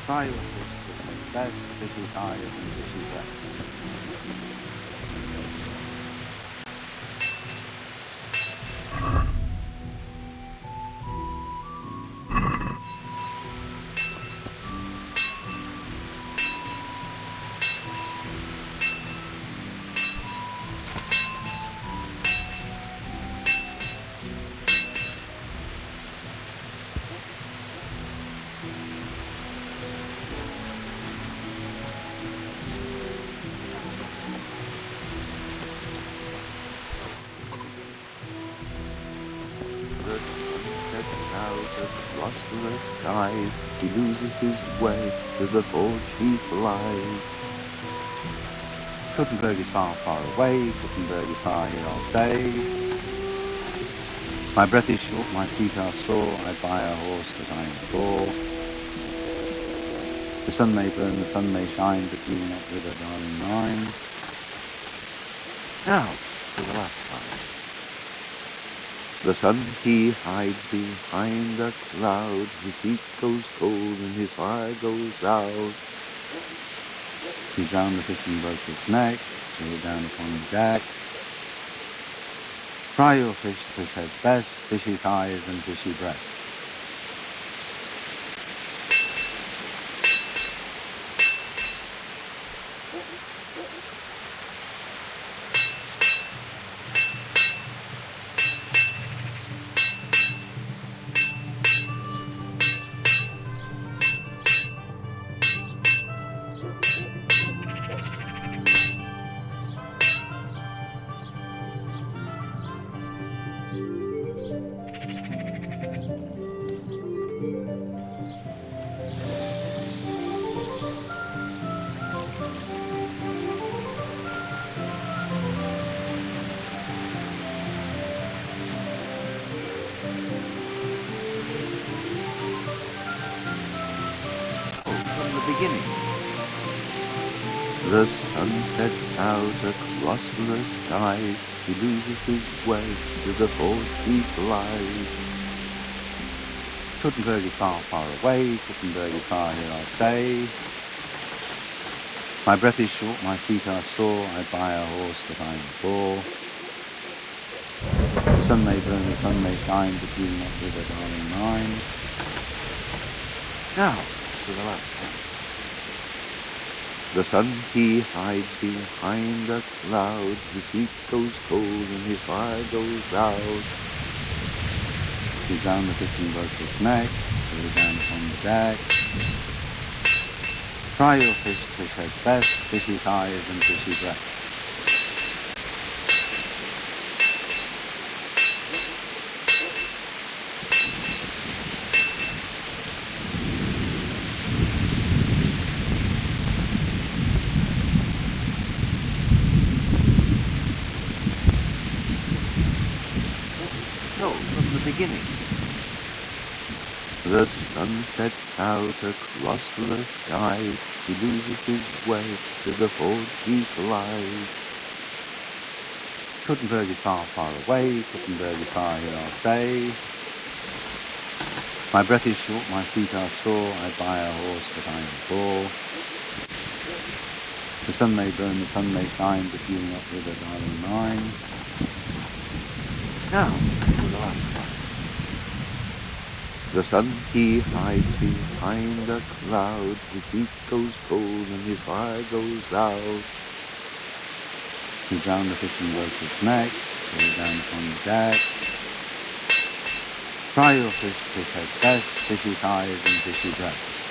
Try your sister. Best fishy higher than fishy breast. The sun sets out across the skies. He loses his way to the forge he flies. Gutenberg is far, far away. Gutenberg is far, here I'll stay. My breath is short, my feet are sore. I buy a horse, but I am poor. The sun may burn, the sun may shine, but you will not wither, darling mine. Now, for the last time. The sun he hides behind a cloud. His heat goes cold and his fire goes out. He drowned the fish and broke its neck. Threw it down upon the deck. Fry your fish, the fish head's best. Fishy thighs and fishy breast. beginning. The sun sets out across the skies. He loses his way to the forge he flies. Kuttenberg is far, far away. Kuttenberg is far, here I'll stay. My breath is short, my feet are sore. I buy a horse, but I'm poor. The sun may burn, the sun may shine, but you not with a darling mine. Now, to the last one. The sun he hides behind a cloud. His heat goes cold and his fire goes out. He drowned the fish and broke its neck, so he down upon the deck. Fry your fish, fish heads best, fishy thighs and fishy breasts. So, from the beginning. The sun sets out across the skies. He loses his way to the forge he flies. Kuttenberg is far, far away. Kuttenberg is far, here I'll stay. My breath is short, my feet are sore. I buy a horse, but I'm poor. The sun may burn, the sun may shine, but you not with a darling mine. Now, for the last one. The sun he hides behind a cloud. His heat goes cold and his fire goes out. He drowned the fish and broke its neck, so he down upon the deck. Fry your fish, fish heads best, fishy thighs and fishy breasts.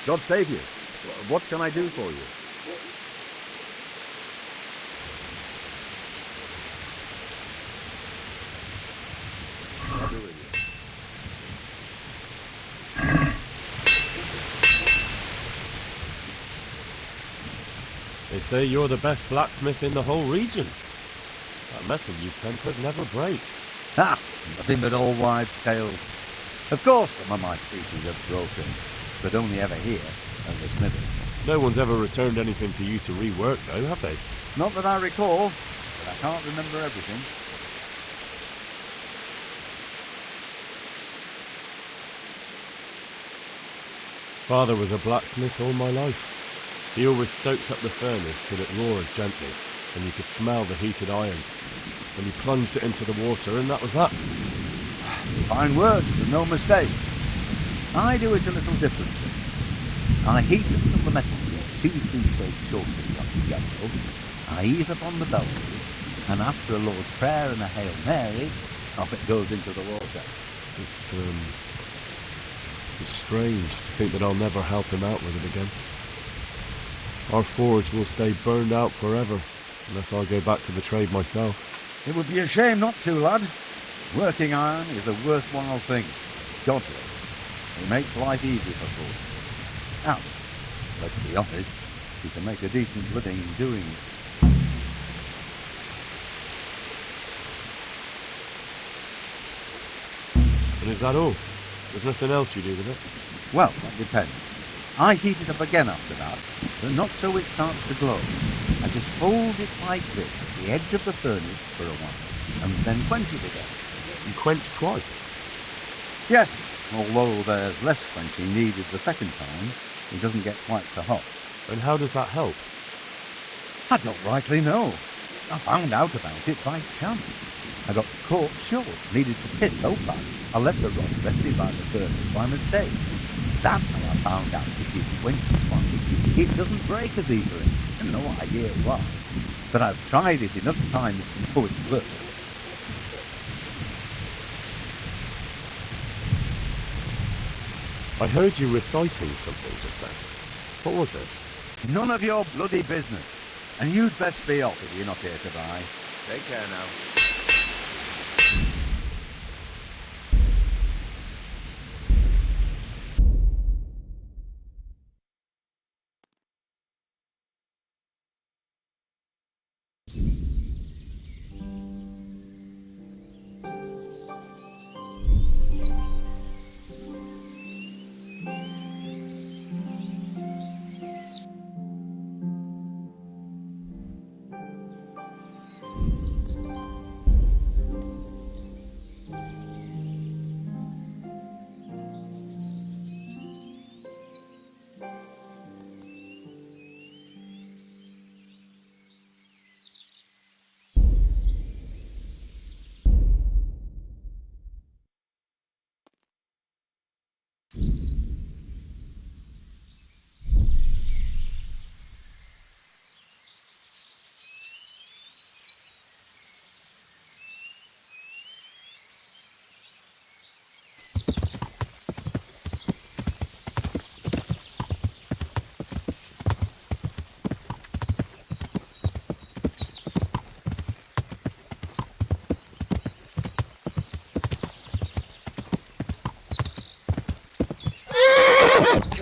God save you. What can I do for you? I'll be with you. They say you're the best blacksmith in the whole region. That metal you tempered never breaks. Ha! Nothing but all wives' tales. Of course some of my pieces have broken, but only ever here at the smithy. No one's ever returned anything for you to rework, though, have they? Not that I recall, but I can't remember everything. Father was a blacksmith all my life. He always stoked up the furnace till it roared gently, and you could smell the heated iron. Then he plunged it into the water, and that was that. Fine words and no mistake. I do it a little differently. I heat until the metal is 2-3 strokes shorter like the yellow. I ease upon the bellows, and after a Lord's Prayer and a Hail Mary, off it goes into the water. It's strange to think that I'll never help him out with it again. Our forge will stay burned out forever, unless I go back to the trade myself. It would be a shame not to, lad. Working iron is a worthwhile thing. Godly. It makes life easy for folk. Now, let's be honest, you can make a decent living doing it. And is that all? There's nothing else you do with it? Well, that depends. I heat it up again after that, but not so it starts to glow. I just hold it like this at the edge of the furnace for a while, and then quench it again. You quench twice? Yes, although there's less quenching needed the second time, it doesn't get quite so hot. And how does that help? I don't rightly know. I found out about it by chance. I got caught short, needed to piss so bad, I left the rod resting by the furnace by mistake. That's how I found out if you quench it once, it doesn't break as easily. No idea why. But I've tried it enough times to know it works. I heard you reciting something just then. What was it? None of your bloody business. And you'd best be off if you're not here to buy. Take care now.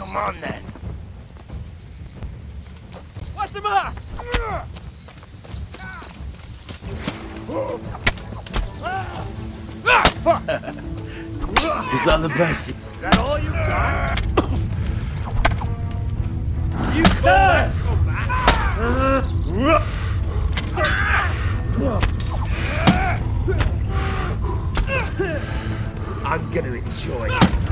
Come on then. What's the matter? Fuck! Is that the best? Is that all you got? You can't come back! I'm gonna enjoy this.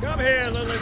Come here, Lily.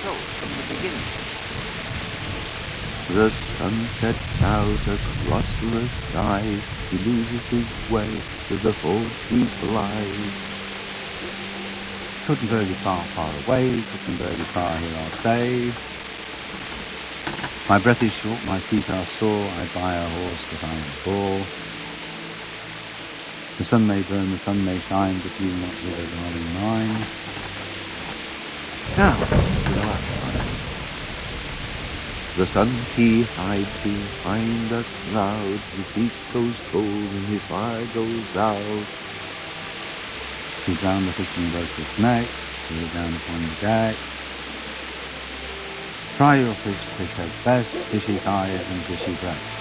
So, from the beginning. The sun sets out across the skies. He loses his way to the forge he flies. Kuttenberg is far, far away. Kuttenberg is far, here I'll stay. My breath is short, my feet are sore. I buy a horse, but I am poor. The sun may burn, the sun may shine, but you not with a darling mine. Now, to the last time. The sun he hides behind a cloud. His heat goes cold and his fire goes out. He drowned the fish and broke its neck. He was down upon the deck. Try your fish, fish heads best, fishy thighs and fishy breast.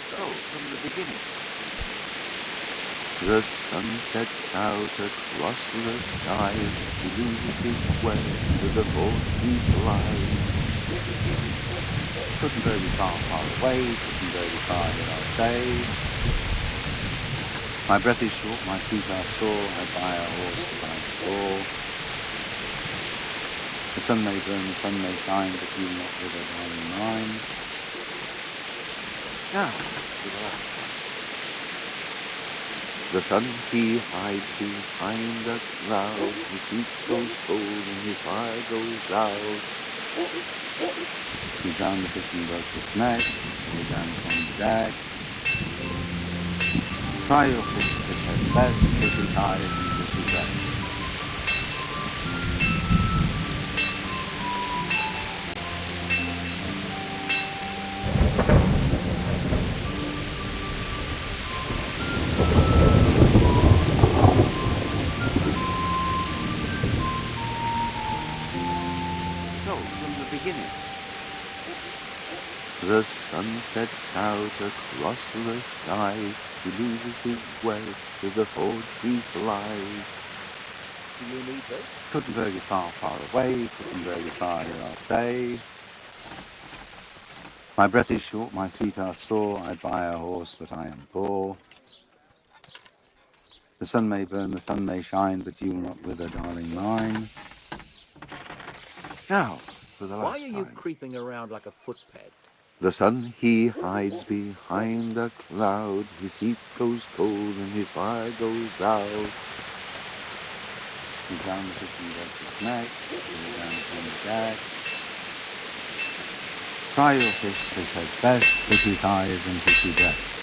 So, from the beginning. The sun sets out across the skies. He loses his way to the forge he flies. Kuttenberg is far, far away. Kuttenberg is far, here I'll stay. My breath is short, my feet are sore. I buy a horse, but I am poor. The sun may burn, the sun may shine, but you not with a darling mine. Now, to the last one. The sun he hides behind a cloud. His heat goes cold and his fire goes out. He drowned the fish and broke its neck. He down upon the deck. Try your fish, fish heads best, fishy thighs and fishy breast. So, from the beginning. The sun sets out across the skies. He loses his way to the forge he flies. Do you need this? Kuttenberg is far, far away. Kuttenberg is far, here I'll stay. My breath is short, my feet are sore. I buy a horse, but I am poor. The sun may burn, the sun may shine, but you will not wither, darling mine. Now, for the Why last are you time. creeping around like a footpad? The sun, he hides behind a cloud. His heat goes cold and his fire goes out. You drown the fish in the neck, you down upon the deck. Fry your fish as best, fishy thighs and fishy breasts.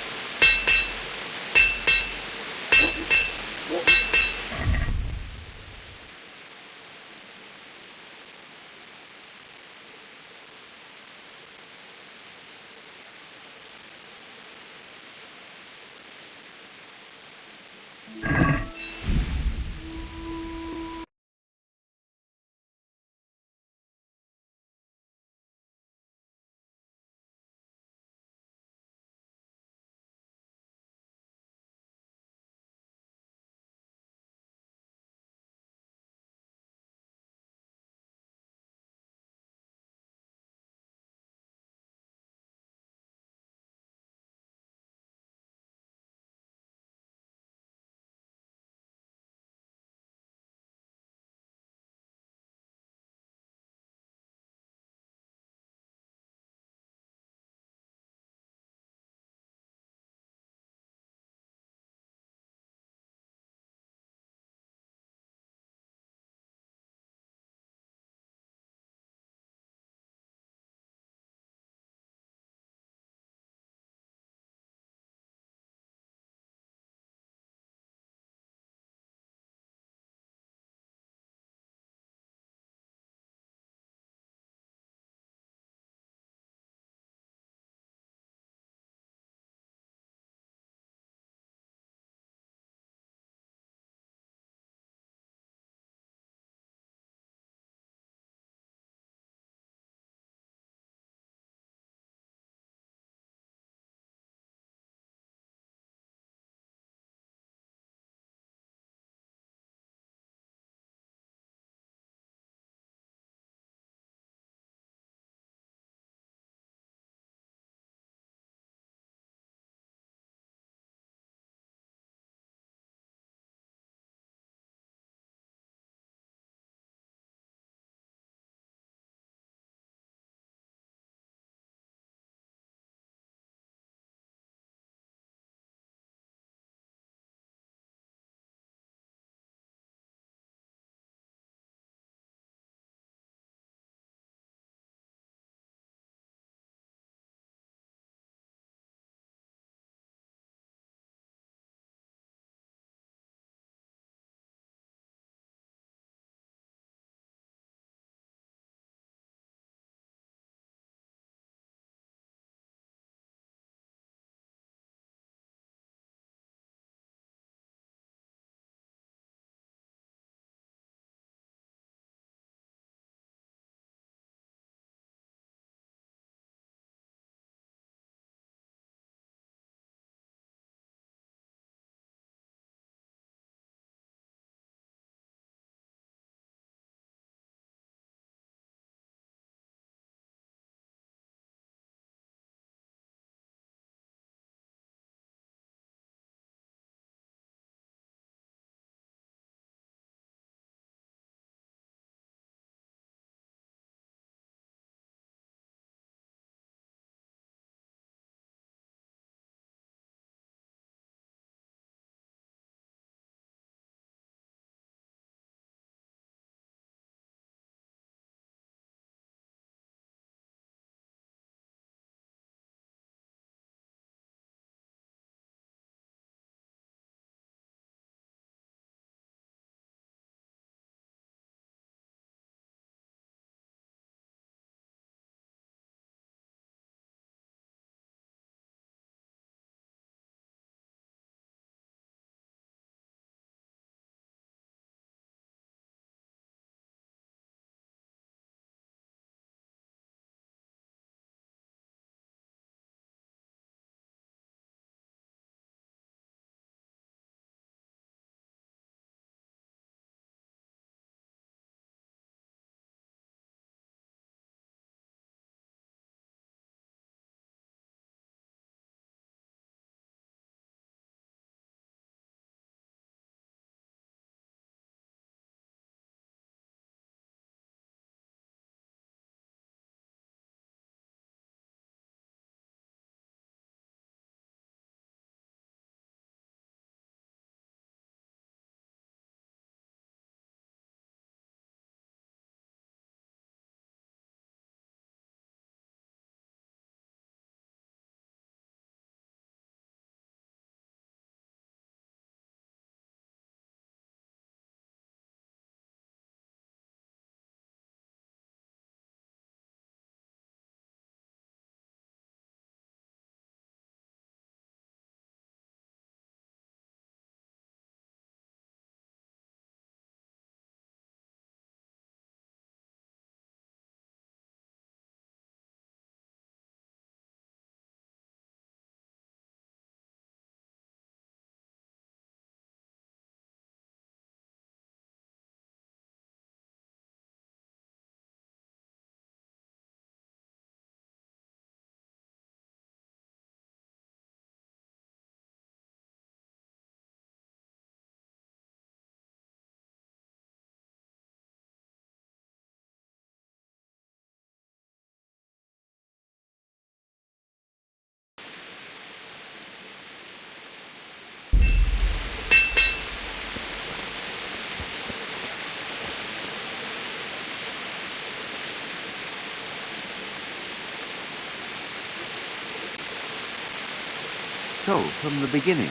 So, from the beginning.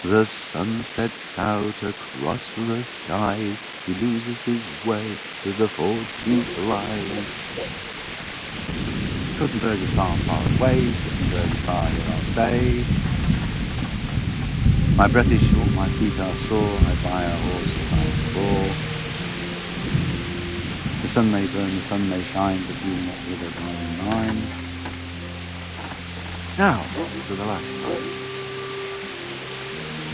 The sun sets out across the skies. He loses his way to the forge he flies. Kuttenberg is far, far away. Kuttenberg is far, here I'll stay. My breath is short, my feet are sore. I buy a horse if I fall. The sun may burn, the sun may shine, but do not wither my mind. Now, for the last time.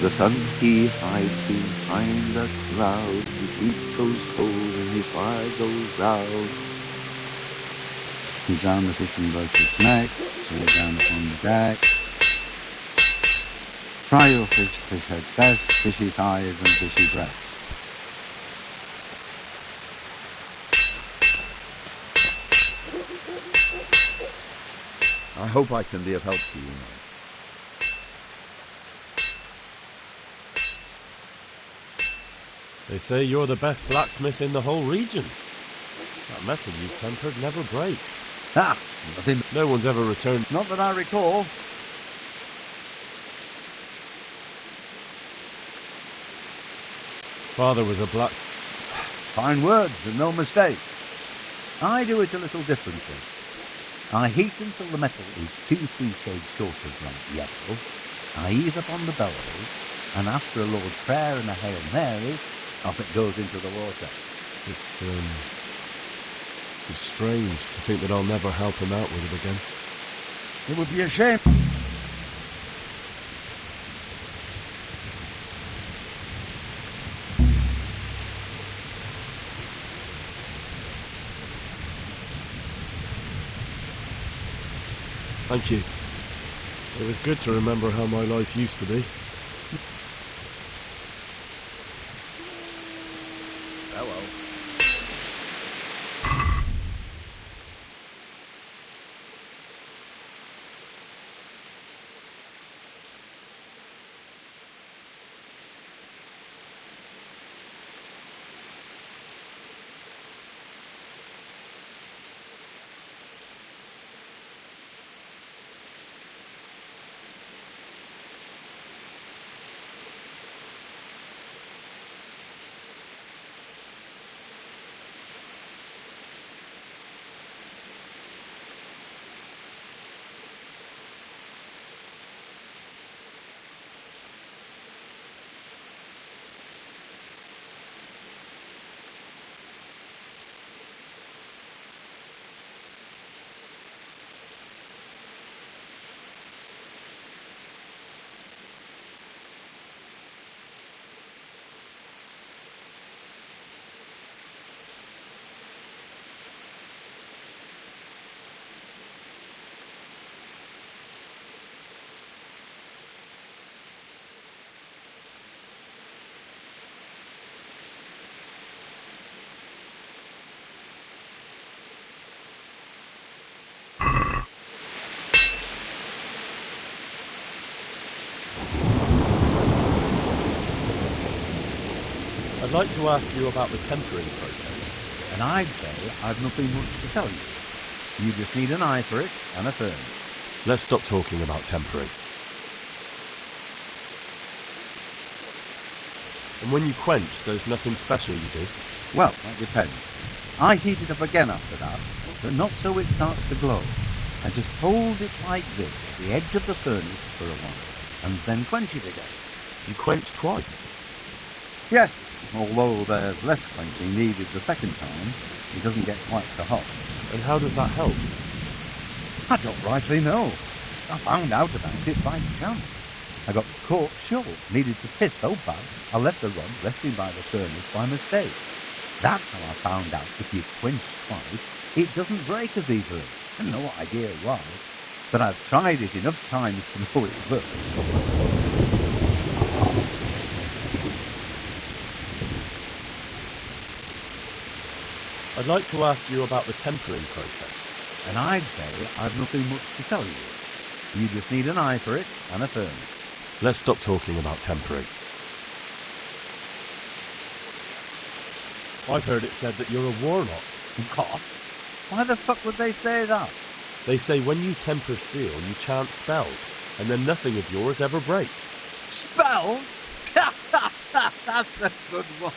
The sun he hides behind a cloud. His heat goes cold and his fire goes out. He drowned the fishing boat its neck, so he down upon the deck. Fry your fish, fish heads best, fishy thighs and fishy breasts. I hope I can be of help to you, mate. They say you're the best blacksmith in the whole region. That metal you tempered never breaks. Ah, nothing. No one's ever returned. Not that I recall. Father was a black... Fine words and no mistake. I do it a little differently. I heat until the metal is 2-3 shades short of bright yellow. I ease up on the bellows, and after a Lord's Prayer and a Hail Mary, off it goes into the water. It's strange to think that I'll never help him out with it again. It would be a shame. Thank you. It was good to remember how my life used to be. Hello. I'd like to ask you about the tempering process. And I'd say I've nothing much to tell you. You just need an eye for it and a furnace. Let's stop talking about tempering. And when you quench, there's nothing special you do? Well, that depends. I heat it up again after that, but not so it starts to glow. I just hold it like this at the edge of the furnace for a while, and then quench it again. You quench twice? Yes, although there's less quenching needed the second time, it doesn't get quite so hot. And how does that help? I don't rightly know. I found out about it by chance. I got caught short, needed to piss so bad, I left the rod resting by the furnace by mistake. That's how I found out if you quench twice, it doesn't break as easily. No idea why, but I've tried it enough times to know it works. I'd like to ask you about the tempering process. And I'd say I've nothing much to tell you. You just need an eye for it and a furnace. Let's stop talking about tempering. I've heard it said that you're a warlock. What? Why the fuck would they say that? They say when you temper steel, you chant spells, and then nothing of yours ever breaks. Spells? That's a good one.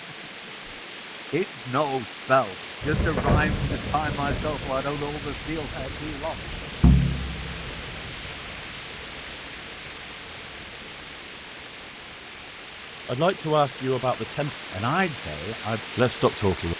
It's no spell, just a rhyme to time myself so I don't oversteel her too long. I'd like to ask you about the temper. And I'd say Let's stop talking.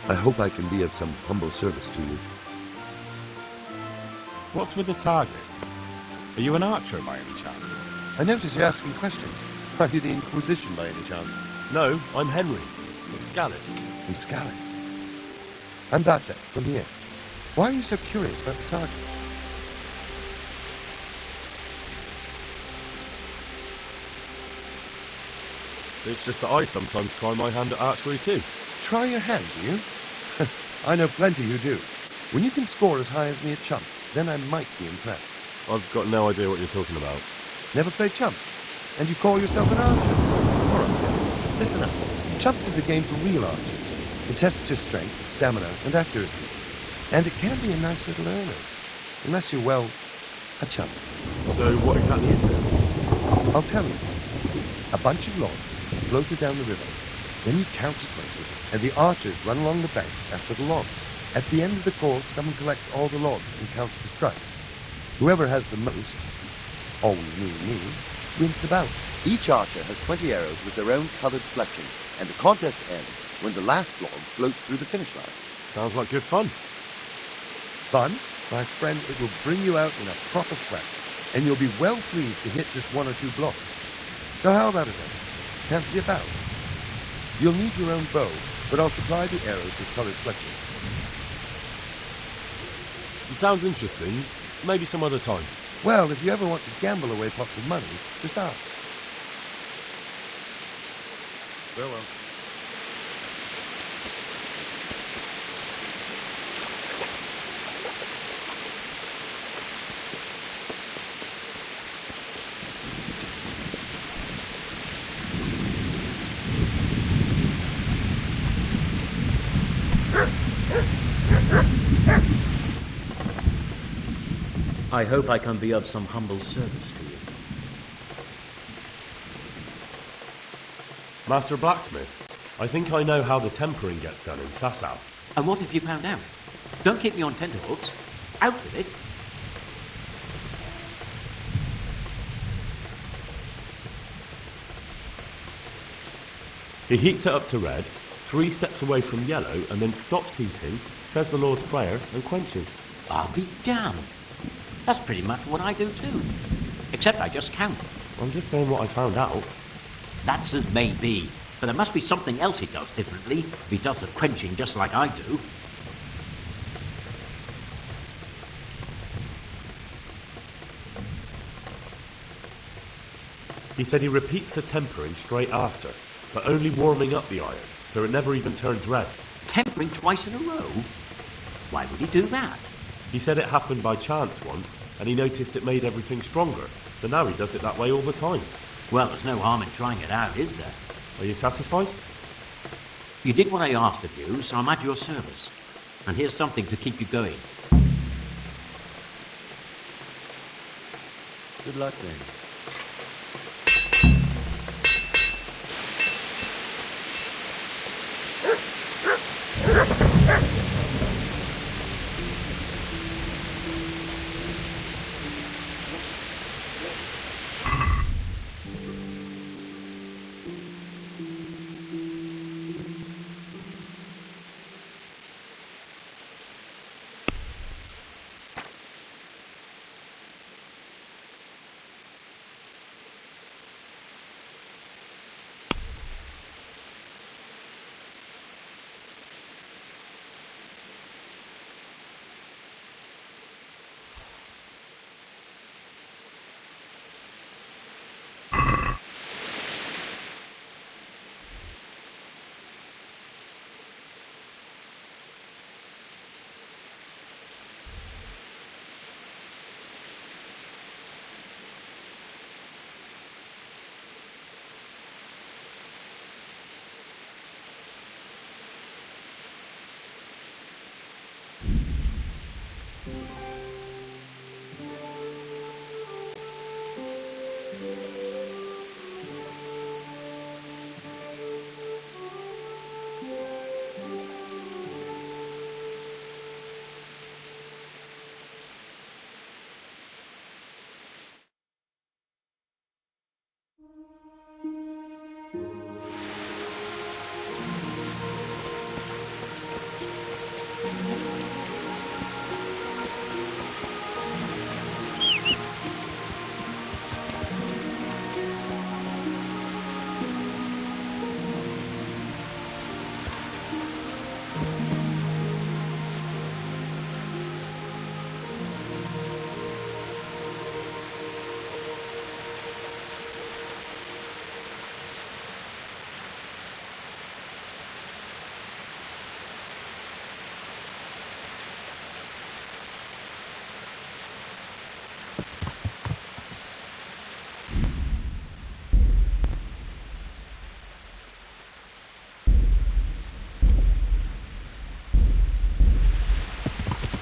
I hope I can be of some humble service to you. What's with the targets? Are you an archer by any chance? I notice you're asking questions. Are you the Inquisition by any chance? No, I'm Henry, of Scallis. From Scallis? I'm Bartek, from here. Why are you so curious about the targets? It's just that I sometimes try my hand at archery too. Try your hand, do you? I know plenty who do. When you can score as high as me at chumps, then I might be impressed. I've got no idea what you're talking about. Never played chumps? And you call yourself an archer? All right, then. Listen up. Chumps is a game for real archers. It tests your strength, stamina, and accuracy. And it can be a nice little earner. Unless you're, well, a chump. So what exactly is it? I'll tell you. A bunch of logs floated down the river. Then you count to 20, and the archers run along the banks after the logs. At the end of the course, someone collects all the logs and counts the strikes. Whoever has the most, always me, wins the bout. Each archer has 20 arrows with their own coloured fletching, and the contest ends when the last log floats through the finish line. Sounds like good fun. Fun? My friend, it will bring you out in a proper sweat, and you'll be well pleased to hit just one or two blocks. So how about it then? Fancy a bout? You'll need your own bow, but I'll supply the arrows with coloured fletching. It sounds interesting. Maybe some other time. Well, if you ever want to gamble away pots of money, just ask. Farewell. I hope I can be of some humble service to you. Master Blacksmith, I think I know how the tempering gets done in Sasau. And what have you found out? Don't keep me on tenterhooks. Out with it. He heats it up to red, 3 steps away from yellow, and then stops heating, says the Lord's Prayer, and quenches. I'll be damned. That's pretty much what I do too. Except I just count. I'm just saying what I found out. That's as may be. But there must be something else he does differently if he does the quenching just like I do. He said he repeats the tempering straight after, but only warming up the iron, so it never even turns red. Tempering twice in a row? Why would he do that? He said it happened by chance once, and he noticed it made everything stronger, so now he does it that way all the time. Well, there's no harm in trying it out, is there? Are you satisfied? You did what I asked of you, so I'm at your service. And here's something to keep you going. Good luck then.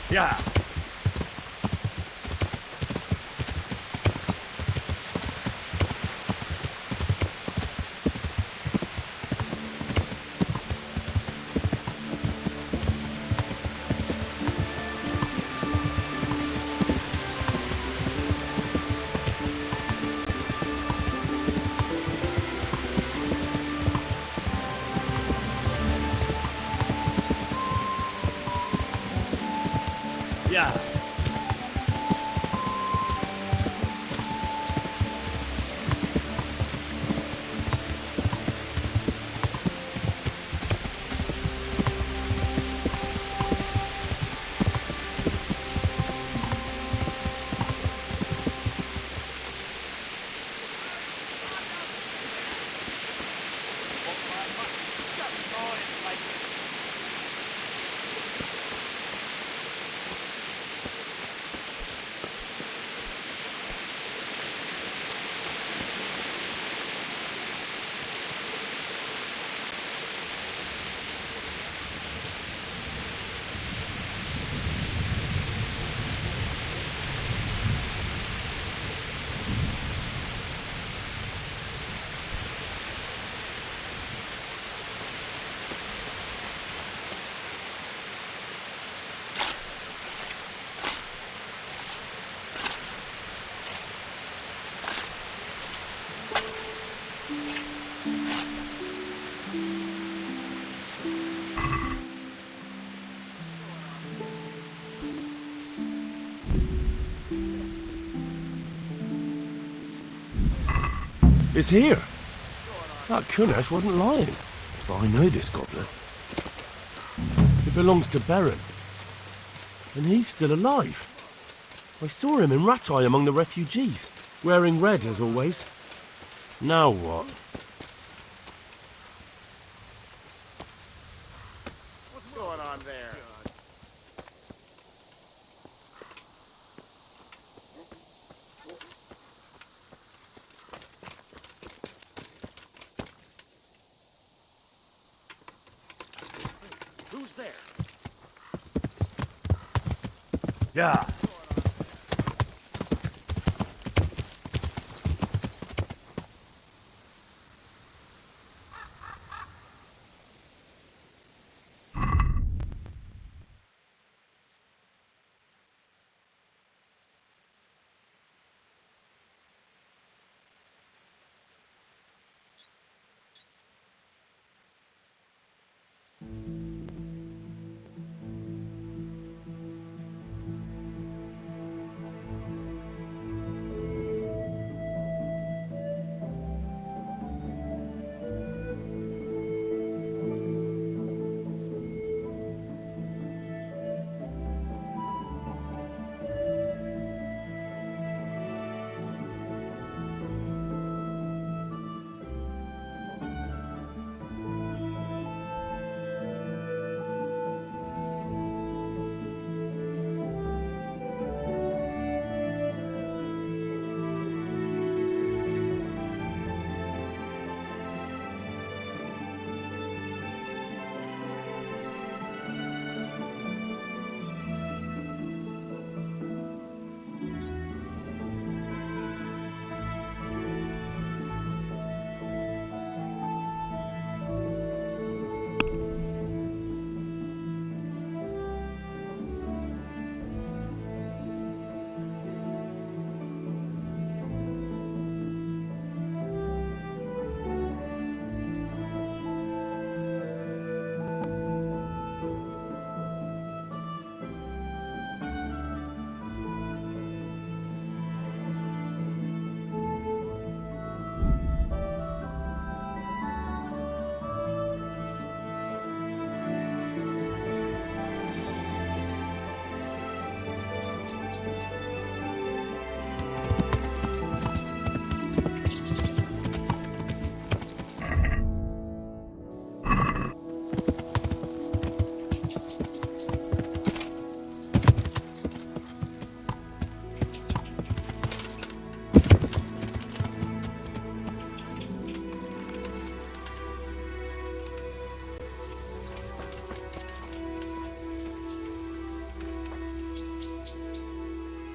Yeah. Yeah. It's here! That Kunesh wasn't lying. But I know this goblin. It belongs to Beren. And he's still alive. I saw him in Ratai among the refugees, wearing red as always. Now what? What's going on there? Who's there? Yeah.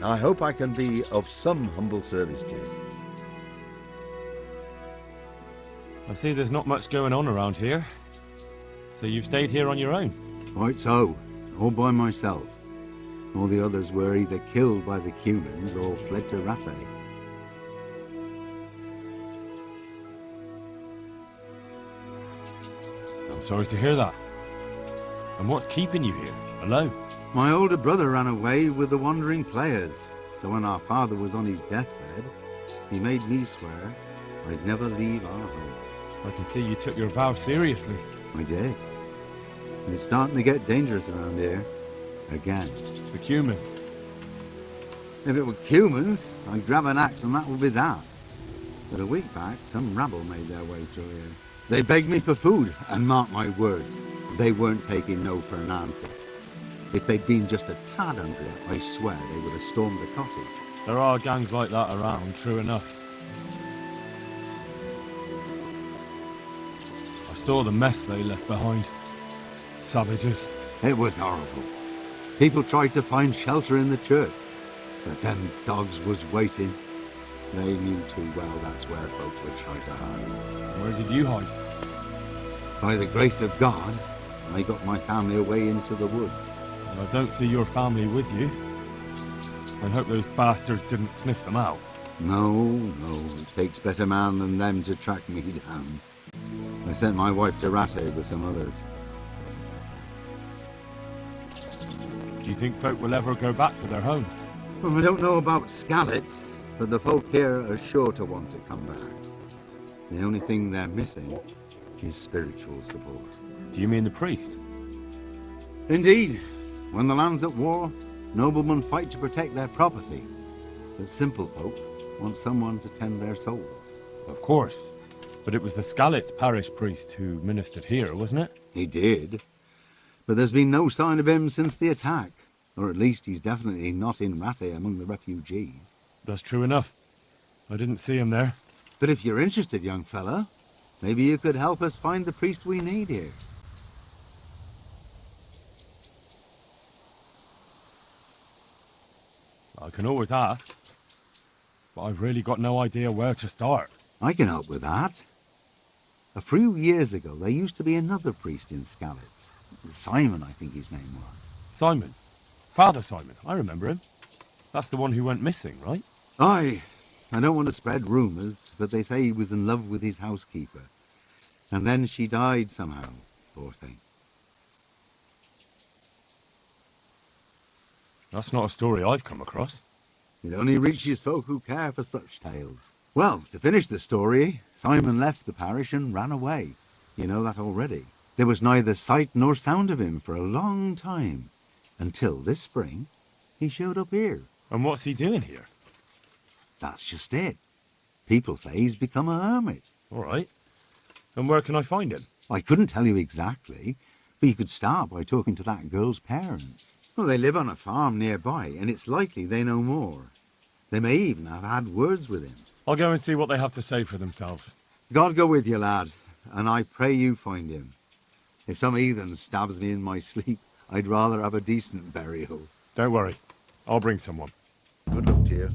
I hope I can be of some humble service to you. I see there's not much going on around here. So you've stayed here on your own? Quite so, all by myself. All the others were either killed by the humans or fled to Rattay. I'm sorry to hear that. And what's keeping you here, alone? My older brother ran away with the wandering players, so when our father was on his deathbed, he made me swear I'd never leave our home. I can see you took your vow seriously. I did. And it's starting to get dangerous around here. Again. The humans. If it were humans, I'd grab an axe and that would be that. But a week back, some rabble made their way through here. They begged me for food, and mark my words, they weren't taking no for an answer. If they'd been just a tad hungry, I swear they would have stormed the cottage. There are gangs like that around, true enough. I saw the mess they left behind. Savages. It was horrible. People tried to find shelter in the church, but them dogs was waiting. They knew too well that's where folk would try to hide. Where did you hide? By the grace of God, I got my family away into the woods. And I don't see your family with you. I hope those bastards didn't sniff them out. No, it takes better man than them to track me down. I sent my wife to Rattay with some others. Do you think folk will ever go back to their homes? Well, I don't know about Skallets, but the folk here are sure to want to come back. The only thing they're missing is spiritual support. Do you mean the priest? Indeed, when the land's at war, noblemen fight to protect their property, but simple folk want someone to tend their souls. Of course. But it was the Skalitz parish priest who ministered here, wasn't it? He did, but there's been no sign of him since the attack, or at least he's definitely not in Rattay among the refugees. That's true enough. I didn't see him there. But if you're interested, young fella, maybe you could help us find the priest we need here. I can always ask. But I've really got no idea where to start. I can help with that. A few years ago, there used to be another priest in Skalitz. Simon, I think his name was. Simon. Father Simon. I remember him. That's the one who went missing, right? Aye. I don't want to spread rumours, but they say he was in love with his housekeeper. And then she died somehow, poor thing. That's not a story I've come across. It only reaches folk who care for such tales. Well, to finish the story, Simon left the parish and ran away. You know that already. There was neither sight nor sound of him for a long time, until this spring he showed up here. And what's he doing here? That's just it. People say he's become a hermit. All right. And where can I find him? I couldn't tell you exactly, but you could start by talking to that girl's parents. Well, they live on a farm nearby, and it's likely they know more. They may even have had words with him. I'll go and see what they have to say for themselves. God go with you, lad, and I pray you find him. If some heathen stabs me in my sleep, I'd rather have a decent burial. Don't worry. I'll bring someone. Good luck to you.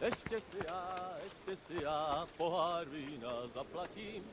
ještě si já pohár vína zaplatím.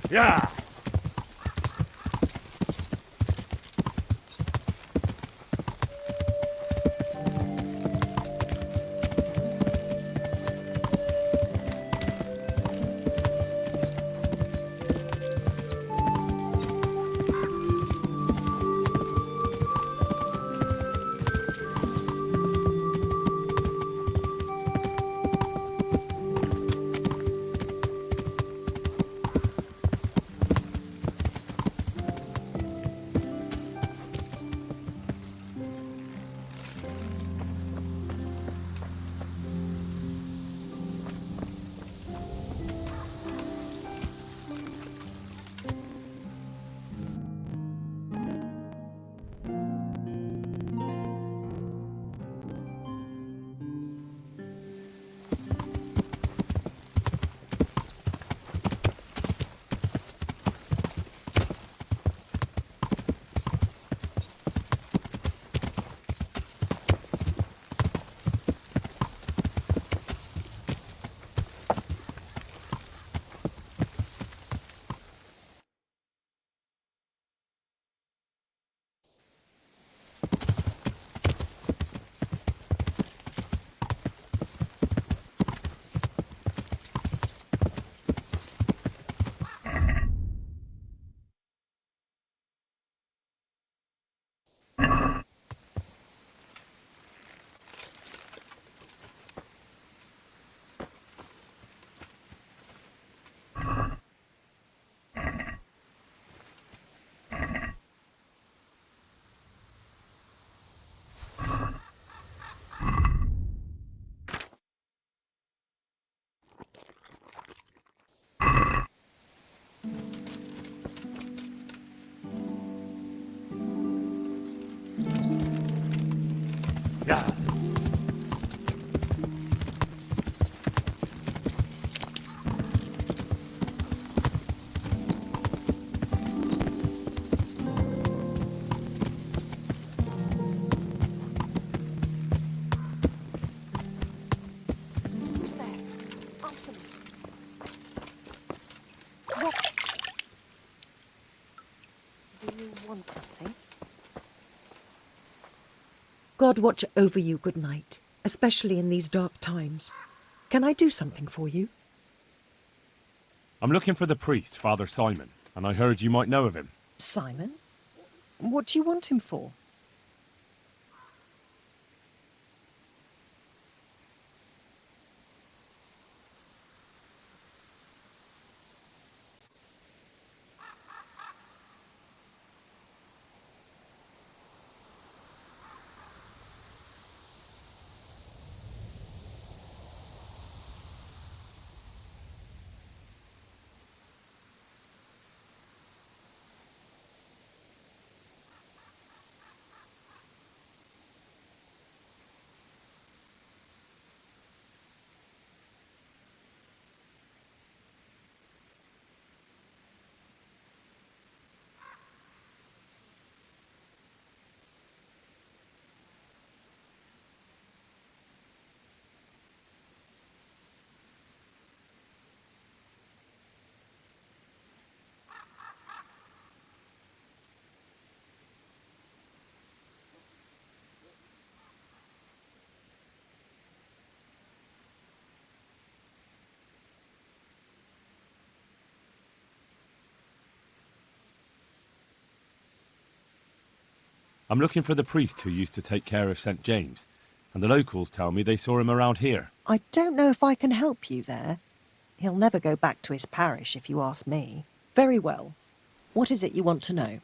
Yeah! Yeah! Who's there? Answer me. What? Do you want something? God watch over you, good night, especially in these dark times. Can I do something for you? I'm looking for the priest, Father Simon, and I heard you might know of him. Simon? What do you want him for? I'm looking for the priest who used to take care of St. James, and the locals tell me they saw him around here. I don't know if I can help you there. He'll never go back to his parish, if you ask me. Very well. What is it you want to know?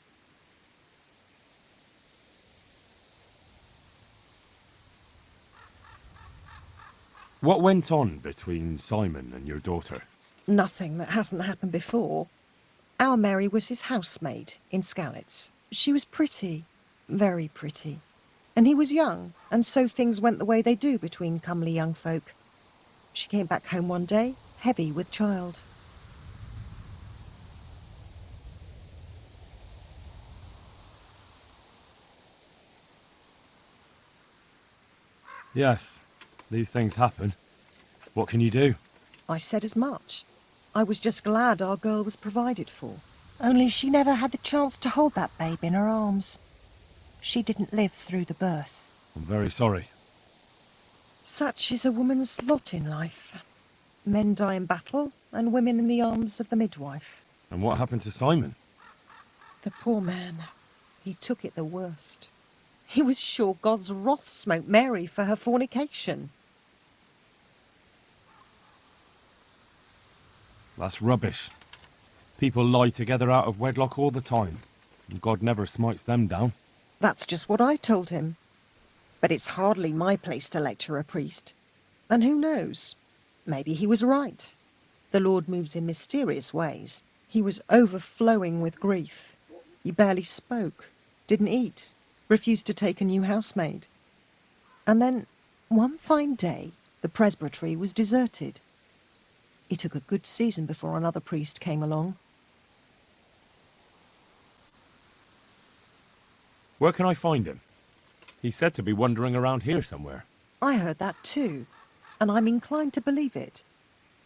What went on between Simon and your daughter? Nothing that hasn't happened before. Our Mary was his housemaid in Skalitz. She was pretty, very pretty. And he was young, and so things went the way they do between comely young folk. She came back home one day, heavy with child. Yes, these things happen. What can you do? I said as much. I was just glad our girl was provided for. Only she never had the chance to hold that babe in her arms. She didn't live through the birth. I'm very sorry. Such is a woman's lot in life. Men die in battle, and women in the arms of the midwife. And what happened to Simon? The poor man. He took it the worst. He was sure God's wrath smote Mary for her fornication. That's rubbish. People lie together out of wedlock all the time, and God never smites them down. That's just what I told him. But it's hardly my place to lecture a priest. And who knows? Maybe he was right. The Lord moves in mysterious ways. He was overflowing with grief. He barely spoke, didn't eat, refused to take a new housemaid. And then, one fine day, the presbytery was deserted. It took a good season before another priest came along. Where can I find him? He's said to be wandering around here somewhere. I heard that too, and I'm inclined to believe it,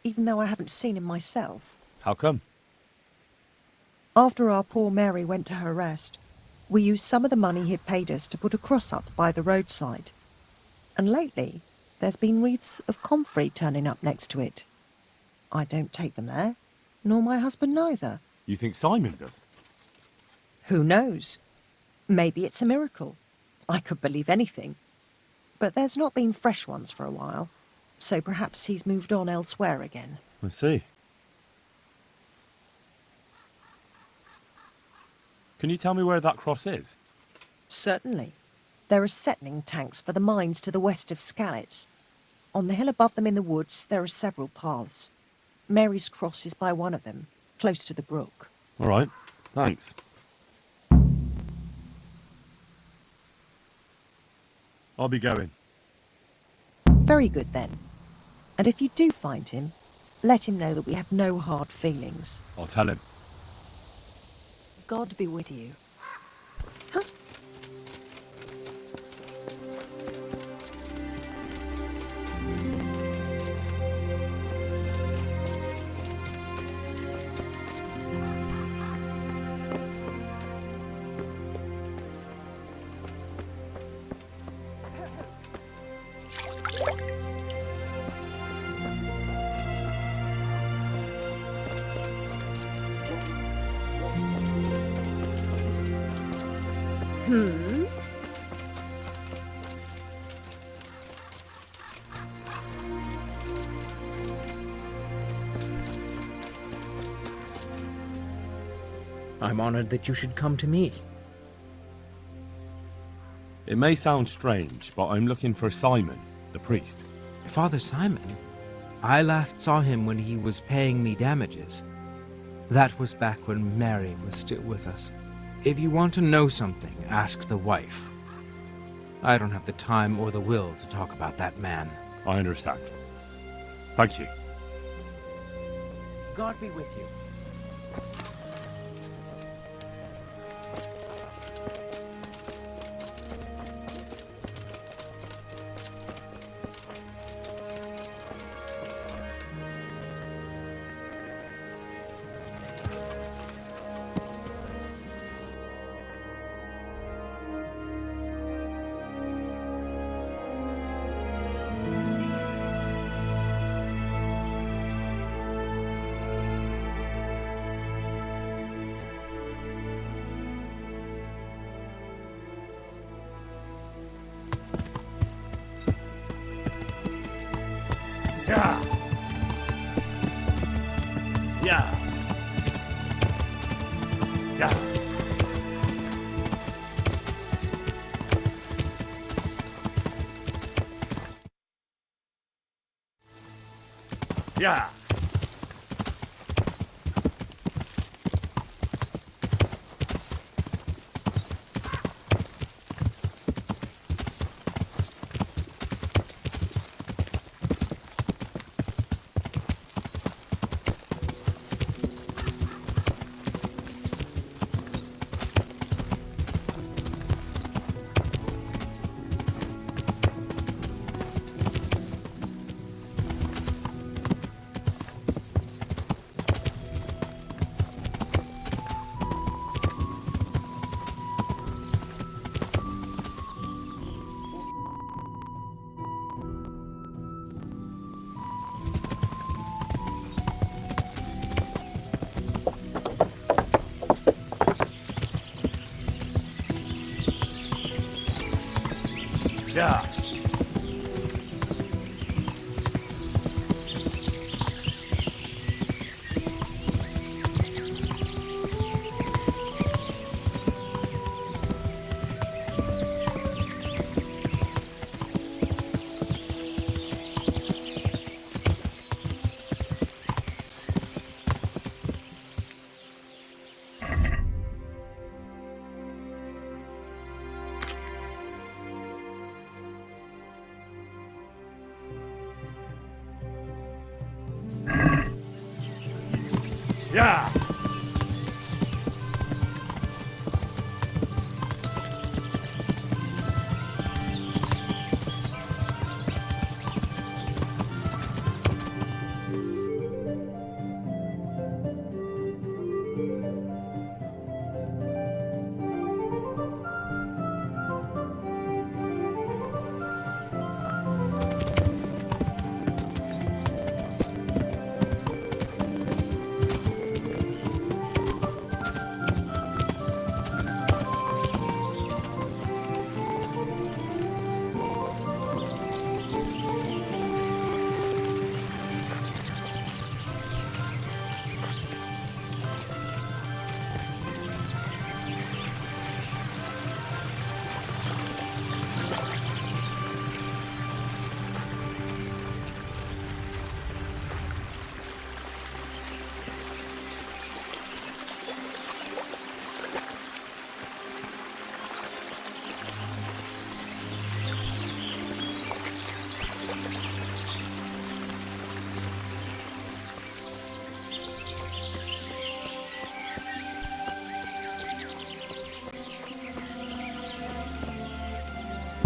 even though I haven't seen him myself. How come? After our poor Mary went to her rest, we used some of the money he'd paid us to put a cross up by the roadside. And lately, there's been wreaths of comfrey turning up next to it. I don't take them there, nor my husband neither. You think Simon does? Who knows? Maybe it's a miracle. I could believe anything. But there's not been fresh ones for a while, so perhaps he's moved on elsewhere again. I see. Can you tell me where that cross is? Certainly. There are settling tanks for the mines to the west of Skalitz. On the hill above them in the woods, there are several paths. Mary's cross is by one of them, close to the brook. All right, thanks. I'll be going. Very good, then. And if you do find him, let him know that we have no hard feelings. I'll tell him. God be with you. I'm honored that you should come to me. It may sound strange, but I'm looking for Simon, the priest. Father Simon? I last saw him when he was paying me damages. That was back when Mary was still with us. If you want to know something, ask the wife. I don't have the time or the will to talk about that man. I understand. Thank you. God be with you. Yeah. Yeah. Yeah. Yeah. Yeah. Yeah.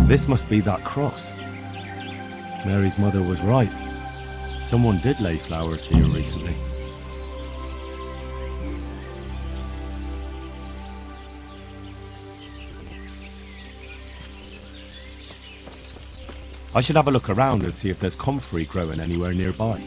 This must be that cross. Mary's mother was right. Someone did lay flowers here recently. I should have a look around and see if there's comfrey growing anywhere nearby.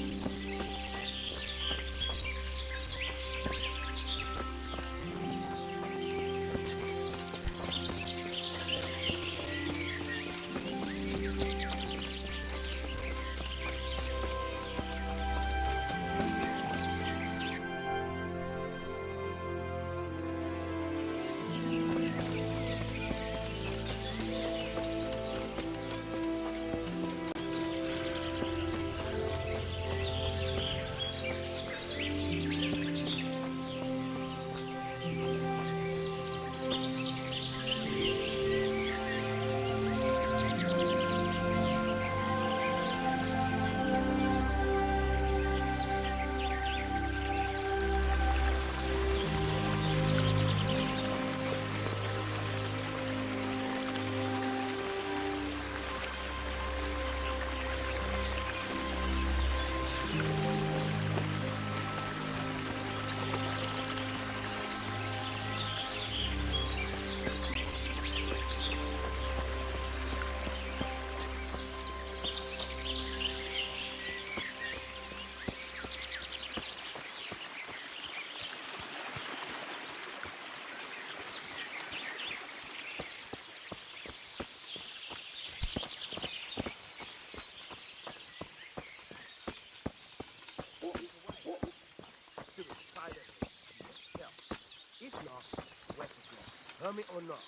Hermit or not,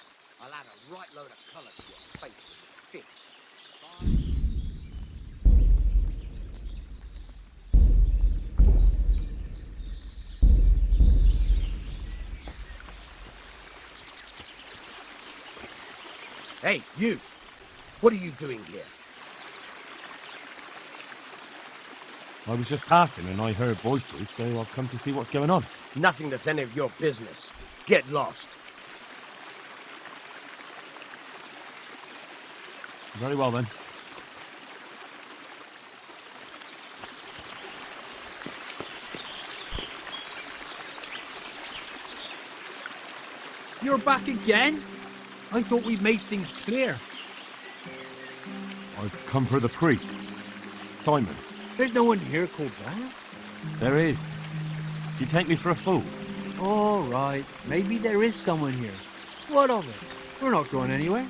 I'll add a right load of colour to your face with your fists. Hey, you! What are you doing here? I was just passing and I heard voices, so I've come to see what's going on. Nothing that's any of your business. Get lost. Very well then. You're back again? I thought we made things clear. I've come for the priest. Simon. There's no one here called that. There is. Do you take me for a fool? All right, maybe there is someone here. What of it? We're not going anywhere.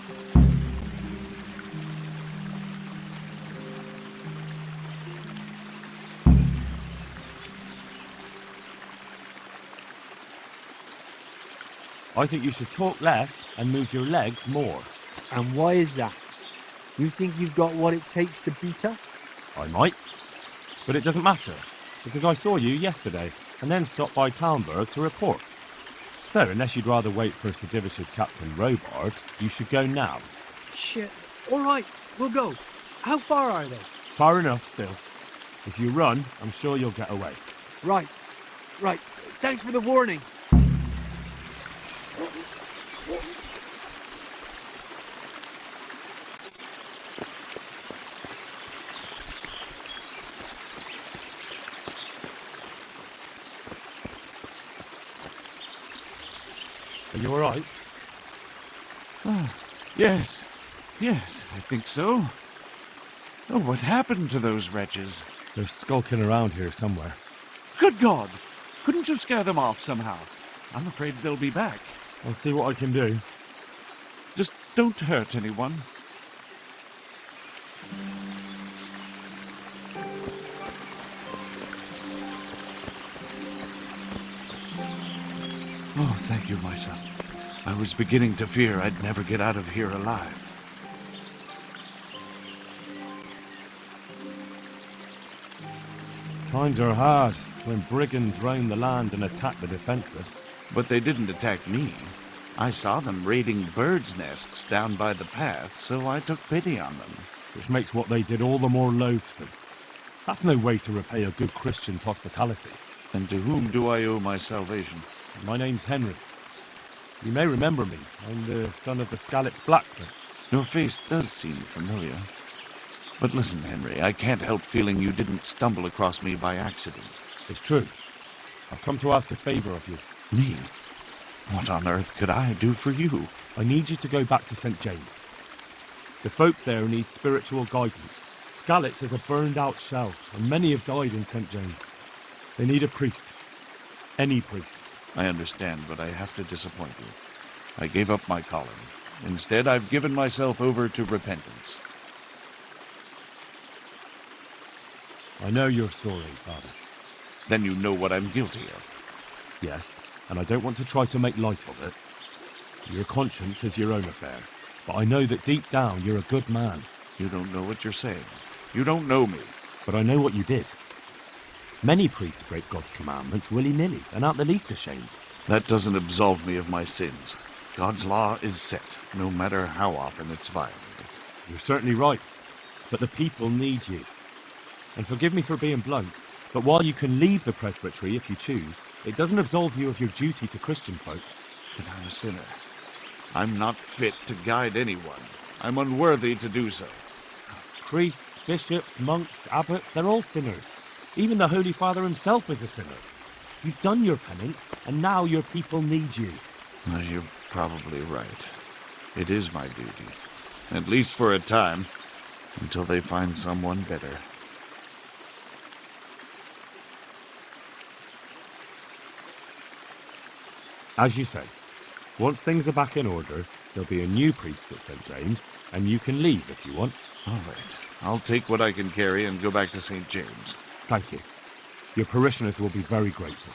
I think you should talk less and move your legs more. And why is that? You think you've got what it takes to beat us? I might. But it doesn't matter, because I saw you yesterday, and then stopped by Talmberg to report. So, unless you'd rather wait for Sir Divish's Captain Robard, you should go now. Shit. All right, we'll go. How far are they? Far enough still. If you run, I'm sure you'll get away. Right. Thanks for the warning. Are you alright? Yes, I think so. Oh, what happened to those wretches? They're skulking around here somewhere. Good God! Couldn't you scare them off somehow? I'm afraid they'll be back. I'll see what I can do. Just don't hurt anyone. Oh, thank you, my son. I was beginning to fear I'd never get out of here alive. Times are hard when brigands roam the land and attack the defenseless. But they didn't attack me. I saw them raiding birds' nests down by the path, so I took pity on them. Which makes what they did all the more loathsome. That's no way to repay a good Christian's hospitality. And to whom do I owe my salvation? My name's Henry. You may remember me. I'm the son of the Skalitz blacksmith. Your face does seem familiar. But listen, Henry, I can't help feeling you didn't stumble across me by accident. It's true. I've come to ask a favor of you. Me? What on earth could I do for you? I need you to go back to St. James. The folk there need spiritual guidance. Skalitz is a burned-out shell, and many have died in St. James. They need a priest. Any priest. I understand, but I have to disappoint you. I gave up my calling. Instead, I've given myself over to repentance. I know your story, Father. Then you know what I'm guilty of. Yes, and I don't want to try to make light of it. Your conscience is your own affair, but I know that deep down you're a good man. You don't know what you're saying. You don't know me. But I know what you did. Many priests break God's commandments willy-nilly and aren't the least ashamed. That doesn't absolve me of my sins. God's law is set, no matter how often it's violated. You're certainly right, but the people need you. And forgive me for being blunt, but while you can leave the presbytery if you choose, it doesn't absolve you of your duty to Christian folk. But I'm a sinner. I'm not fit to guide anyone. I'm unworthy to do so. Priests, bishops, monks, abbots, they're all sinners. Even the Holy Father himself is a sinner. You've done your penance, and now your people need you. Well, you're probably right. It is my duty. At least for a time, until they find someone better. As you say, once things are back in order, there'll be a new priest at St. James, and you can leave if you want. All right. I'll take what I can carry and go back to St. James. Thank you. Your parishioners will be very grateful.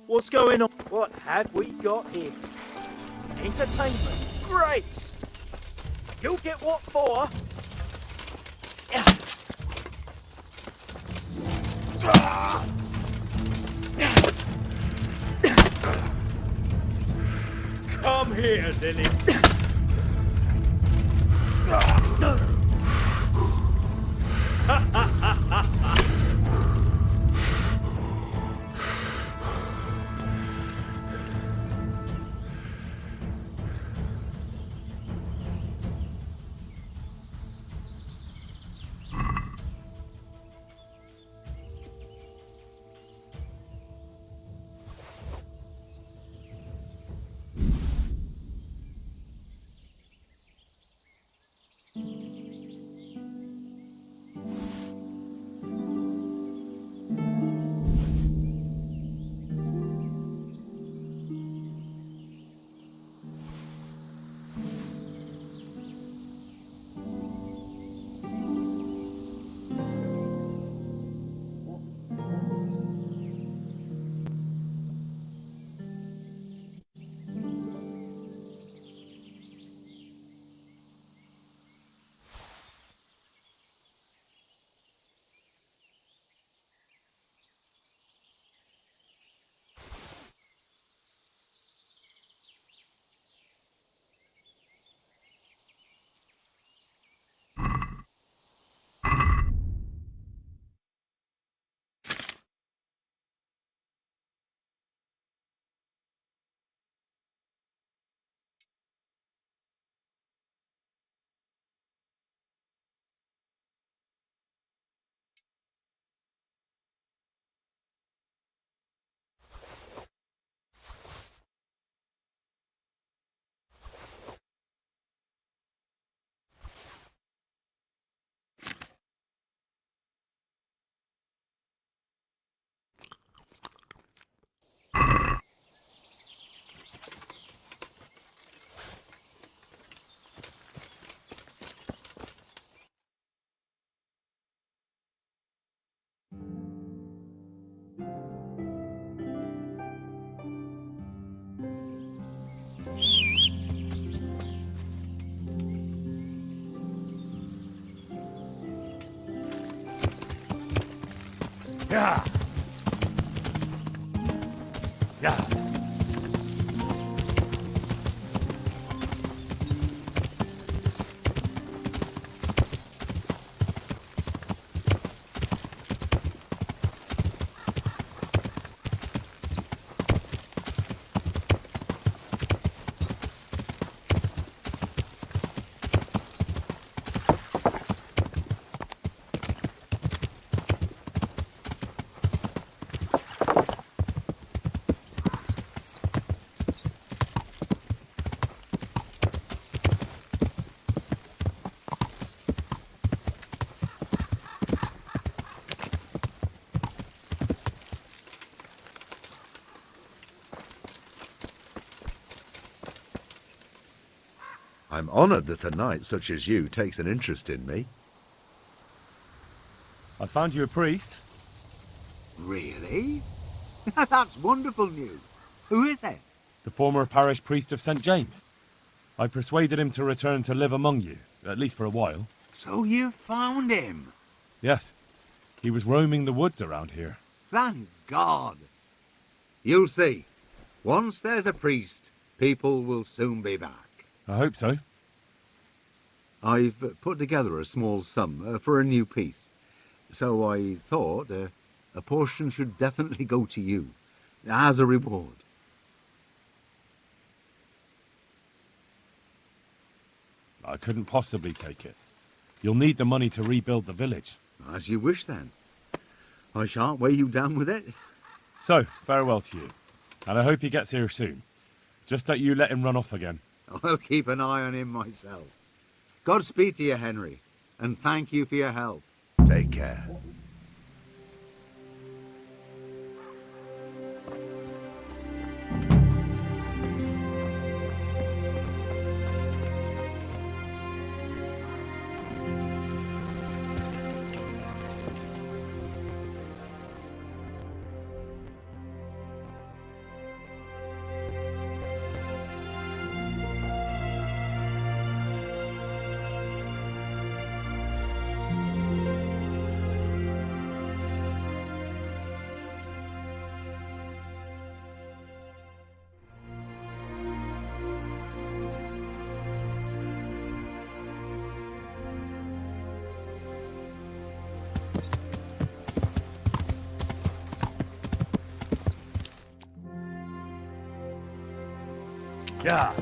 What's going on? What have we got here? Entertainment. Great! You'll get what for? Come here, Lily. Yeah. Yeah. I'm honored that a knight such as you takes an interest in me. I found you a priest. Really? That's wonderful news. Who is it? The former parish priest of St. James. I persuaded him to return to live among you, at least for a while. So you found him? Yes. He was roaming the woods around here. Thank God. You'll see. Once there's a priest, people will soon be back. I hope so. I've put together a small sum for a new piece. So I thought a portion should definitely go to you, as a reward. I couldn't possibly take it. You'll need the money to rebuild the village. As you wish, then. I shan't weigh you down with it. So, farewell to you. And I hope he gets here soon. Just don't you let him run off again. I'll keep an eye on him myself. Godspeed to you, Henry, and thank you for your help. Take care. Yeah.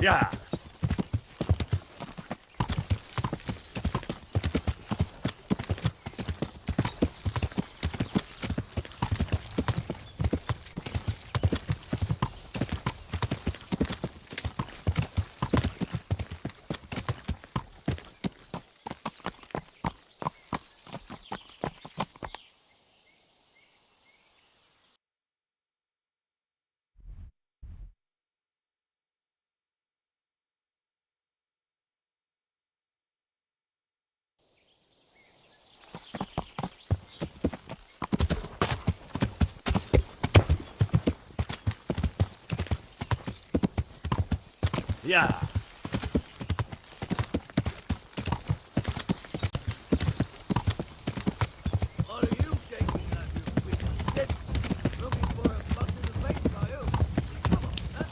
Yeah. Yeah. What are you taking that you big stick? Looking for a bug in the face, are you? Come on, huh?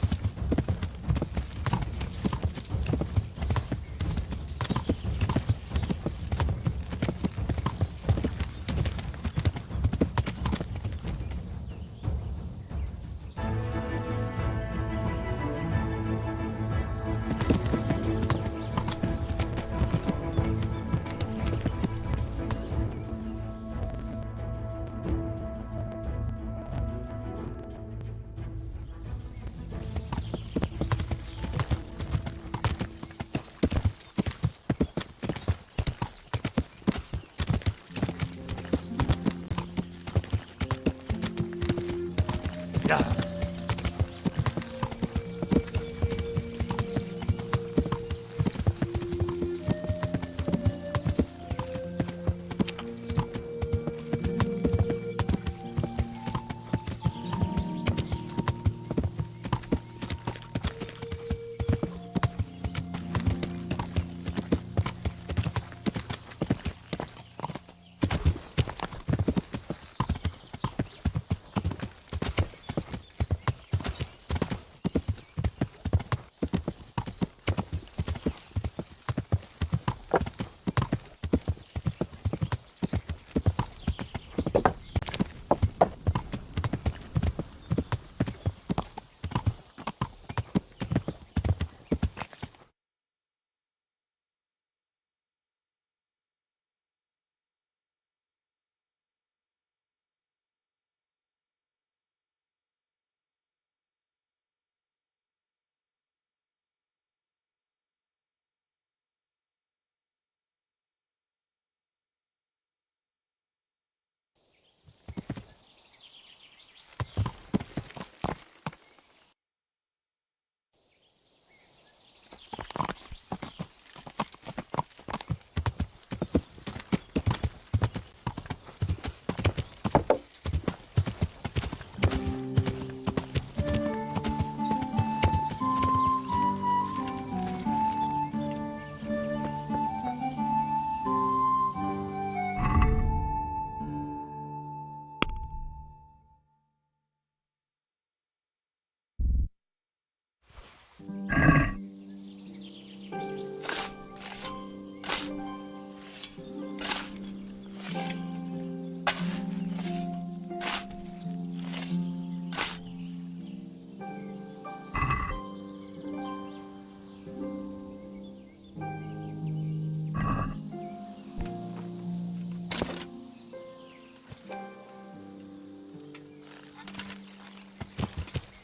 Yeah.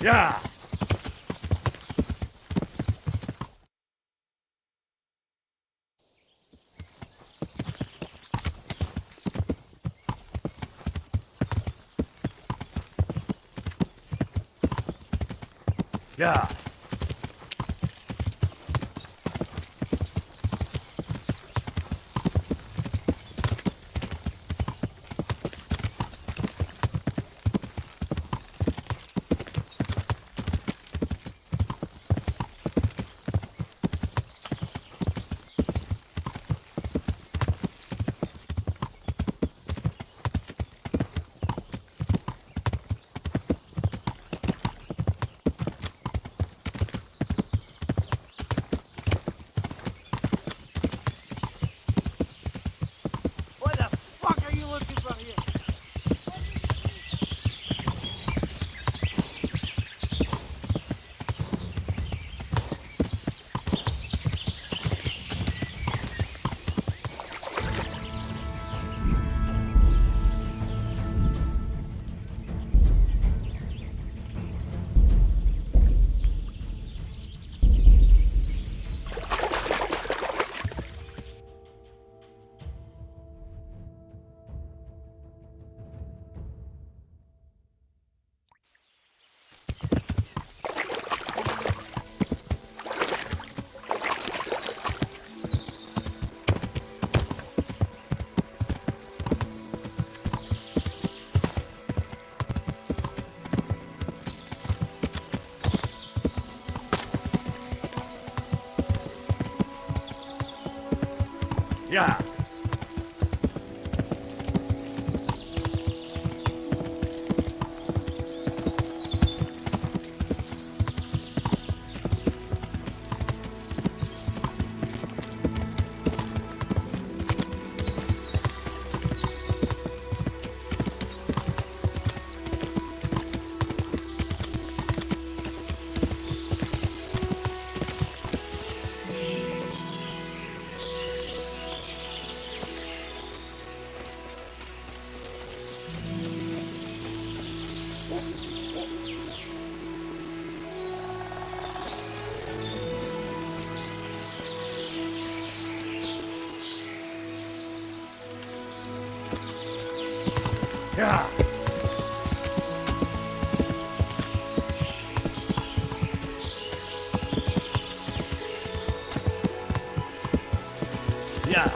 Yeah. Yeah. Yeah. Yeah. Yeah.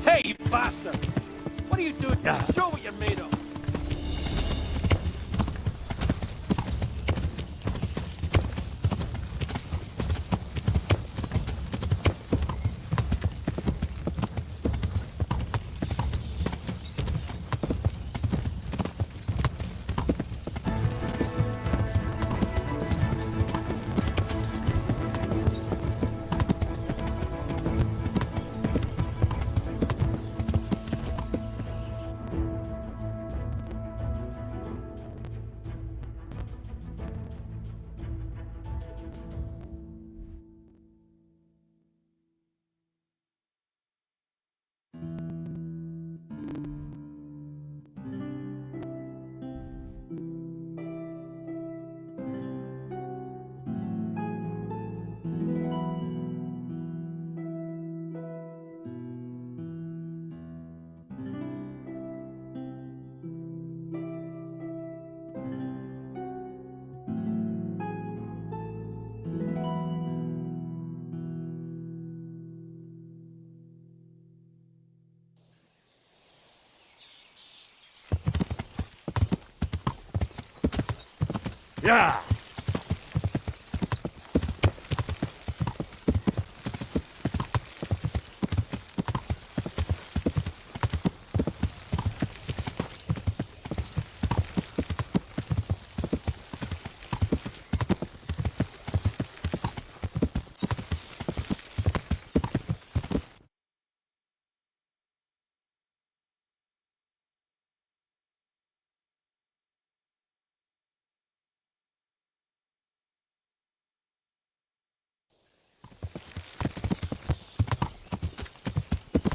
Hey, you bastard! What are you doing? Yeah. Show what you're made of. Yeah.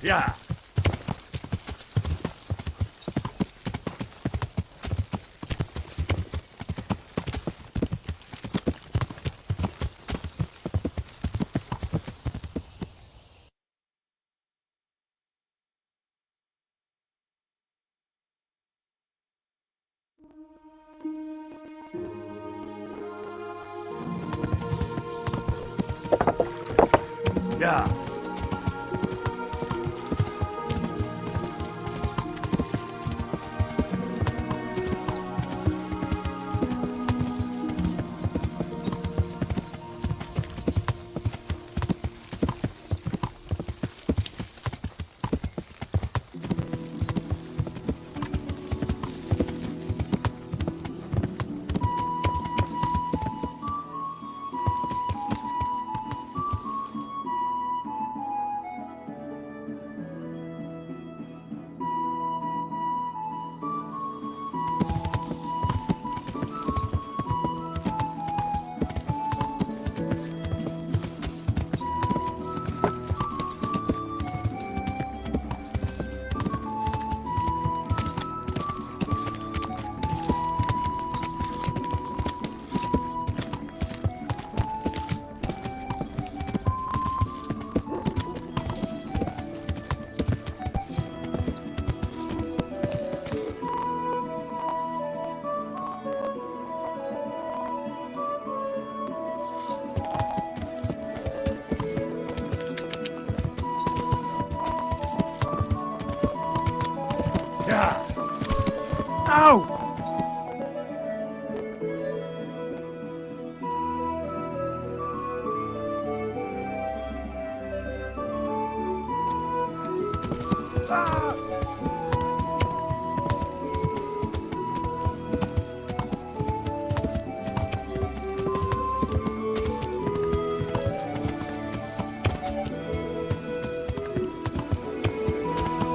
Yeah. Yeah. Yeah. Ow!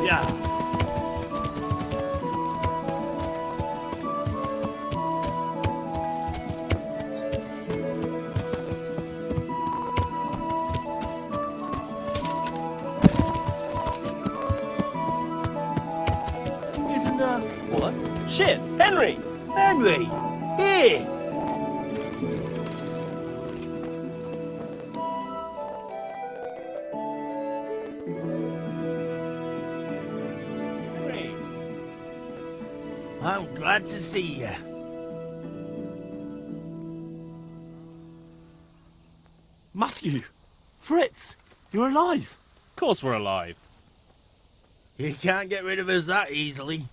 Yeah. Isn't What? Shit! Henry! Henry! Here! Henry! I'm glad to see you. Matthew! Fritz! You're alive! Of course we're alive. You can't get rid of us that easily.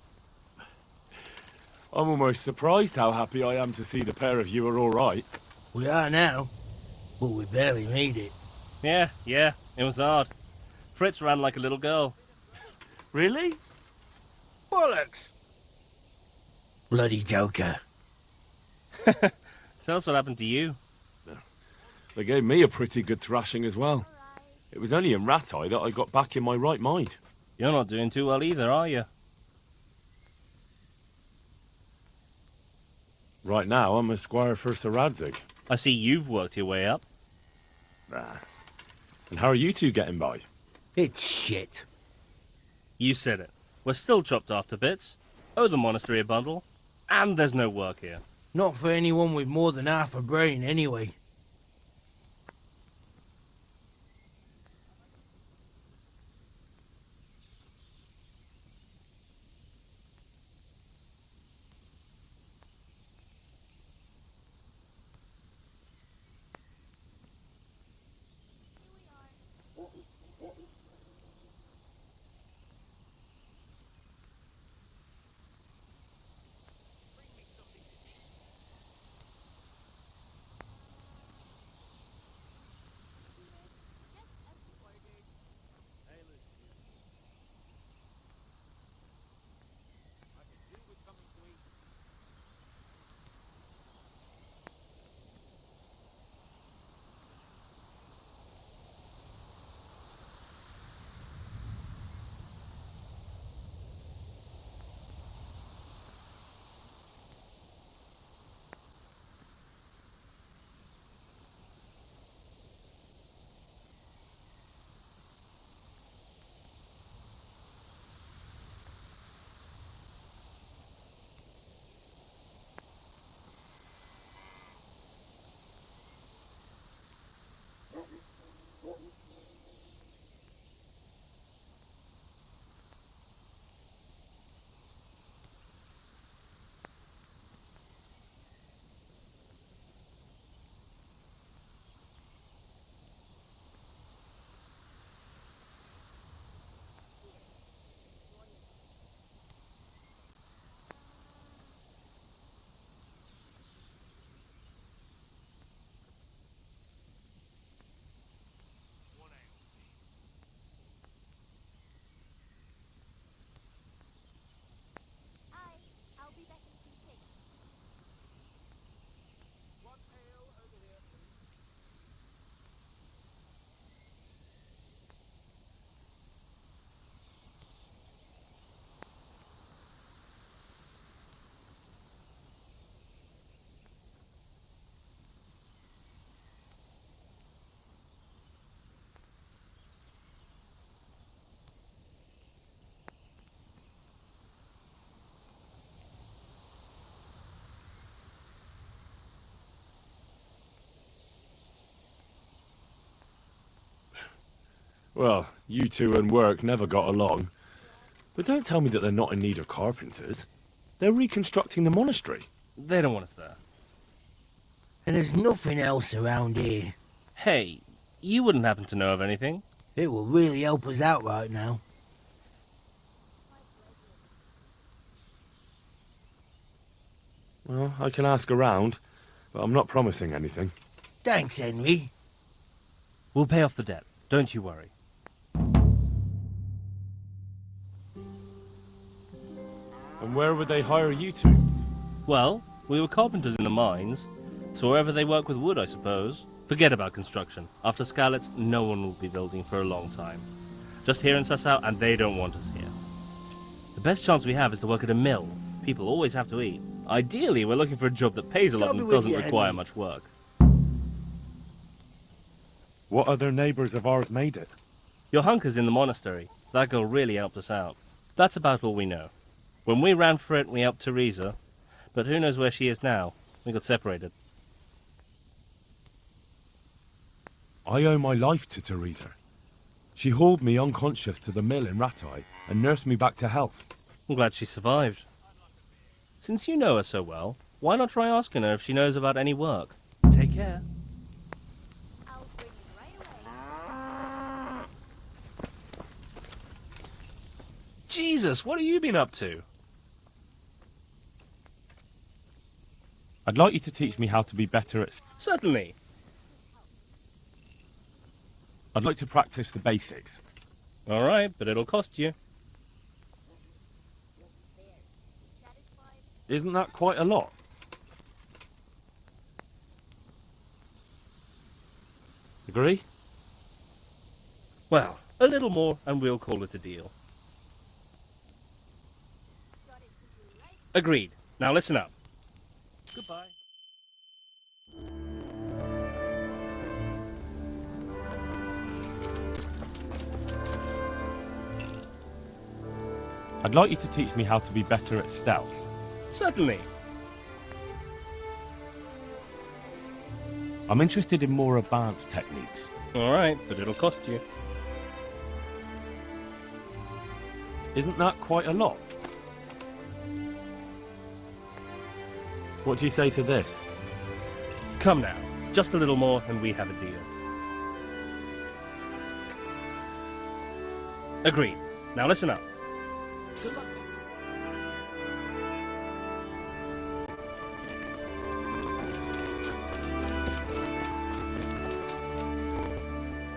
I'm almost surprised how happy I am to see the pair of you are all right. We are now, but we barely made it. Yeah, it was hard. Fritz ran like a little girl. Really? Bollocks! Bloody joker. Tell us what happened to you. They gave me a pretty good thrashing as well. It was only in Rat-Eye that I got back in my right mind. You're not doing too well either, are you? Right now, I'm a squire for Sir Radzig. I see you've worked your way up. Nah. And how are you two getting by? It's shit. You said it. We're still chopped off to bits. Owe the monastery a bundle. And there's no work here. Not for anyone with more than half a brain, anyway. Well, you two and work never got along. But don't tell me that they're not in need of carpenters. They're reconstructing the monastery. They don't want us there. And there's nothing else around here. Hey, you wouldn't happen to know of anything? It will really help us out right now. Well, I can ask around, but I'm not promising anything. Thanks, Henry. We'll pay off the debt. Don't you worry. And where would they hire you to? Well, we were carpenters in the mines, so wherever they work with wood, I suppose. Forget about construction. After Skalitz, no one will be building for a long time. Just here in Sasau, and they don't want us here. The best chance we have is to work at a mill. People always have to eat. Ideally, we're looking for a job that pays a lot and doesn't require much work. What other neighbours of ours made it? Your hunker's in the monastery. That girl really helped us out. That's about all we know. When we ran for it, we helped Teresa. But who knows where she is now? We got separated. I owe my life to Teresa. She hauled me unconscious to the mill in Ratai and nursed me back to health. I'm glad she survived. Since you know her so well, why not try asking her if she knows about any work? Take care. Jesus, what have you been up to? I'd like you to teach me how to be better at... Certainly. I'd like to practice the basics. All right, but it'll cost you. Isn't that quite a lot? Agree? Well, a little more and we'll call it a deal. Agreed. Now listen up. Goodbye. I'd like you to teach me how to be better at stealth. Certainly. I'm interested in more advanced techniques. All right, but it'll cost you. Isn't that quite a lot? What do you say to this? Come now. Just a little more and we have a deal. Agreed. Now listen up. Good luck.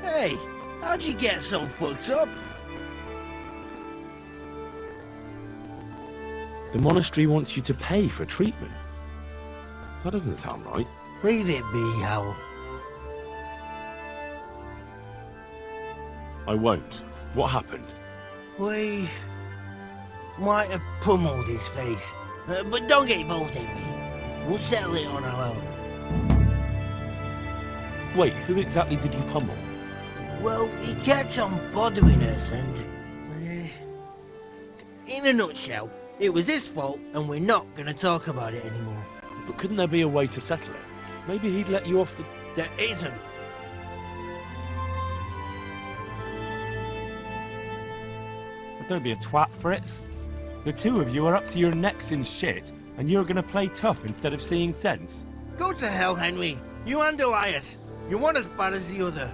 Hey, how'd you get so fucked up? The monastery wants you to pay for treatment. That doesn't sound right. Leave it be, Howell. I won't. What happened? We might have pummeled his face. But don't get involved, Henry. We'll settle it on our own. Wait, who exactly did you pummel? Well, he kept on bothering us and... in a nutshell, it was his fault and we're not going to talk about it anymore. But couldn't there be a way to settle it? Maybe he'd let you off the... There isn't. Don't be a twat, Fritz. The two of you are up to your necks in shit, and you're gonna play tough instead of seeing sense. Go to hell, Henry. You and Elias. You're one as bad as the other.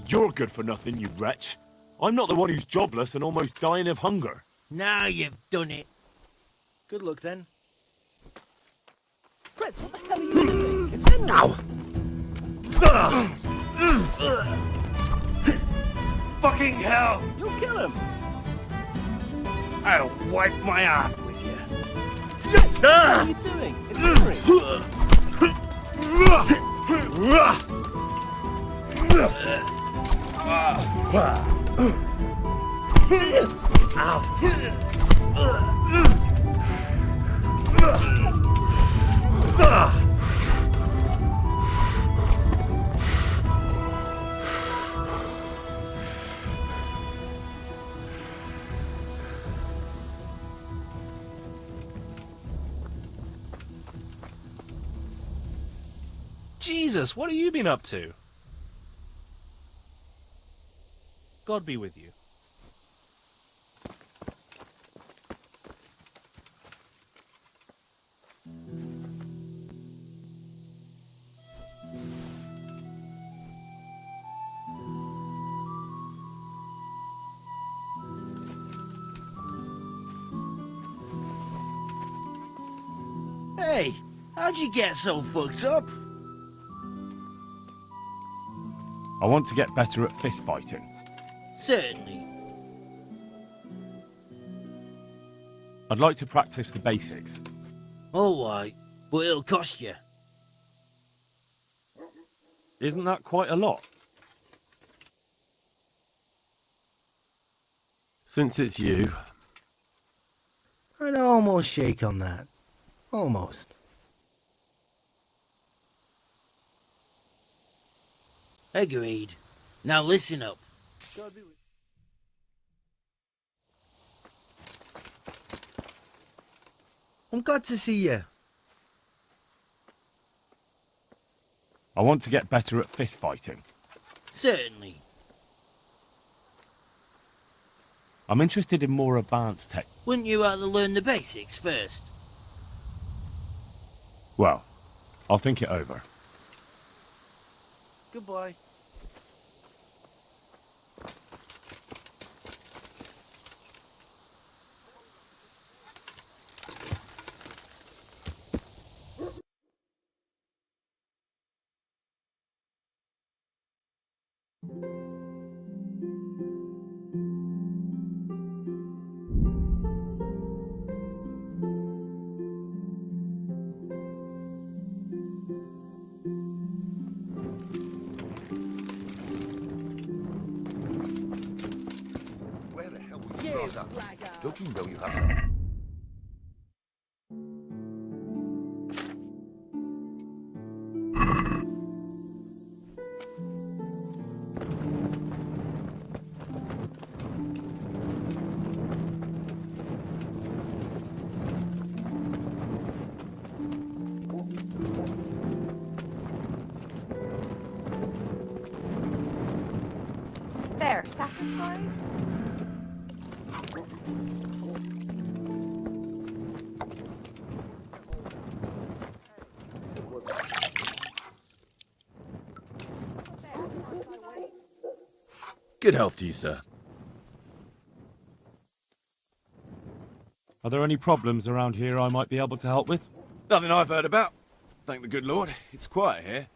You're good for nothing, you wretch. I'm not the one who's jobless and almost dying of hunger. Now you've done it. Good luck, then. Fritz, what the hell are you doing? It's Henry! Ow! Fucking hell! You'll kill him! I'll wipe my ass with you. What are you doing? It's Henry! Jesus, what have you been up to? God be with you. Hey, how'd you get so fucked up? I want to get better at fist fighting. Certainly. I'd like to practice the basics. All right, but it'll cost you. Isn't that quite a lot? Since it's you, I'd almost shake on that. Almost. Agreed. Now listen up. I'm glad to see you. I want to get better at fist fighting. Certainly. I'm interested in more advanced tech. Wouldn't you rather learn the basics first? Well, I'll think it over. Goodbye. Where the hell were you brought up? Don't you know you have to... There, satisfied? Good health to you, sir. Are there any problems around here I might be able to help with? Nothing I've heard about. Thank the good Lord. It's quiet here.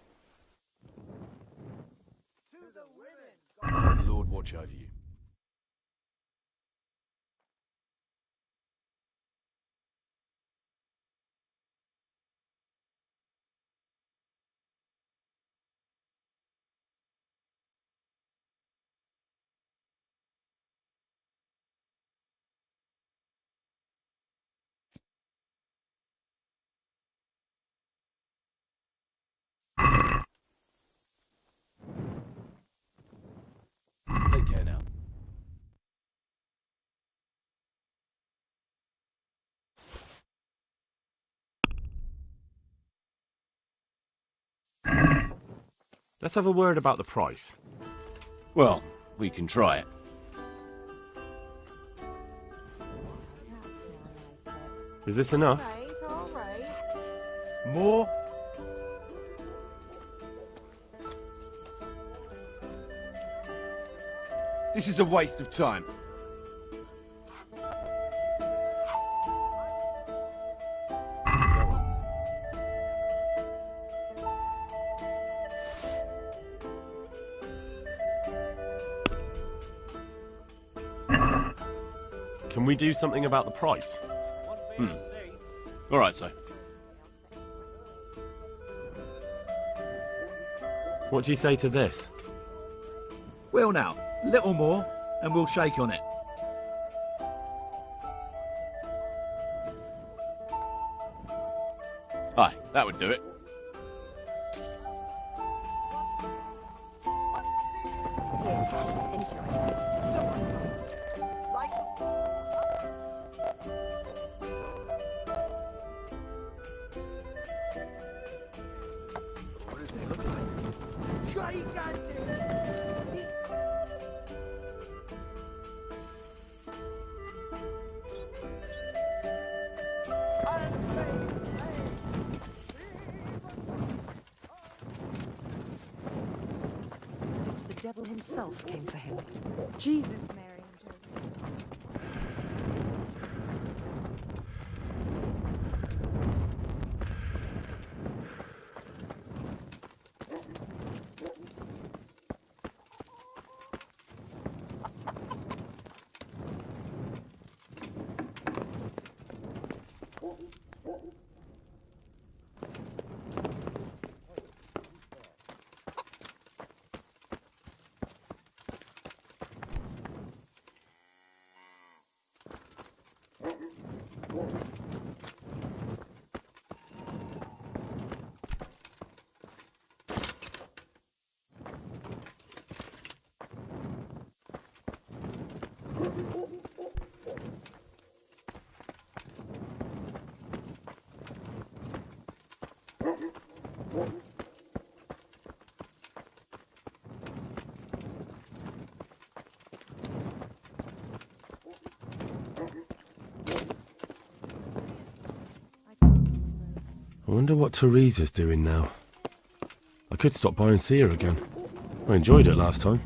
May the Lord watch over you. Take care now. Let's have a word about the price. Well, we can try it. Is this enough? All right. More? This is a waste of time. Can we do something about the price? All right, sir. What do you say to this? Well now, little more, and we'll shake on it. Aye, that would do it. It was the devil himself came for him. Jesus, Mary and Joseph. I wonder what Teresa's doing now. I could stop by and see her again. I enjoyed it last time.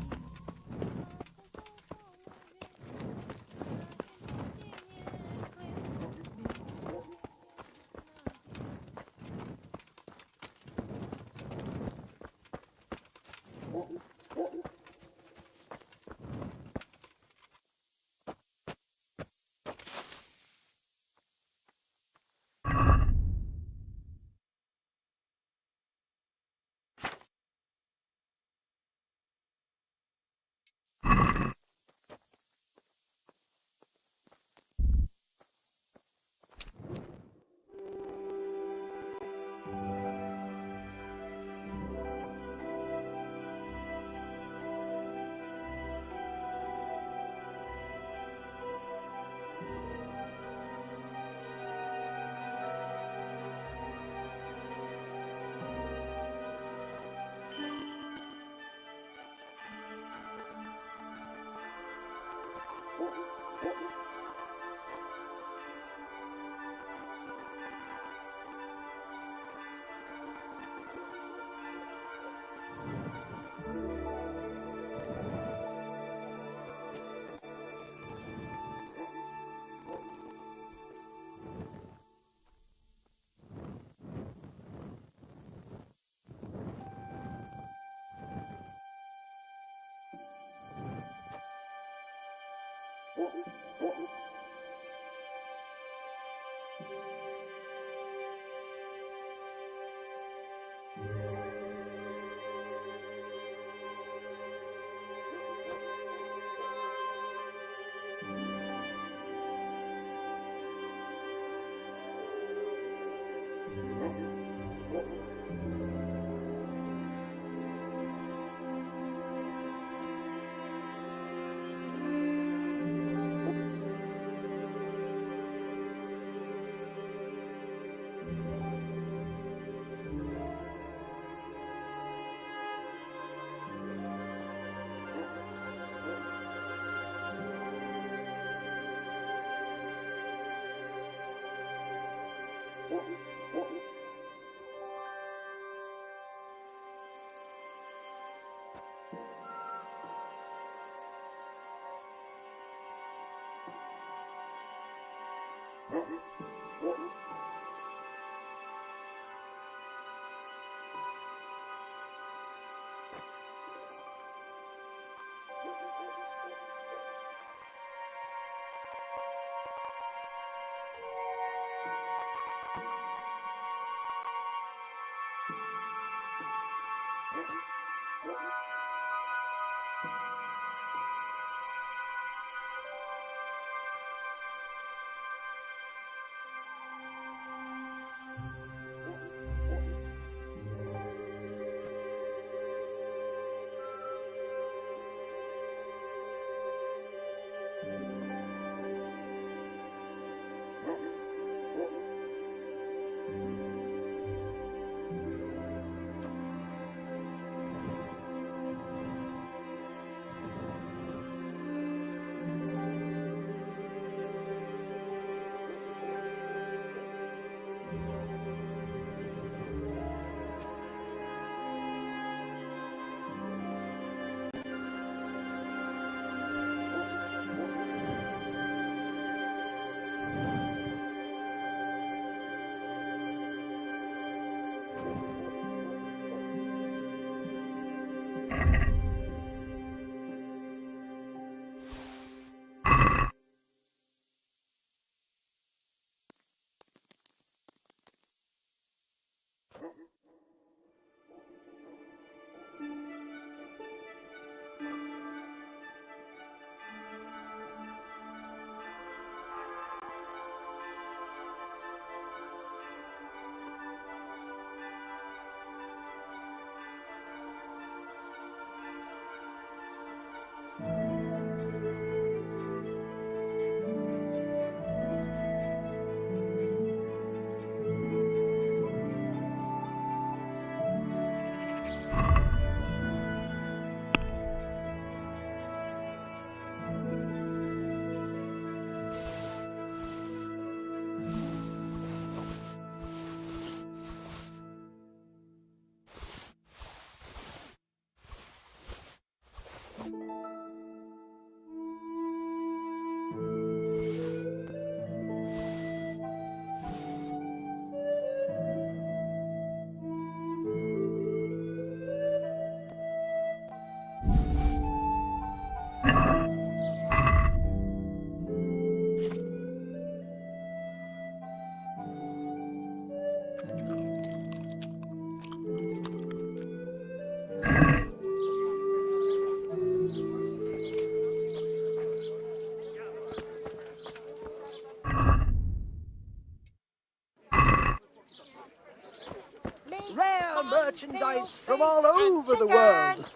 merchandise from all over the world.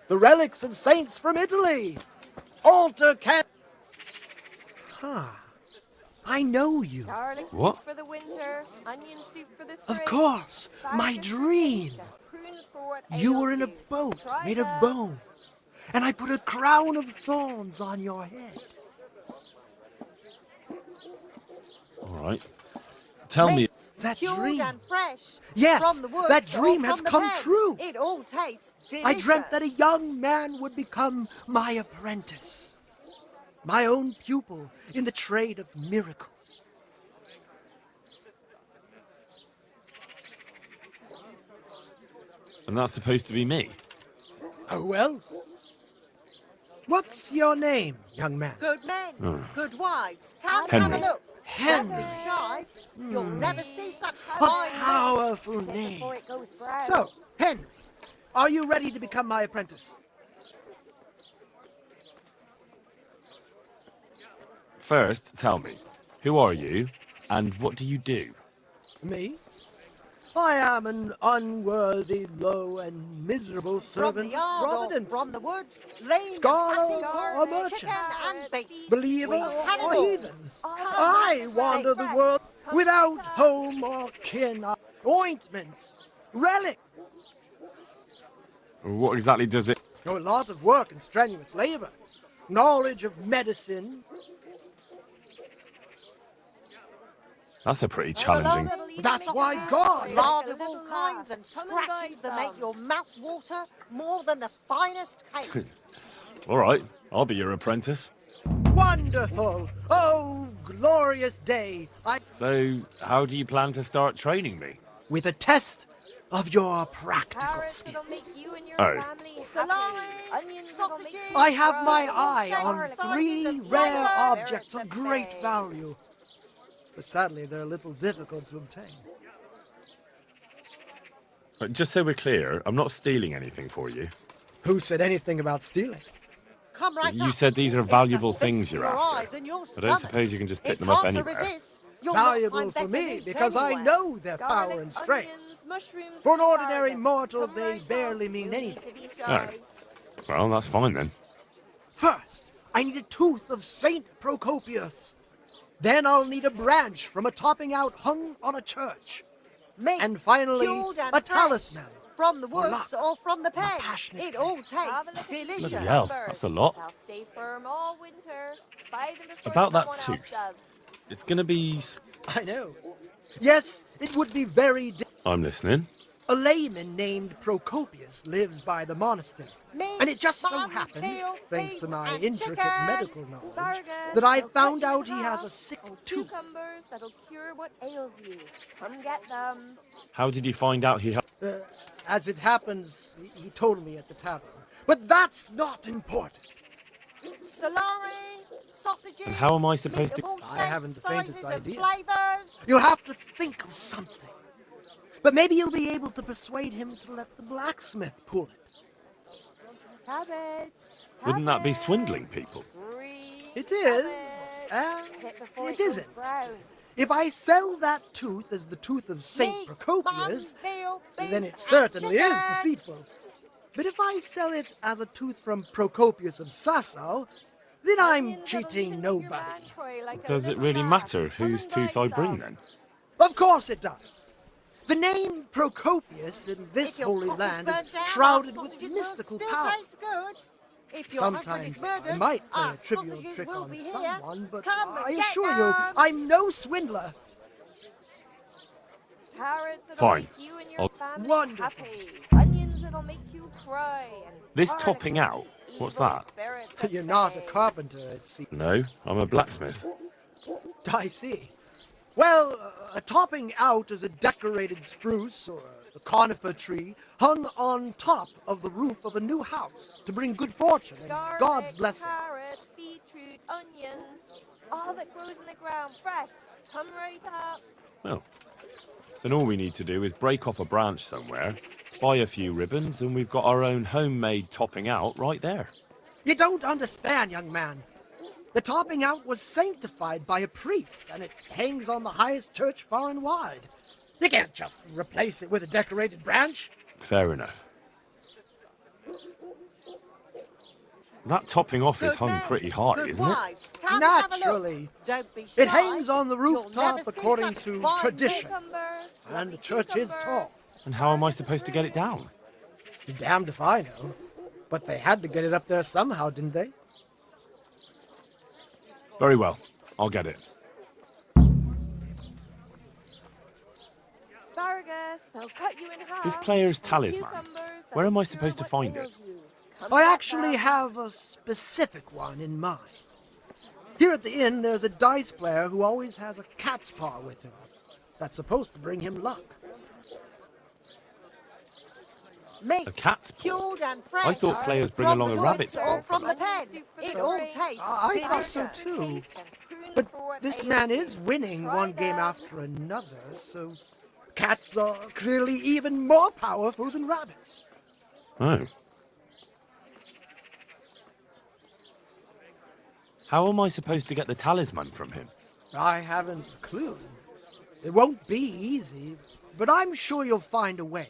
The relics and saints from Italy. Altar can... Huh. I know you. Garlic What? soup for the winter, onion soup for the spring. Of course, my dream. Prunes for what You were ails in a you. boat Try made of them. bone, and I put a crown of thorns on your head. All right. Tell me. That Cured dream. and fresh. Yes, from the woods that or dream from has the come pen. true. It all tastes delicious. I dreamt that a young man would become my apprentice, my own pupil in the trade of miracles. And that's supposed to be me. Who else? What's your name, young man? Good men, Oh. good wives. Come Henry. have a look. Henry. Don't be shy. You'll never see such A fine powerful name. Before it goes brown. So, Henry, are you ready to become my apprentice? First, tell me, who are you, and what do you do? Me? I am an unworthy, low, and miserable from servant the yard of or Providence. from the wood. Lean Scholar and fatty, or merchant. chicken and beef. Believer We had it or all. heathen. I wander the world without home or kin. Ointments, relics. What exactly does it... A lot of work and strenuous labor. Knowledge of medicine. That's a pretty challenging... That's why God... Lard of all kinds and scratches that make your mouth water more than the finest cake. All right, I'll be your apprentice. Wonderful! Oh, glorious day! So, how do you plan to start training me? With a test of your practical skill. Oh. Salami, sausages. I have my eye on garlic, 3 onions, and rare flavour. objects of great value. But sadly, they're a little difficult to obtain. Just so we're clear, I'm not stealing anything for you. Who said anything about stealing? Come right You up. said these are It's a valuable feast things for you're your after. eyes and your I don't stomach. suppose you can just pick It's them up hard to anywhere. resist. You'll not Valuable find for better me meat because I anywhere. know their power Garlic, and strength. onions, mushrooms, For an and ordinary asparagus. mortal, Come they right barely up. mean You need anything. to be Oh. shy. Well, that's fine then. First, I need a tooth of Saint Procopius. Then I'll need a branch from a topping out hung on a church. Meat, And finally, cured and a fresh. talisman. From the For woods luck. or from the pen. passionate It all Have tastes a look at delicious. Bloody hell, that's a lot. They'll stay firm all winter. Buy them before About that someone else tooth. does. It's gonna be... I know. Yes, it would be very... I'm listening. A layman named Procopius lives by the monastery. And it just so happens, thanks to my intricate medical knowledge, Asparagus, that I they'll found cut you out in he has half. a sick And tooth. cucumbers that'll cure what ails you. Come get them. How did you find out he had... As it happens, he told me at the tavern. But that's not important. Salami, sausages. And how am I supposed meat to... of all I haven't the shapes, faintest sizes, and idea. flavours. You'll have to think of something. But maybe you'll be able to persuade him to let the blacksmith pull it. Cabbage. Wouldn't that be swindling people? It is, and it isn't. If I sell that tooth as the tooth of Saint Meat, Procopius, mutton, veal, beef, then it and certainly is chicken. deceitful. But if I sell it as a tooth from Procopius of Sasau, then I'm cheating nobody. Does it really matter whose tooth I bring then? Of course it does. The name Procopius in this If your holy pot is land is burnt down, shrouded our with sausages will mystical still power. taste good. If your husband Sometimes is murdered, I might play our a trivial sausages trick will on be here. someone, but Come and I get assure you, them. I'm no swindler. Carrots that'll Fine. make you and your I'll- family Wonderful. happy. Onions that'll make you cry. And This garlic topping that'll out, keep what's evil that? spirits at You're not a bay. carpenter, it seems. No, I'm a blacksmith. I see. Well, a topping out is a decorated spruce or a conifer tree hung on top of the roof of a new house to bring good fortune and Garlic, God's blessing. carrots, beetroot, onions, all that grows in the ground, fresh. Come right up. Well, then all we need to do is break off a branch somewhere, buy a few ribbons, and we've got our own homemade topping out right there. You don't understand, young man. The topping out was sanctified by a priest, and it hangs on the highest church far and wide. You can't just replace it with a decorated branch. Fair enough. That topping off is hung pretty high, isn't it? Naturally. Don't be It shy. hangs on the You'll rooftop never see according such to fine tradition. cucumbers. And the church is tall. And how am I supposed to get it down? You're damned if I know. But they had to get it up there somehow, didn't they? Very well. I'll get it. Asparagus, they'll cut you in half. This player's And talisman. cucumbers, Where am I they'll supposed to cure what find it? ails you. Come I back actually now. have a specific one in mind. Here at the inn, there's a dice player who always has a cat's paw with him. That's supposed to bring him luck. Meat, A cat's paw? cured and fresh. I thought players bring From along the a woods rabbit's or paw. from the pen. It all tastes I thought so delicious. too. But this man is winning one game after another, so cats are clearly even more powerful than rabbits. Oh. How am I supposed to get the talisman from him? I haven't a clue. It won't be easy, but I'm sure you'll find a way.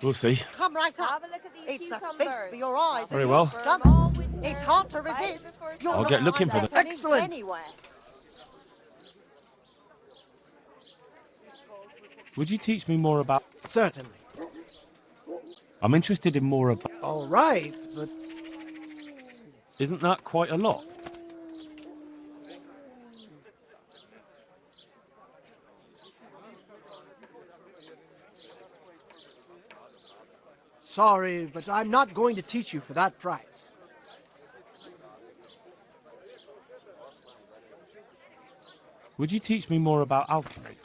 We'll see. Come right up. Have a look at these It's a cucumbers. feast for your eyes Very and well. your stomach. It's hard to resist. You're I'll not get looking for find them. that Excellent. anywhere. Would you teach me more about... Certainly. I'm interested in more about... All right, but Isn't that quite a lot? sorry, but I'm not going to teach you for that price. Would you teach me more about alchemy?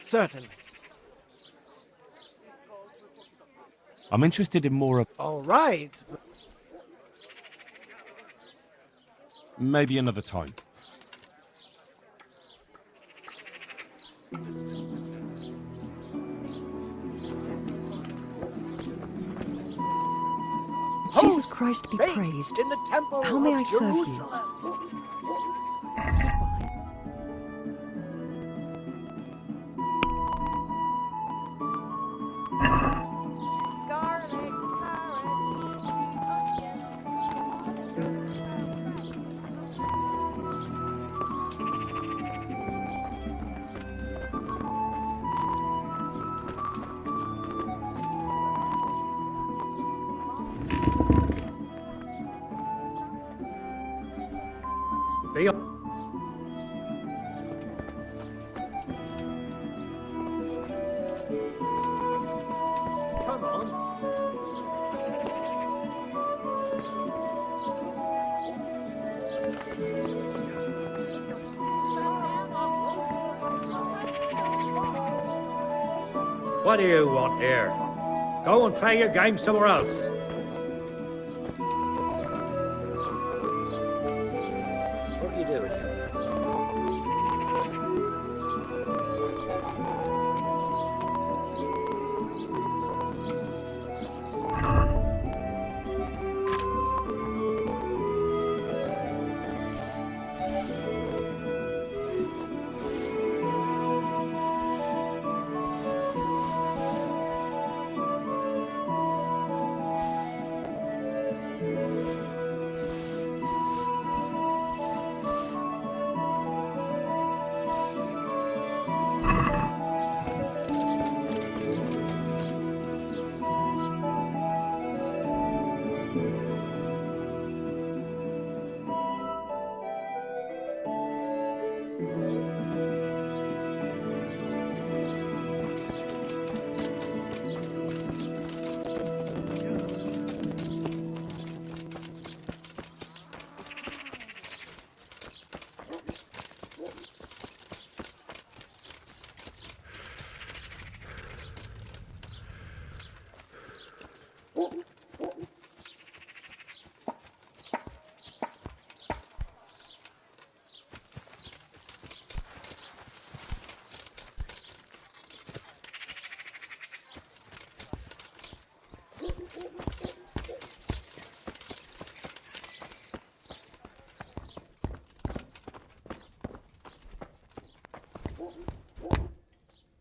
Certainly. I'm interested in more of... All right. Maybe another time. Jesus Christ be praised. In the temple How may of I serve you? Jerusalem. Be Come on. What do you want here? Go and play your game somewhere else. What are you doing here?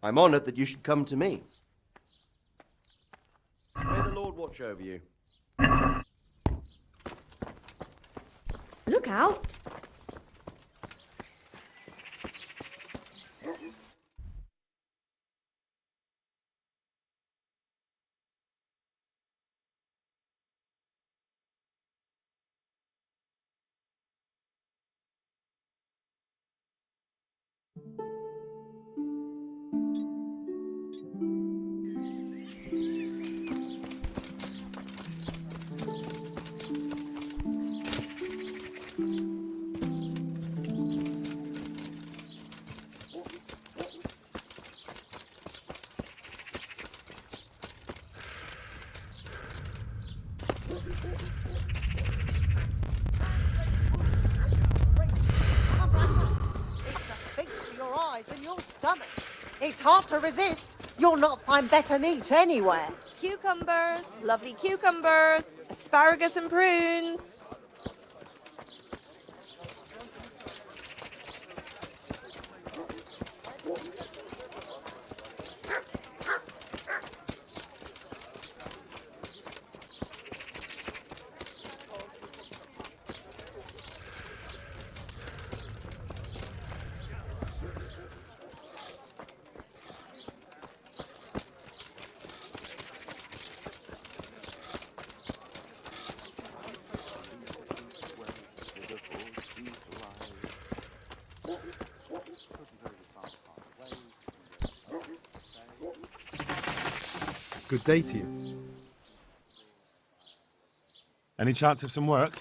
I'm honored that you should come to me. Lord watch over you. Look out! It's a feast for your eyes and your stomach. It's hard to resist. You'll not find better meat anywhere. Cucumbers, lovely cucumbers, asparagus and prunes. Good day to you. Any chance of some work?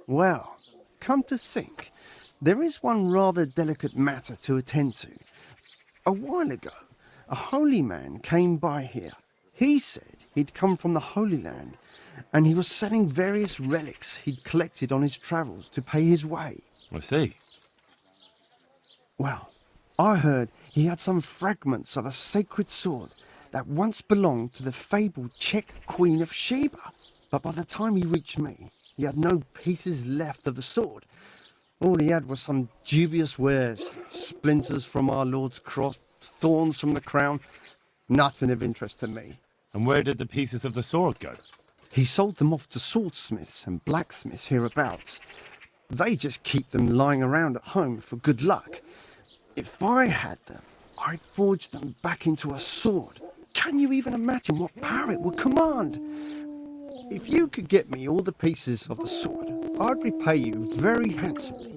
Well, come to think, there is one rather delicate matter to attend to. A while ago, a holy man came by here. He said he'd come from the Holy Land, and he was selling various relics he'd collected on his travels to pay his way. I see. Well, I heard he had some fragments of a sacred sword that once belonged to the fabled Czech Queen of Sheba. But by the time he reached me, he had no pieces left of the sword. All he had was some dubious wares, splinters from our Lord's cross, thorns from the crown, nothing of interest to me. And where did the pieces of the sword go? He sold them off to swordsmiths and blacksmiths hereabouts. They just keep them lying around at home for good luck. If I had them, I'd forge them back into a sword. Can you even imagine what power it would command? If you could get me all the pieces of the sword, I'd repay you very handsomely.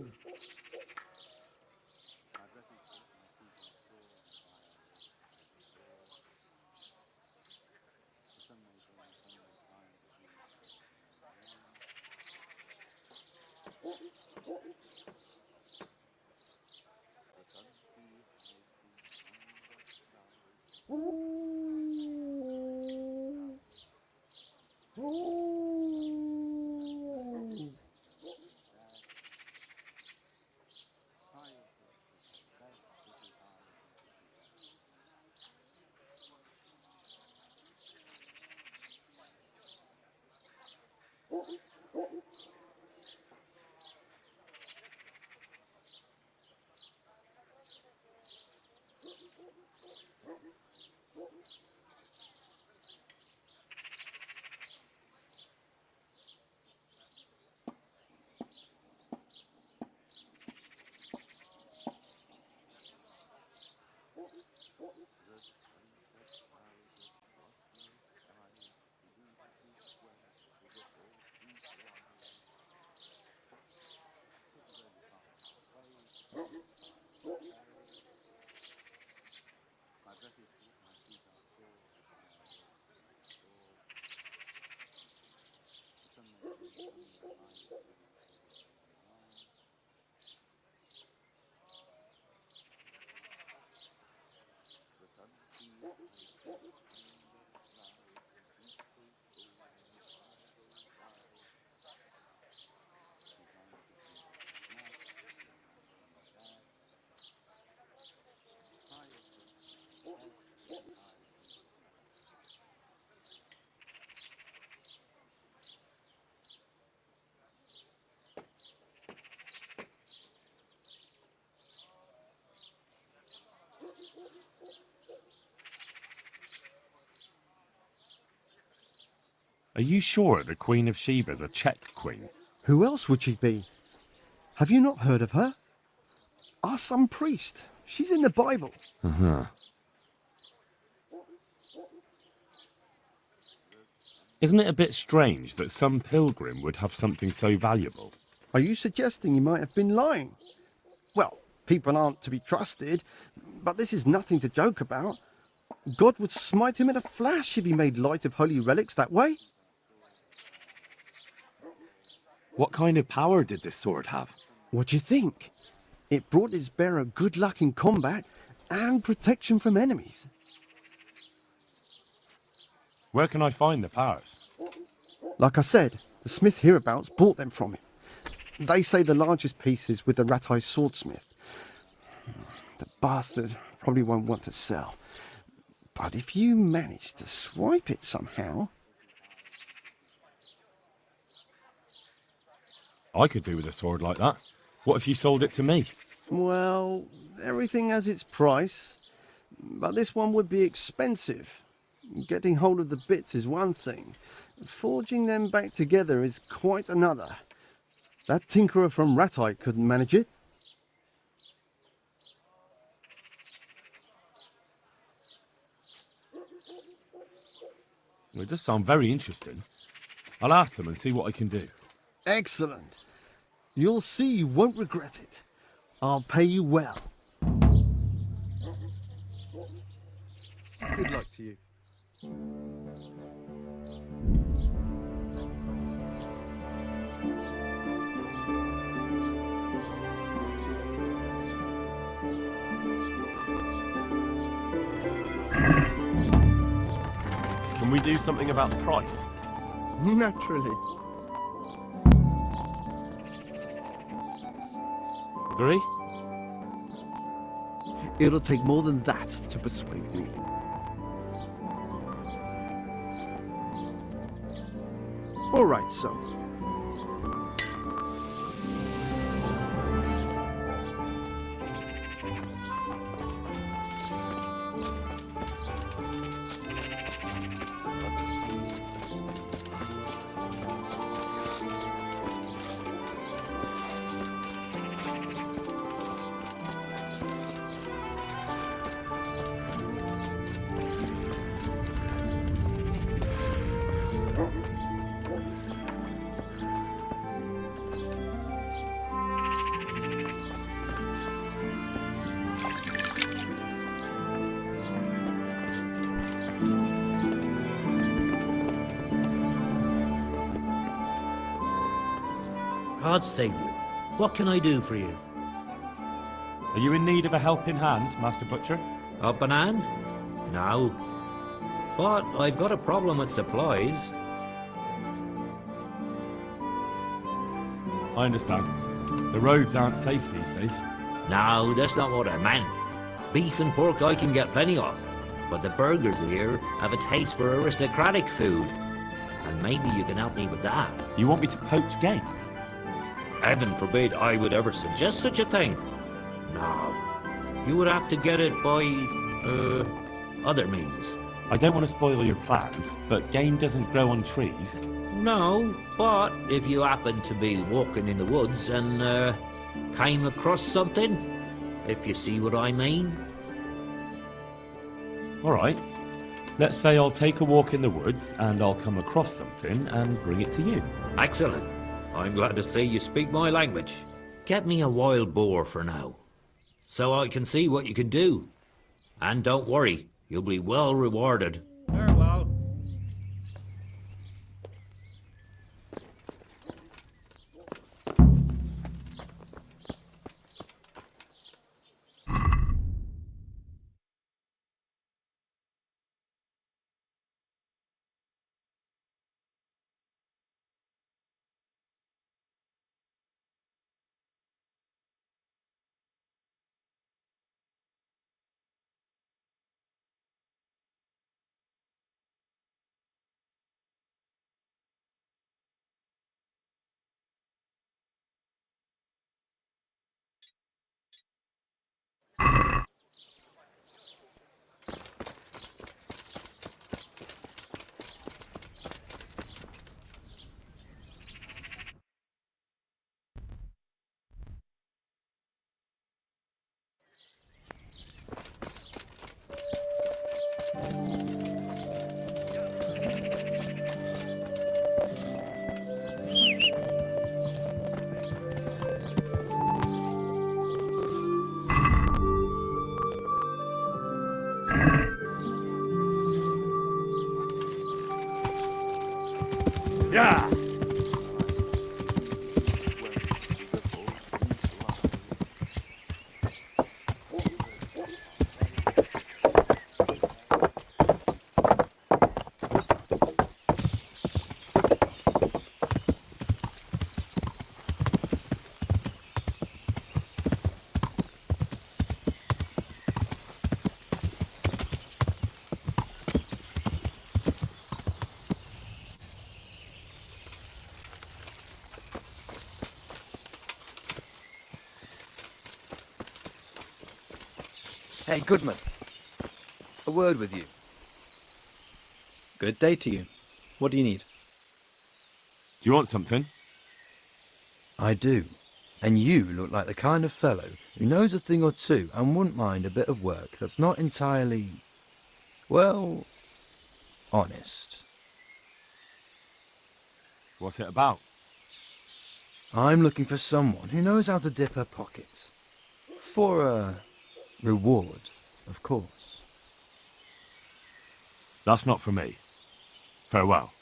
Are you sure the Queen of Sheba's a Czech queen? Who else would she be? Have you not heard of her? Our some priest. She's in the Bible. Uh-huh. Isn't it a bit strange that some pilgrim would have something so valuable? Are you suggesting he might have been lying? Well, people aren't to be trusted, but this is nothing to joke about. God would smite him in a flash if he made light of holy relics that way. What kind of power did this sword have? What do you think? It brought its bearer good luck in combat and protection from enemies. Where can I find the powers? Like I said, the smith hereabouts bought them from him. They say the largest piece is with the rat-eye swordsmith. The bastard probably won't want to sell. But if you manage to swipe it somehow... I could do with a sword like that. What if you sold it to me? Well, everything has its price. But this one would be expensive. Getting hold of the bits is one thing. Forging them back together is quite another. That tinkerer from Rat-Eye couldn't manage it. Well, it does sound very interesting. I'll ask them and see what I can do. Excellent. You'll see you won't regret it. I'll pay you well. Good luck to you. Can we do something about the price? Naturally. Agree? It'll take more than that to persuade me. All right, so. God save you. What can I do for you? Are you in need of a helping hand, Master Butcher? Up an hand? No. But I've got a problem with supplies. I understand. The roads aren't safe these days. No, that's not what I meant. Beef and pork I can get plenty of. But the burgers here have a taste for aristocratic food. And maybe you can help me with that. You want me to poach game? Heaven forbid I would ever suggest such a thing. No. You would have to get it by, other means. I don't want to spoil your plans, but game doesn't grow on trees. No, but if you happen to be walking in the woods and, came across something, if you see what I mean. All right. Let's say I'll take a walk in the woods and I'll come across something and bring it to you. Excellent. I'm glad to see you speak my language. Get me a wild boar for now, so I can see what you can do. And don't worry, you'll be well rewarded. Farewell. Yeah. Hey, Goodman. A word with you. Good day to you. What do you need? Do you want something? I do. And you look like the kind of fellow who knows a thing or two and wouldn't mind a bit of work that's not entirely, well, honest. What's it about? I'm looking for someone who knows how to dip her pockets. For a reward, of course. That's not for me. Farewell.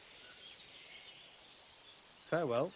Farewell.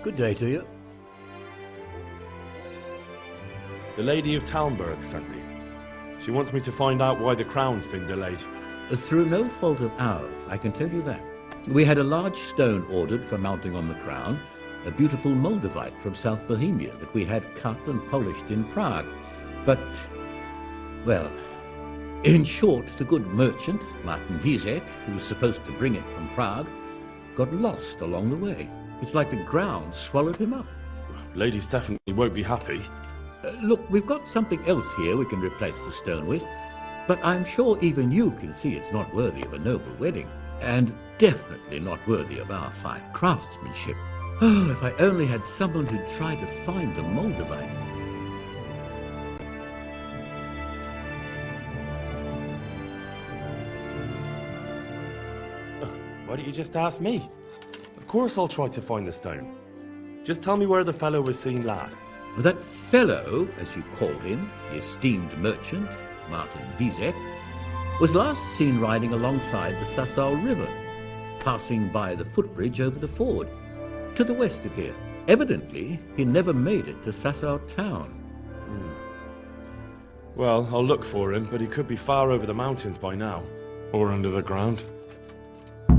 Good day to you. The Lady of Talmberg sent me. She wants me to find out why the crown's been delayed. Through no fault of ours, I can tell you that. We had a large stone ordered for mounting on the crown, a beautiful Moldavite from South Bohemia that we had cut and polished in Prague. But, well, in short, the good merchant, Martin Wieseck, who was supposed to bring it from Prague, got lost along the way. It's like the ground swallowed him up. Ladies definitely won't be happy. Look, we've got something else here we can replace the stone with, but I'm sure even you can see it's not worthy of a noble wedding, and definitely not worthy of our fine craftsmanship. Oh, if I only had someone who'd try to find the Moldavite. Why don't you just ask me? Of course I'll try to find the stone. Just tell me where the fellow was seen last. That fellow, as you call him, the esteemed merchant, Martin Wieseck, was last seen riding alongside the Sassau River, passing by the footbridge over the ford, to the west of here. Evidently, he never made it to Sassau town. Well, I'll look for him, but he could be far over the mountains by now. Or under the ground.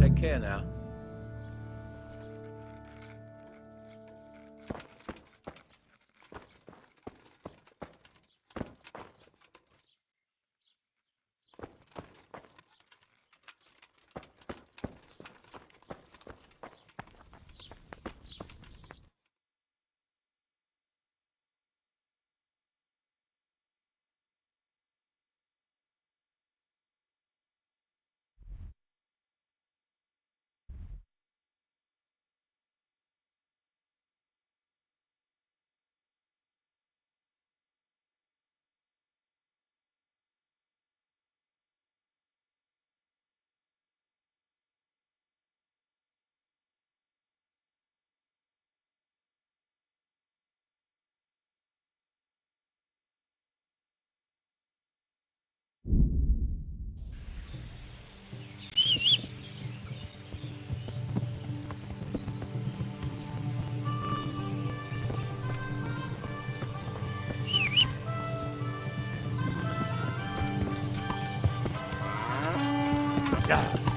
Take care now. Yeah.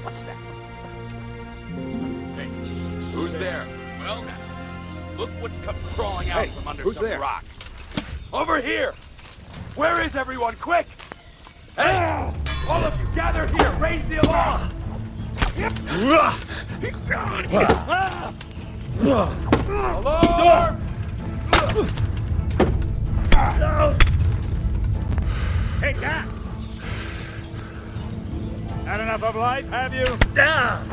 What's that? Hey, who's there? Well, now, look what's come crawling out from under some rock. Over here! Where is everyone? Quick! Hey! All of you, gather here! Raise the alarm! Alarm! Take that! Had enough of life, have you? Here!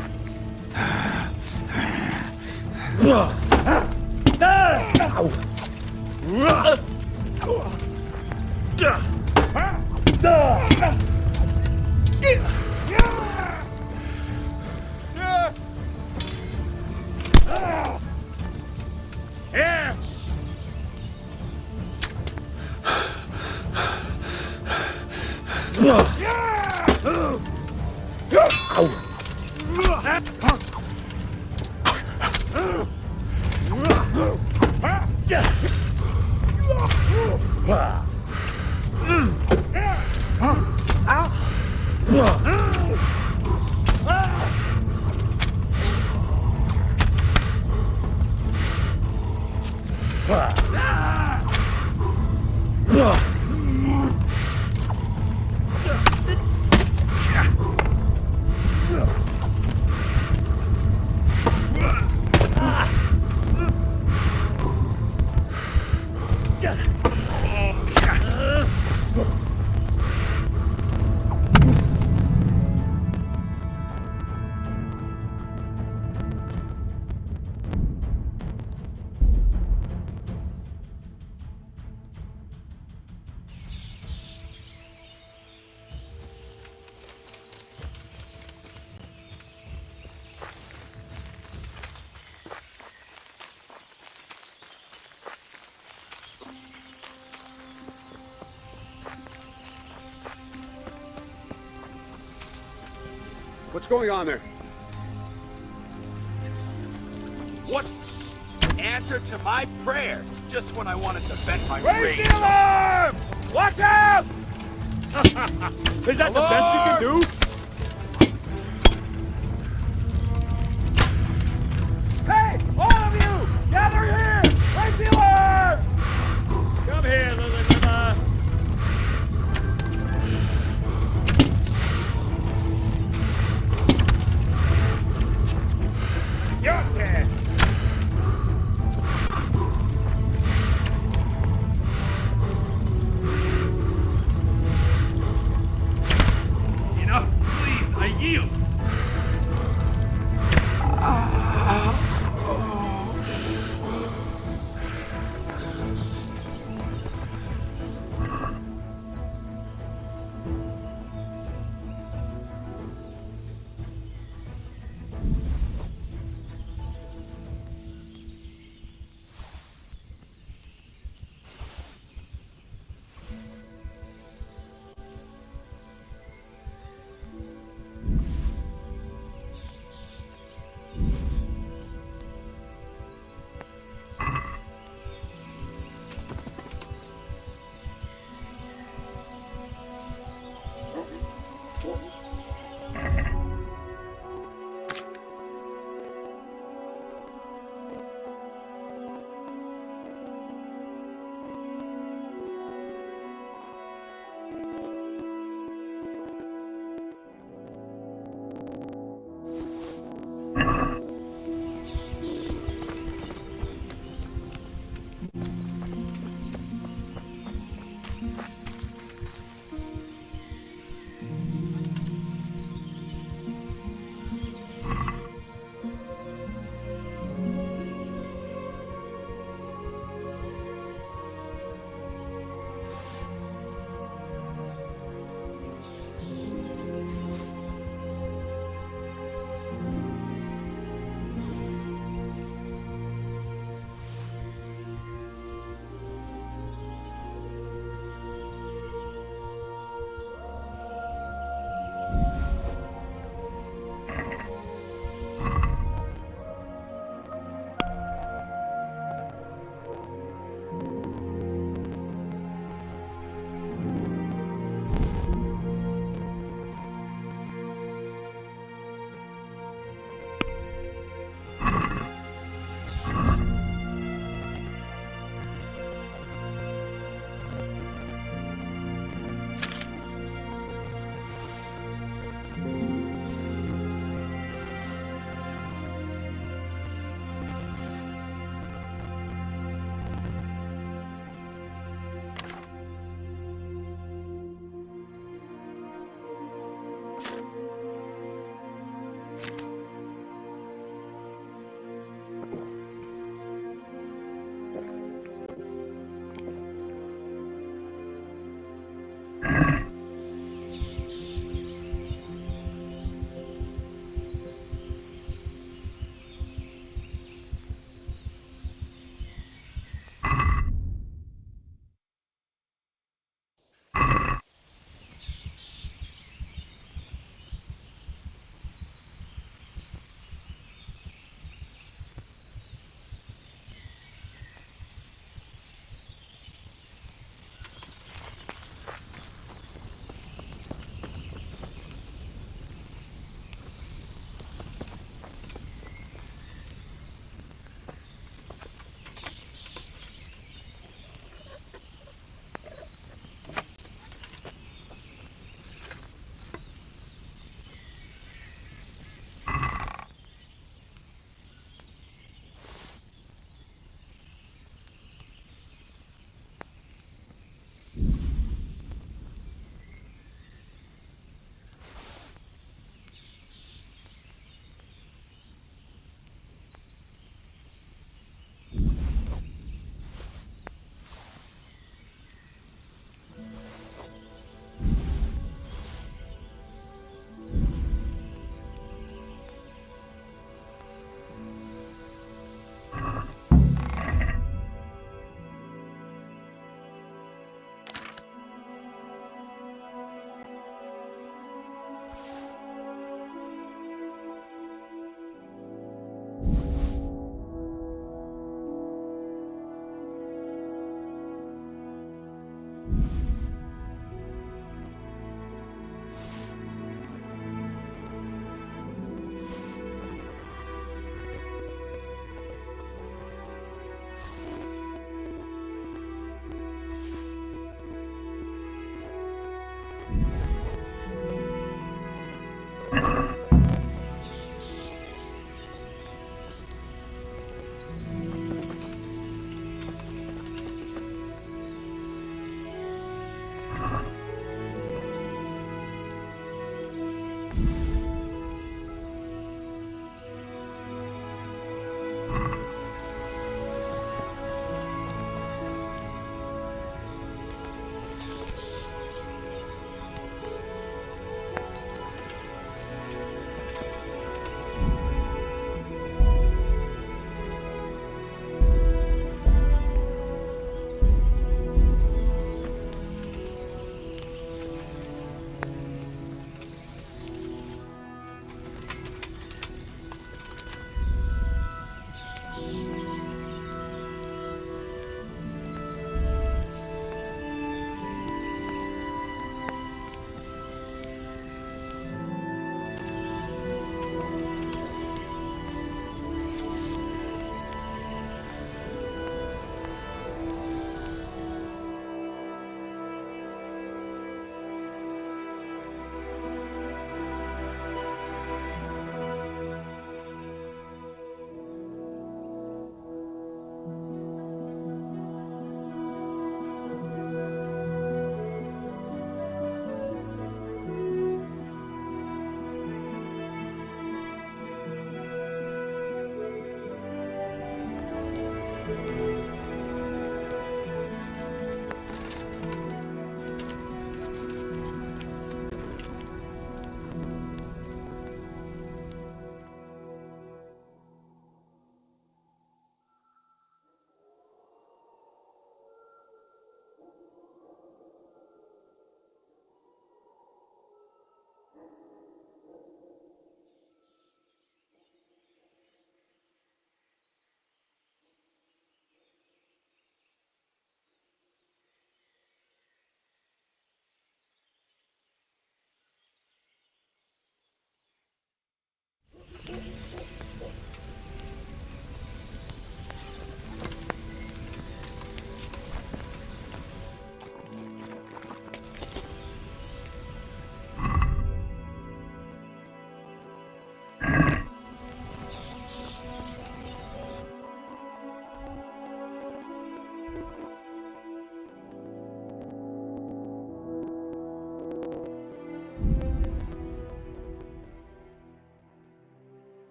What's going on there? What's answer to my prayers? Just when I wanted to vent my Raise rage. the alarm! Watch out! Is that the best you can do? Hey, all of you, gather here! Raise the alarm! Come here, Lily. You're dead! Enough!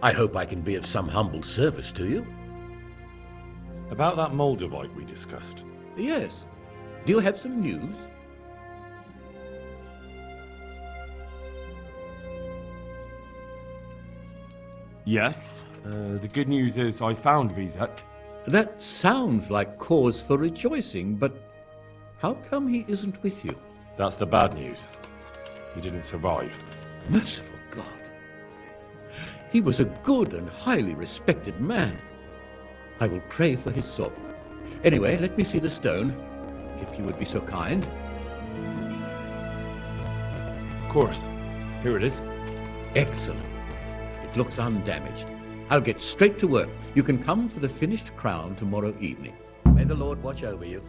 I hope I can be of some humble service to you. About that Moldavite we discussed. Yes. Do you have some news? Yes. The good news is I found Vizek. That sounds like cause for rejoicing, but how come he isn't with you? That's the bad news. He didn't survive. Merciful God. He was a good and highly respected man. I will pray for his soul. Anyway, let me see the stone, if you would be so kind. Of course. Here it is. Excellent. It looks undamaged. I'll get straight to work. You can come for the finished crown tomorrow evening. May the Lord watch over you.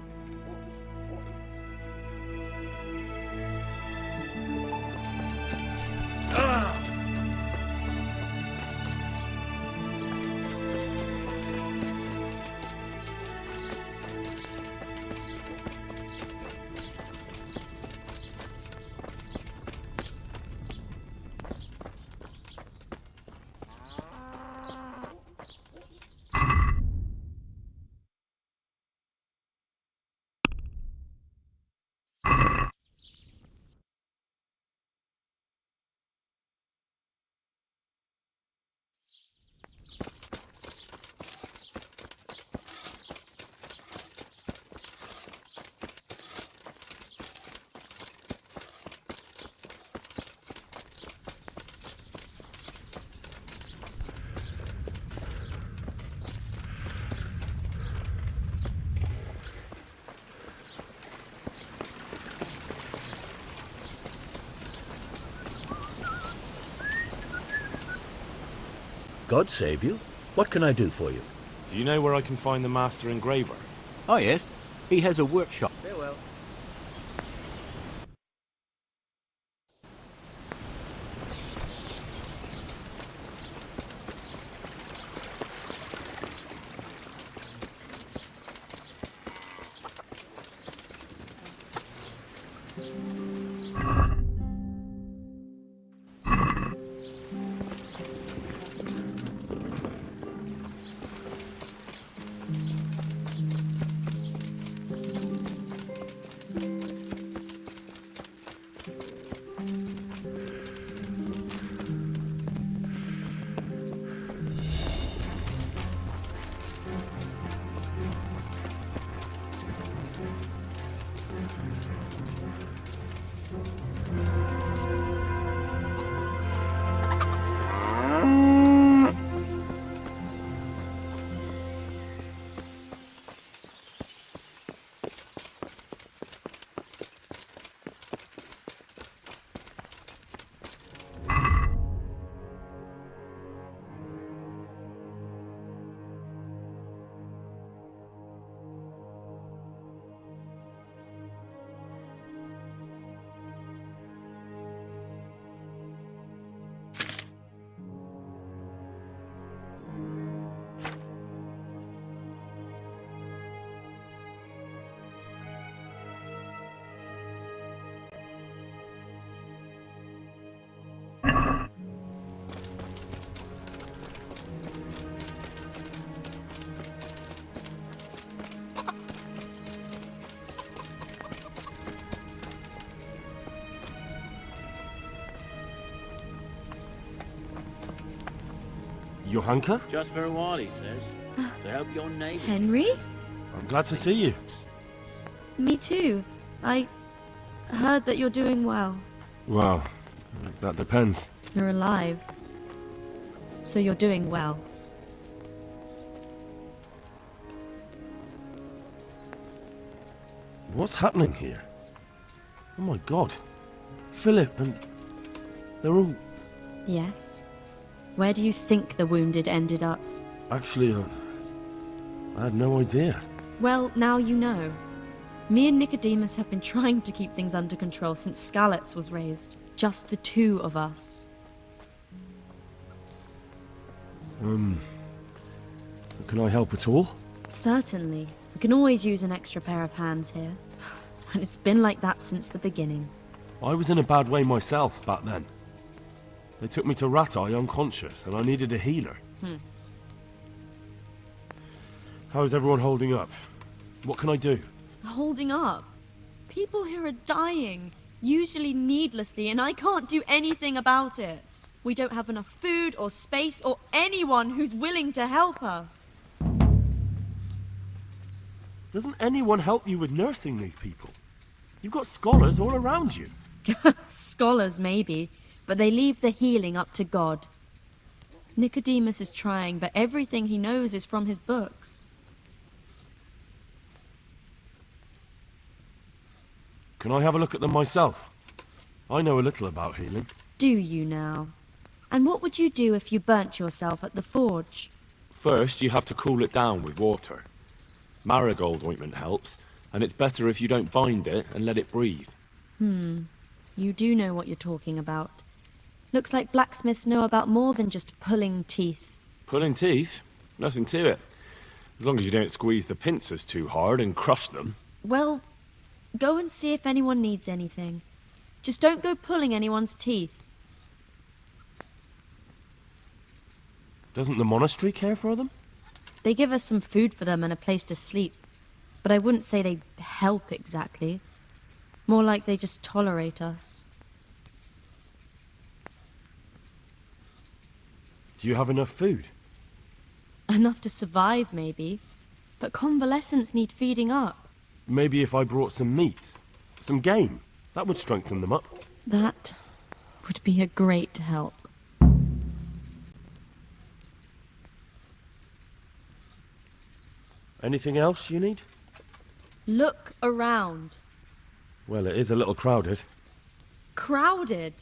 God save you. What can I do for you? Do you know where I can find the master engraver? Oh, yes. He has a workshop. Farewell. Johanka? Just for a while, he says. To help your neighbours. Henry? I'm glad to see you. Me too. I heard that you're doing well. Well, that depends. You're alive. So you're doing well. What's happening here? Oh my god. Philip and... they're all... Yes. Where do you think the wounded ended up? Actually, I had no idea. Well, now you know. Me and Nicodemus have been trying to keep things under control since Skalitz was raised. Just the two of us. Can I help at all? Certainly. We can always use an extra pair of hands here. And it's been like that since the beginning. I was in a bad way myself back then. They took me to Ratai unconscious, and I needed a healer. How's everyone holding up? What can I do? Holding up? People here are dying, usually needlessly, and I can't do anything about it. We don't have enough food or space or anyone who's willing to help us. Doesn't anyone help you with nursing these people? You've got scholars all around you. Scholars, maybe, but they leave the healing up to God. Nicodemus is trying, but everything he knows is from his books. Can I have a look at them myself? I know a little about healing. Do you now? And what would you do if you burnt yourself at the forge? First, you have to cool it down with water. Marigold ointment helps, and it's better if you don't bind it and let it breathe. You do know what you're talking about. Looks like blacksmiths know about more than just pulling teeth. Pulling teeth? Nothing to it. As long as you don't squeeze the pincers too hard and crush them. Well, go and see if anyone needs anything. Just don't go pulling anyone's teeth. Doesn't the monastery care for them? They give us some food for them and a place to sleep. But I wouldn't say they help exactly. More like they just tolerate us. Do you have enough food? Enough to survive, maybe. But convalescents need feeding up. Maybe if I brought some meat, some game, that would strengthen them up. That would be a great help. Anything else you need? Look around. Well, it is a little crowded. Crowded?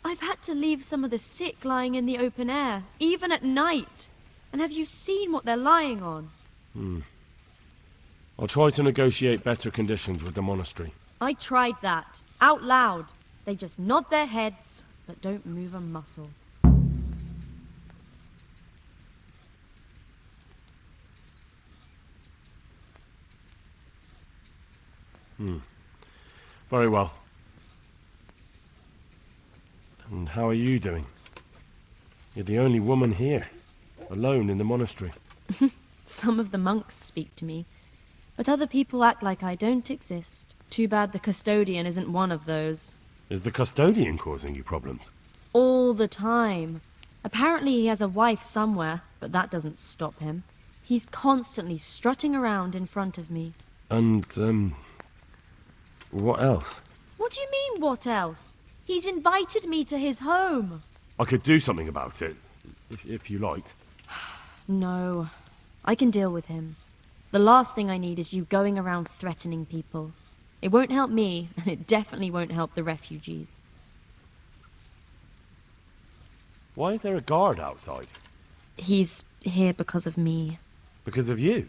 I've had to leave some of the sick lying in the open air, even at night. And have you seen what they're lying on? I'll try to negotiate better conditions with the monastery. I tried that, out loud. They just nod their heads, but don't move a muscle. Very well. And how are you doing? You're the only woman here, alone in the monastery. Some of the monks speak to me, but other people act like I don't exist. Too bad the custodian isn't one of those. Is the custodian causing you problems? All the time. Apparently he has a wife somewhere, but that doesn't stop him. He's constantly strutting around in front of me. And, what else? What do you mean, what else? He's invited me to his home. I could do something about it, if you liked. No, I can deal with him. The last thing I need is you going around threatening people. It won't help me, and it definitely won't help the refugees. Why is there a guard outside? He's here because of me. Because of you?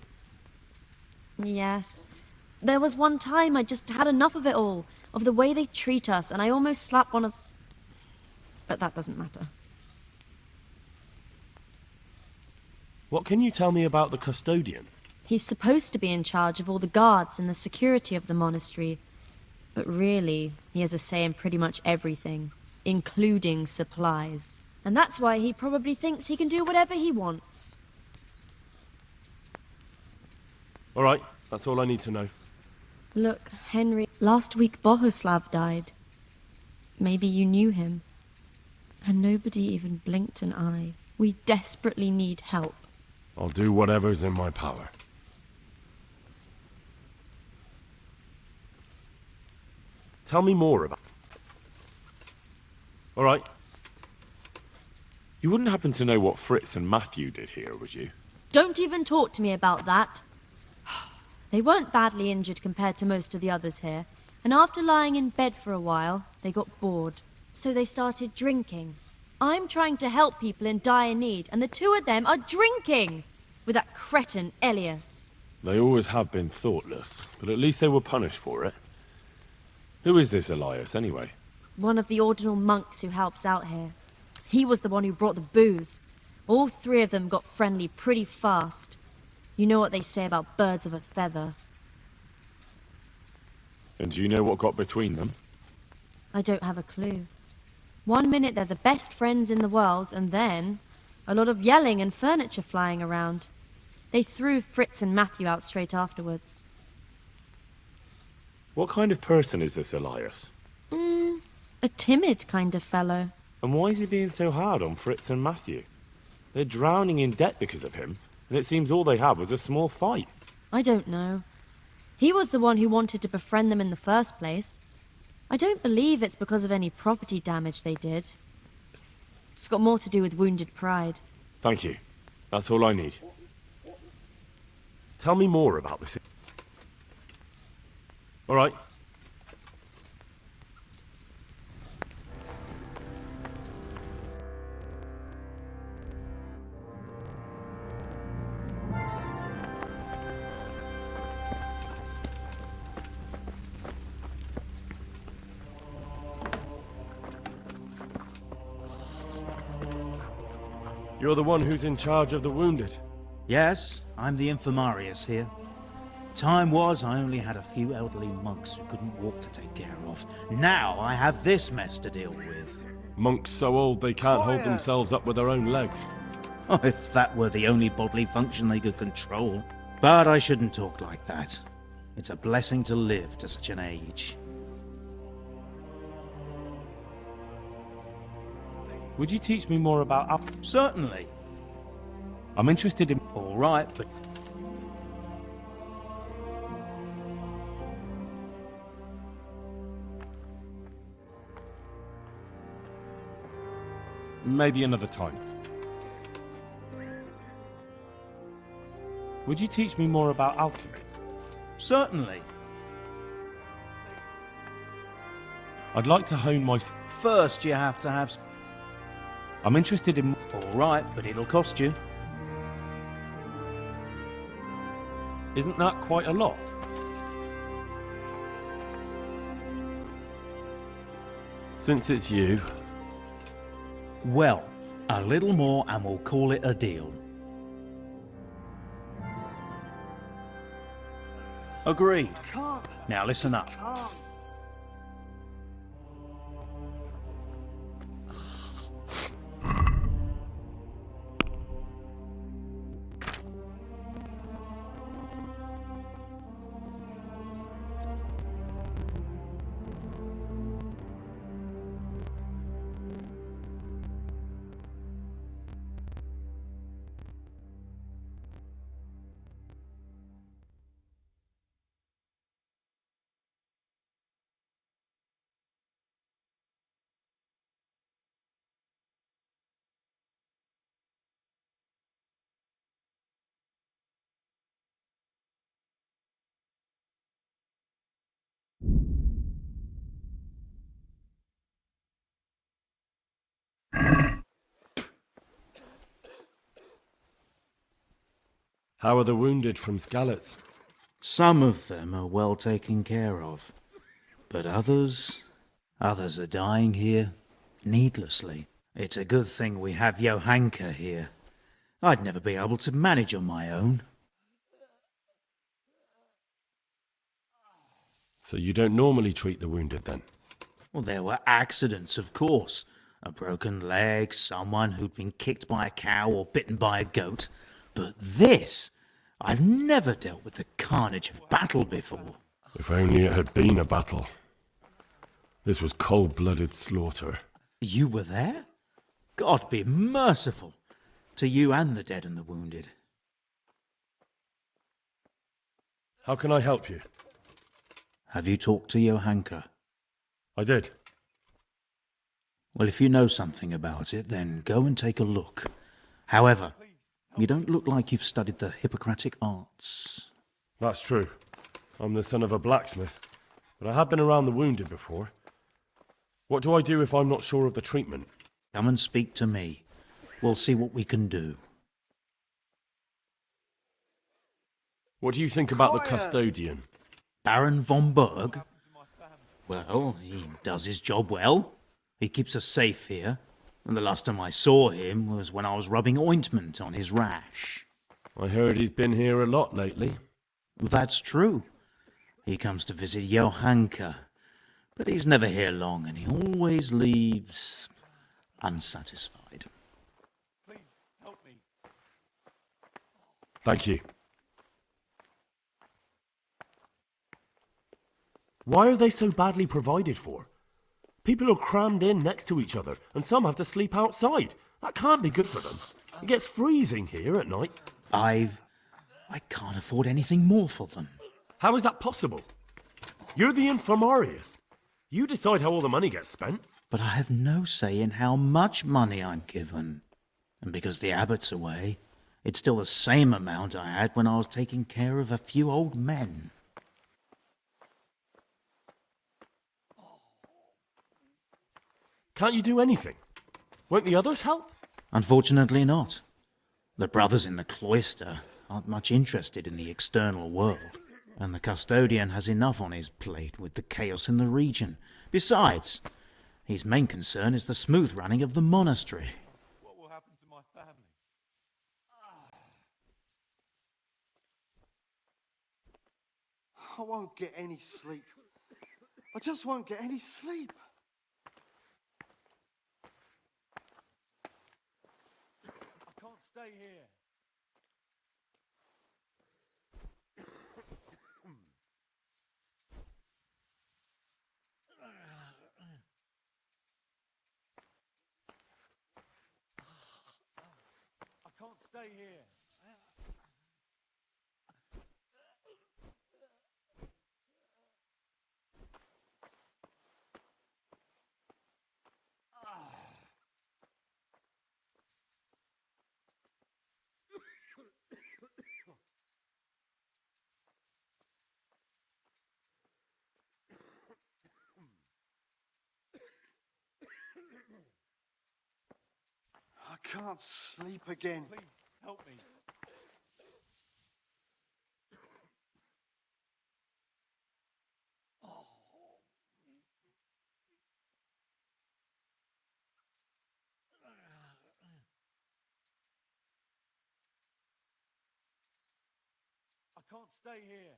Yes. There was one time I just had enough of it all, of the way they treat us, and I almost slapped one of... But that doesn't matter. What can you tell me about the custodian? He's supposed to be in charge of all the guards and the security of the monastery. But really, he has a say in pretty much everything, including supplies. And that's why he probably thinks he can do whatever he wants. All right, that's all I need to know. Look, Henry, last week Bohuslav died. Maybe you knew him. And nobody even blinked an eye. We desperately need help. I'll do whatever's in my power. Tell me more about... All right. You wouldn't happen to know what Fritz and Matthew did here, would you? Don't even talk to me about that. They weren't badly injured compared to most of the others here, and after lying in bed for a while, they got bored. So they started drinking. I'm trying to help people in dire need, and the two of them are drinking! With that cretin Elias. They always have been thoughtless, but at least they were punished for it. Who is this Elias, anyway? One of the ordinal monks who helps out here. He was the one who brought the booze. All three of them got friendly pretty fast. You know what they say about birds of a feather. And do you know what got between them? I don't have a clue. One minute they're the best friends in the world, and then a lot of yelling and furniture flying around. They threw Fritz and Matthew out straight afterwards. What kind of person is this Elias? A timid kind of fellow. And why is he being so hard on Fritz and Matthew? They're drowning in debt because of him, and it seems all they had was a small fight. I don't know. He was the one who wanted to befriend them in the first place. I don't believe it's because of any property damage they did. It's got more to do with wounded pride. Thank you. That's all I need. Tell me more about this. All right. You're the one who's in charge of the wounded. Yes, I'm the infirmarius here. Time was I only had a few elderly monks who couldn't walk to take care of. Now I have this mess to deal with. Monks so old they can't hold themselves up with their own legs. Oh, if that were the only bodily function they could control. But I shouldn't talk like that. It's a blessing to live to such an age. Would you teach me more about... Certainly. I'm interested in... All right, but... Maybe another time. Would you teach me more about alchemy? Certainly. I'd like to hone my... First, you have to have... I'm interested in... All right, but it'll cost you. Isn't that quite a lot? Since it's you... Well, a little more and we'll call it a deal. Agreed. Now listen up. How are the wounded from Skalitz? Some of them are well taken care of, but others are dying here needlessly. It's a good thing we have Johanka here. I'd never be able to manage on my own. So you don't normally treat the wounded then? Well, there were accidents, of course. A broken leg, someone who'd been kicked by a cow or bitten by a goat. But this... I've never dealt with the carnage of battle before. If only it had been a battle. This was cold-blooded slaughter. You were there? God be merciful to you and the dead and the wounded. How can I help you? Have you talked to Johanka? I did. Well, if you know something about it, then go and take a look. However, you don't look like you've studied the Hippocratic arts. That's true. I'm the son of a blacksmith, but I have been around the wounded before. What do I do if I'm not sure of the treatment? Come and speak to me. We'll see what we can do. What do you think about the custodian? Baron von Berg? Well, he does his job well. He keeps us safe here. And the last time I saw him was when I was rubbing ointment on his rash. I heard he's been here a lot lately. That's true. He comes to visit Johanka. But he's never here long, and he always leaves unsatisfied. Please, help me. Thank you. Why are they so badly provided for? People are crammed in next to each other, and some have to sleep outside. That can't be good for them. It gets freezing here at night. I can't afford anything more for them. How is that possible? You're the infirmarius. You decide how all the money gets spent. But I have no say in how much money I'm given. And because the abbot's away, it's still the same amount I had when I was taking care of a few old men. Can't you do anything? Won't the others help? Unfortunately not. The brothers in the cloister aren't much interested in the external world, and the custodian has enough on his plate with the chaos in the region. Besides, his main concern is the smooth running of the monastery. What will happen to my family? I won't get any sleep. I just won't get any sleep. I can't stay here. I can't stay here. can't sleep again. Please, help me. I can't stay here.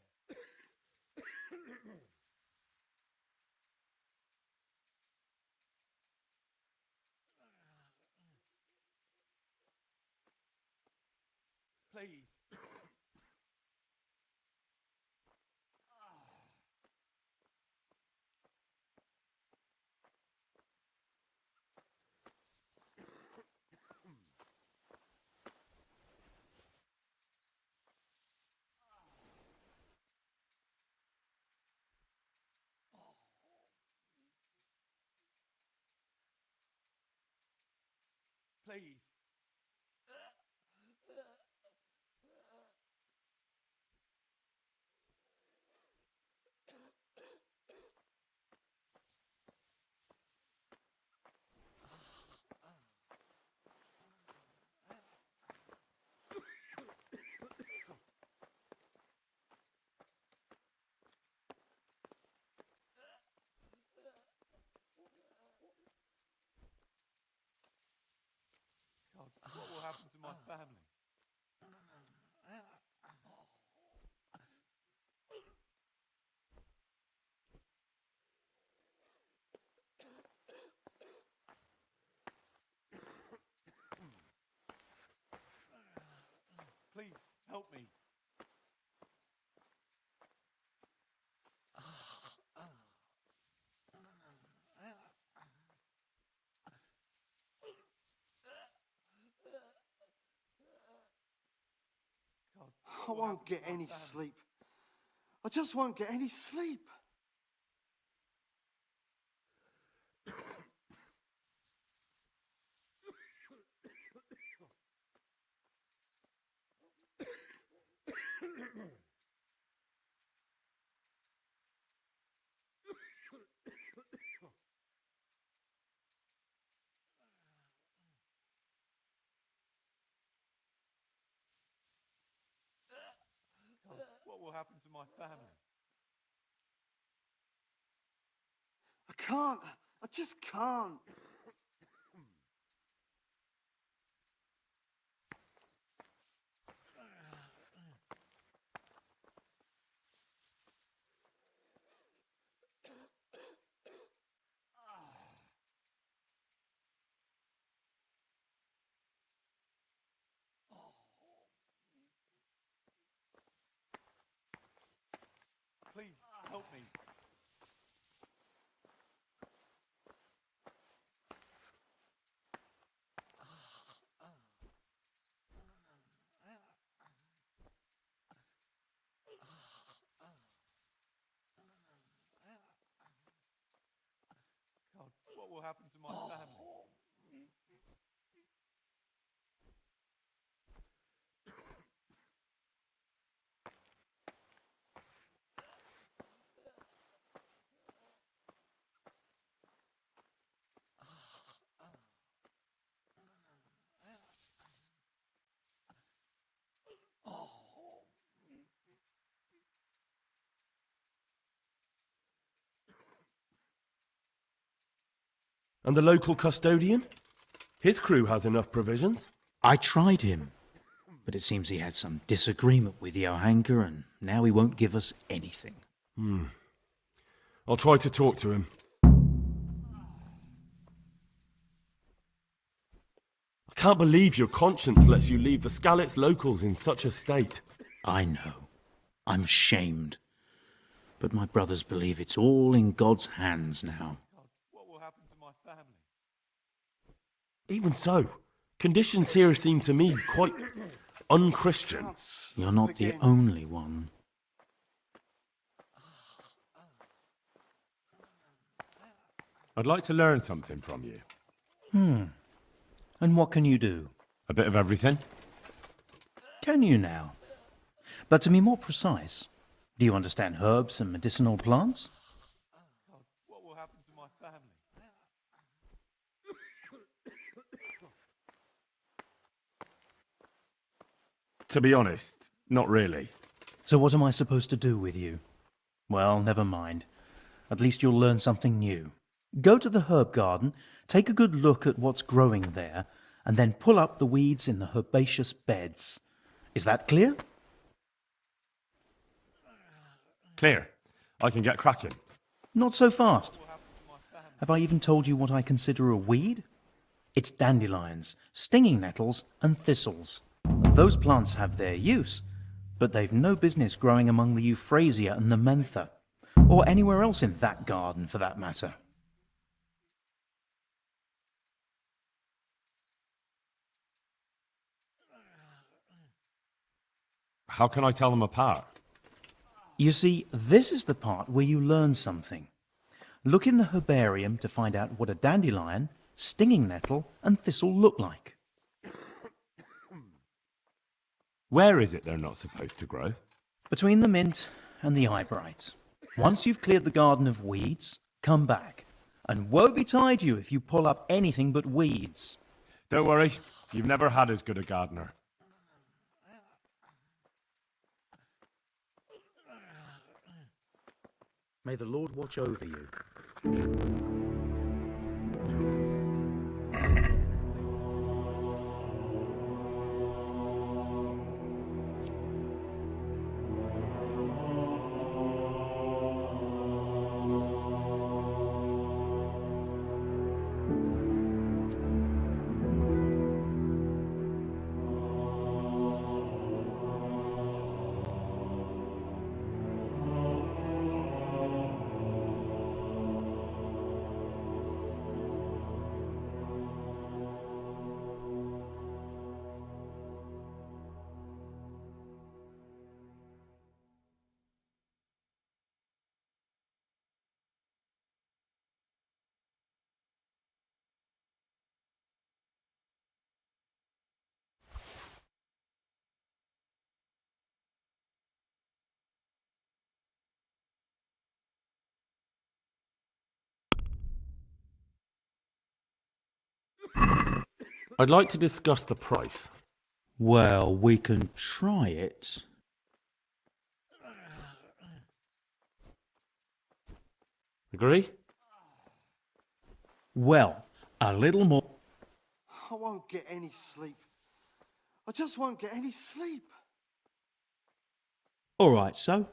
Please. Please. God, what will happen to my family? Please, help me. God, I won't get any sleep. I just won't get any sleep. God, what will happen to my family? I can't. I just can't. Please, help me. God, what will happen to my family? And the local custodian? His crew has enough provisions. I tried him, but it seems he had some disagreement with Johanka, and now he won't give us anything. I'll try to talk to him. I can't believe your conscience lets you leave the Skalitz locals in such a state. I know. I'm ashamed. But my brothers believe it's all in God's hands now. God, what will happen to my family? Even so, conditions here seem to me quite unchristian. You're not the only one. I'd like to learn something from you. And what can you do? A bit of everything. Can you now? But to be more precise, do you understand herbs and medicinal plants? God, what will happen to my family? To be honest, not really. So what am I supposed to do with you? Well, never mind. At least you'll learn something new. Go to the herb garden, take a good look at what's growing there, and then pull up the weeds in the herbaceous beds. Is that clear? Clear. I can get cracking. Not so fast. Have I even told you what I consider a weed? It's dandelions, stinging nettles, and thistles. Those plants have their use, but they've no business growing among the euphrasia and the mentha, or anywhere else in that garden for that matter. How can I tell them apart? You see, this is the part where you learn something. Look in the herbarium to find out what a dandelion, stinging nettle, and thistle look like. Where is it they're not supposed to grow? Between the mint and the eyebrights. Once you've cleared the garden of weeds, come back. And woe betide you if you pull up anything but weeds. Don't worry, you've never had as good a gardener. May the Lord watch over you. I'd like to discuss the price. Well, we can try it. Agree? Well, a little more. I won't get any sleep. I just won't get any sleep. All right, so.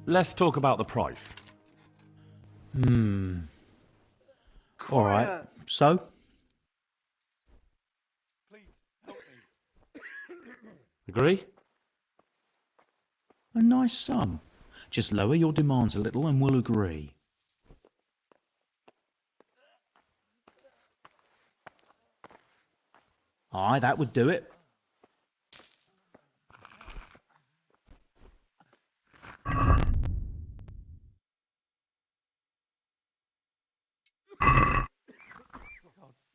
let's talk about the price. All right. So? Agree? A nice sum. Just lower your demands a little and we'll agree. Aye, that would do it.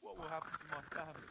What will happen to my family?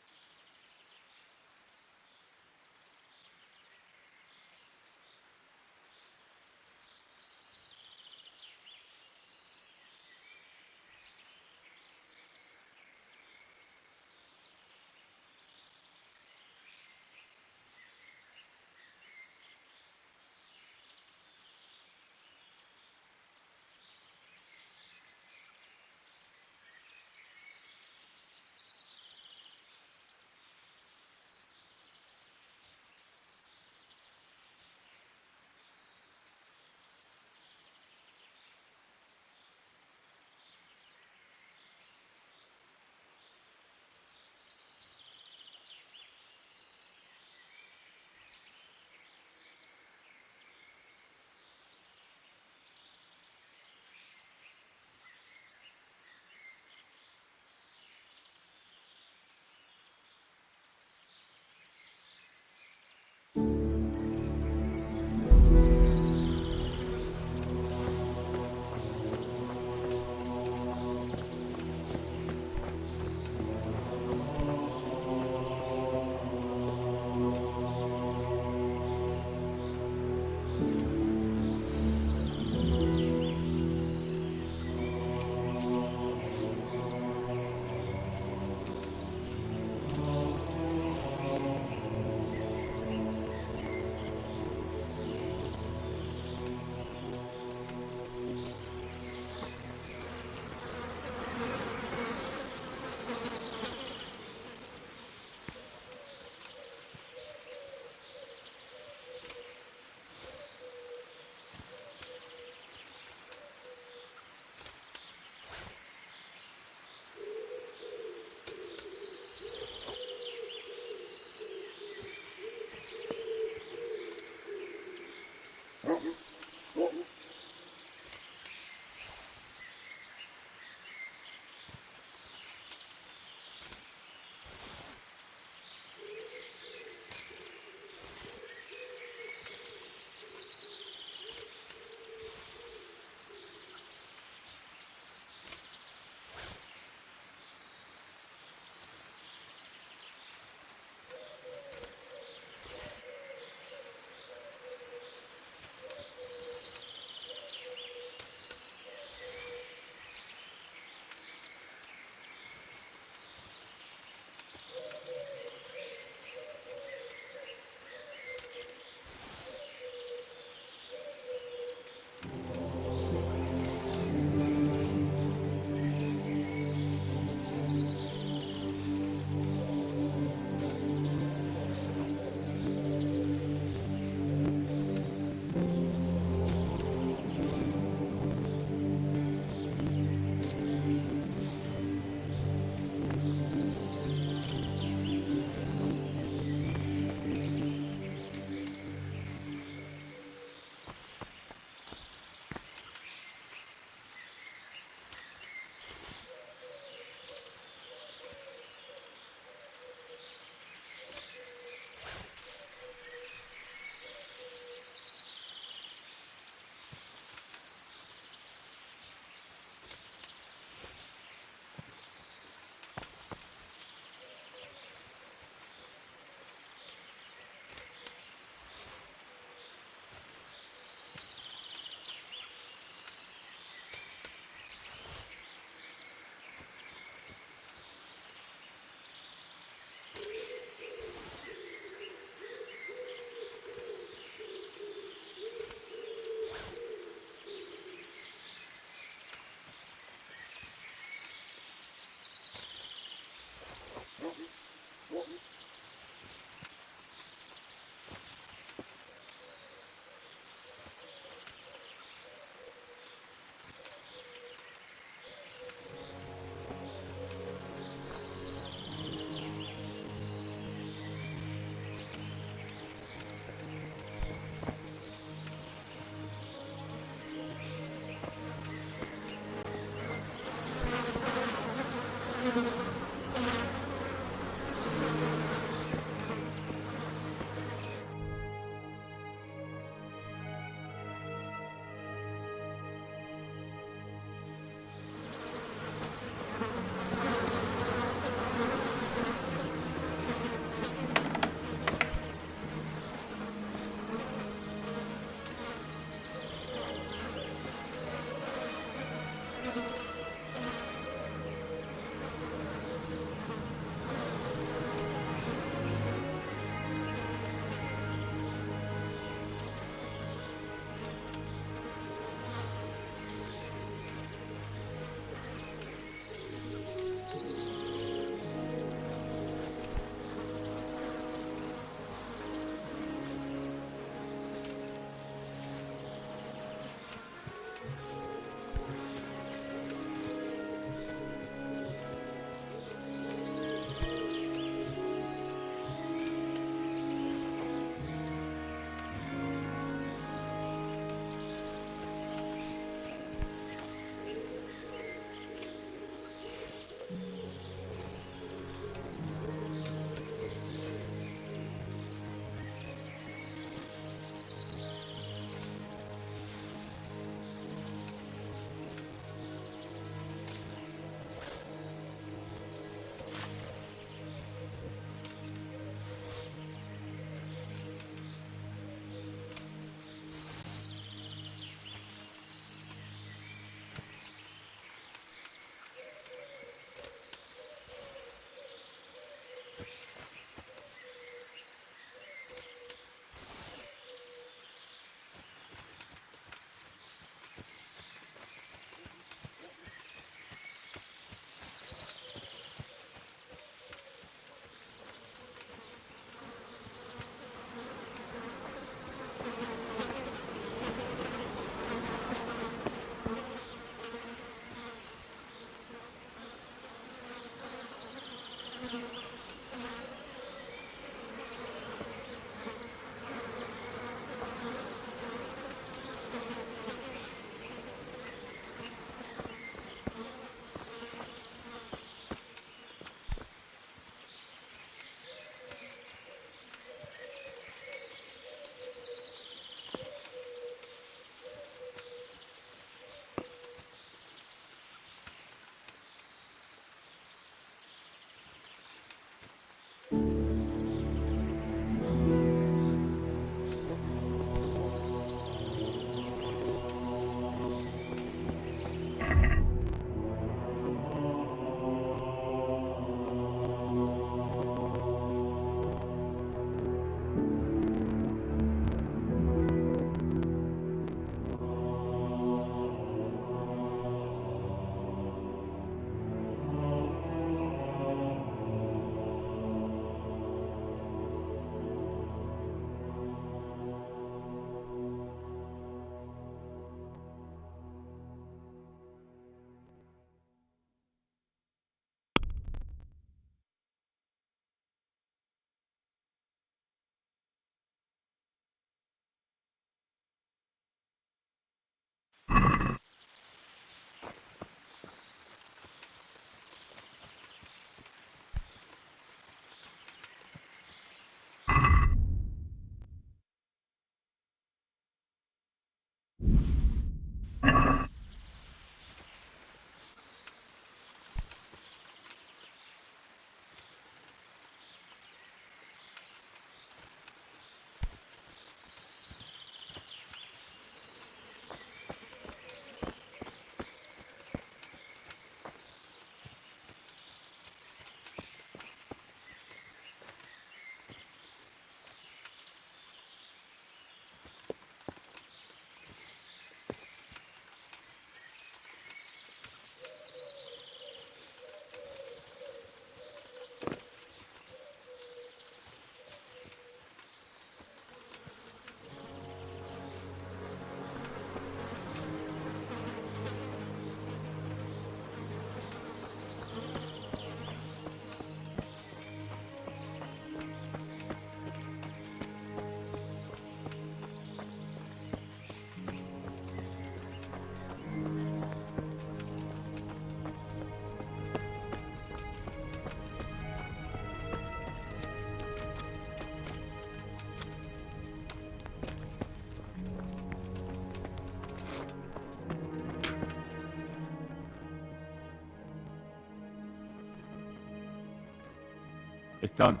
It's done.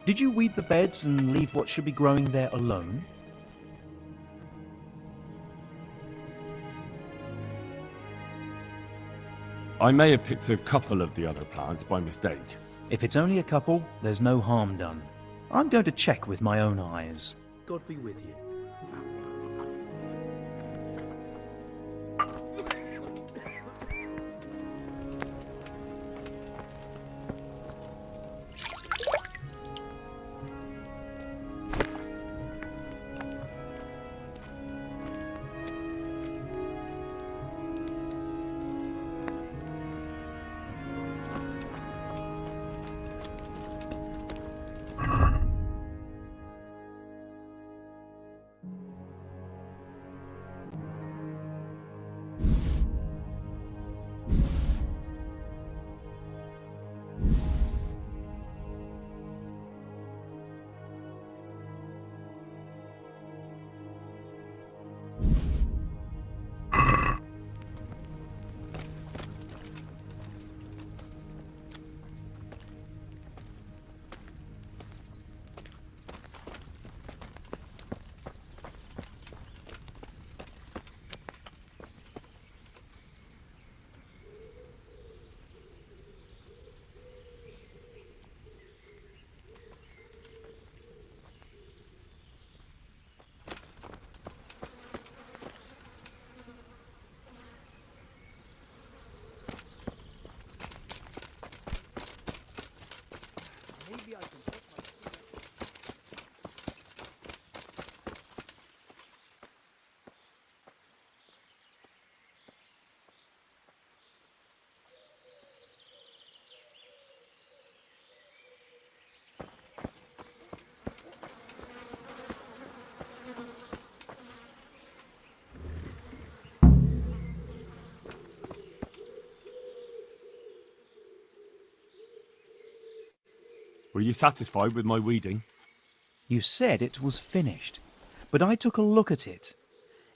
Did you weed the beds and leave what should be growing there alone? I may have picked a couple of the other plants by mistake. If it's only a couple, there's no harm done. I'm going to check with my own eyes. God be with you. Maybe I can put my... Were you satisfied with my weeding? You said it was finished, but I took a look at it.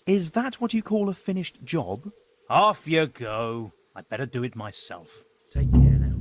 Is that what you call a finished job? Off you go. I'd better do it myself. Take care now.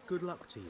Good luck to you.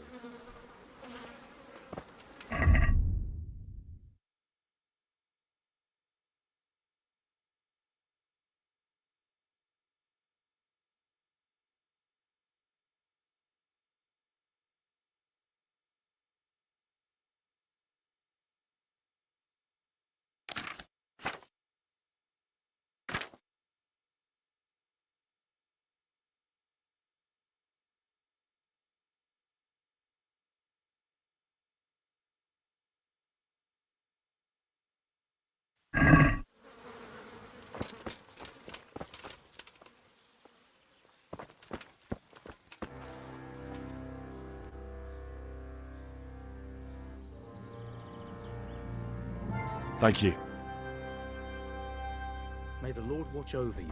Thank you. May the Lord watch over you.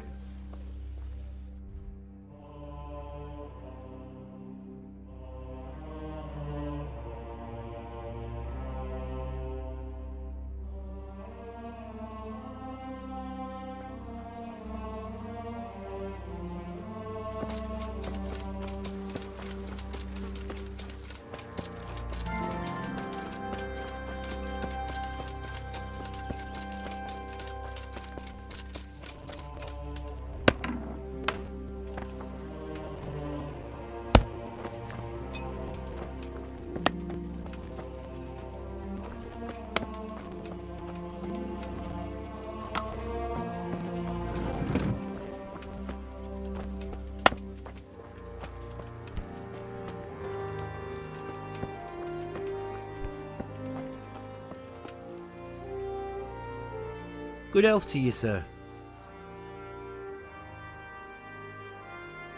Good health to you, sir.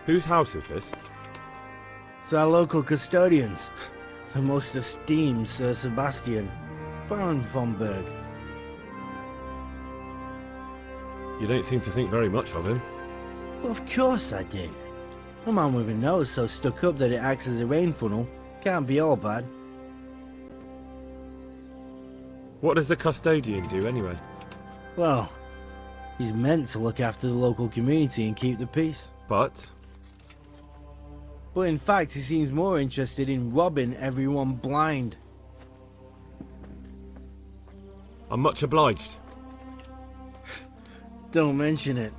Whose house is this? It's our local custodians. The most esteemed Sir Sebastian, Baron von Berg. You don't seem to think very much of him. Well, of course I do. A man with a nose so stuck up that it acts as a rain funnel can't be all bad. What does the custodian do anyway? Well, he's meant to look after the local community and keep the peace. But in fact, he seems more interested in robbing everyone blind. I'm much obliged. Don't mention it.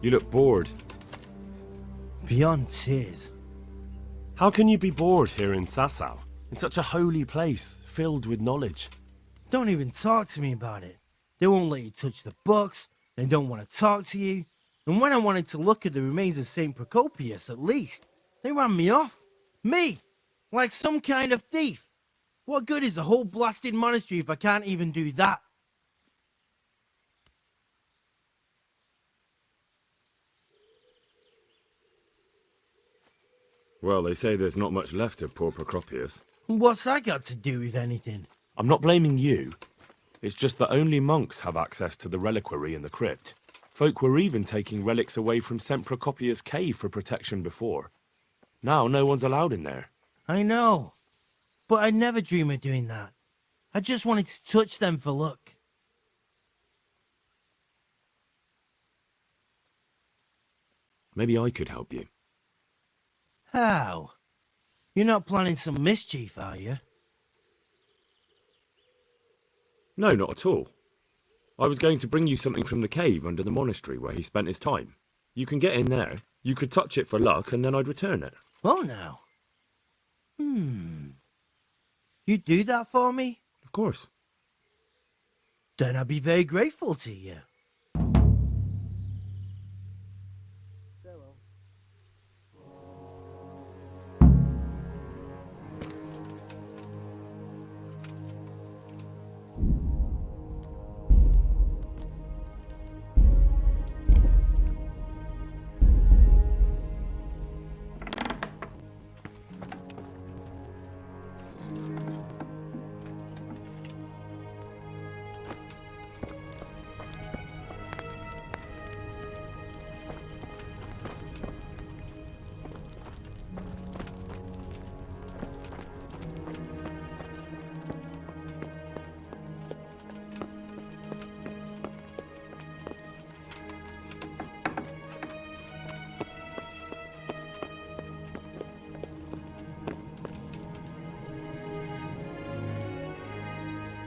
You look bored. Beyond tears. How can you be bored here in Sasau? In such a holy place, filled with knowledge. Don't even talk to me about it. They won't let you touch the books. They don't want to talk to you. And when I wanted to look at the remains of St. Procopius, at least, they ran me off. Me! Like some kind of thief. What good is the whole blasted monastery if I can't even do that? Well, they say there's not much left of poor Procopius. What's that got to do with anything? I'm not blaming you. It's just that only monks have access to the reliquary in the crypt. Folk were even taking relics away from St. Procopius' cave for protection before. Now no one's allowed in there. I know. But I'd never dream of doing that. I just wanted to touch them for luck. Maybe I could help you. How? You're not planning some mischief, are you? No, not at all. I was going to bring you something from the cave under the monastery where he spent his time. You can get in there, you could touch it for luck, and then I'd return it. Oh, now. You'd do that for me? Of course. Then I'd be very grateful to you.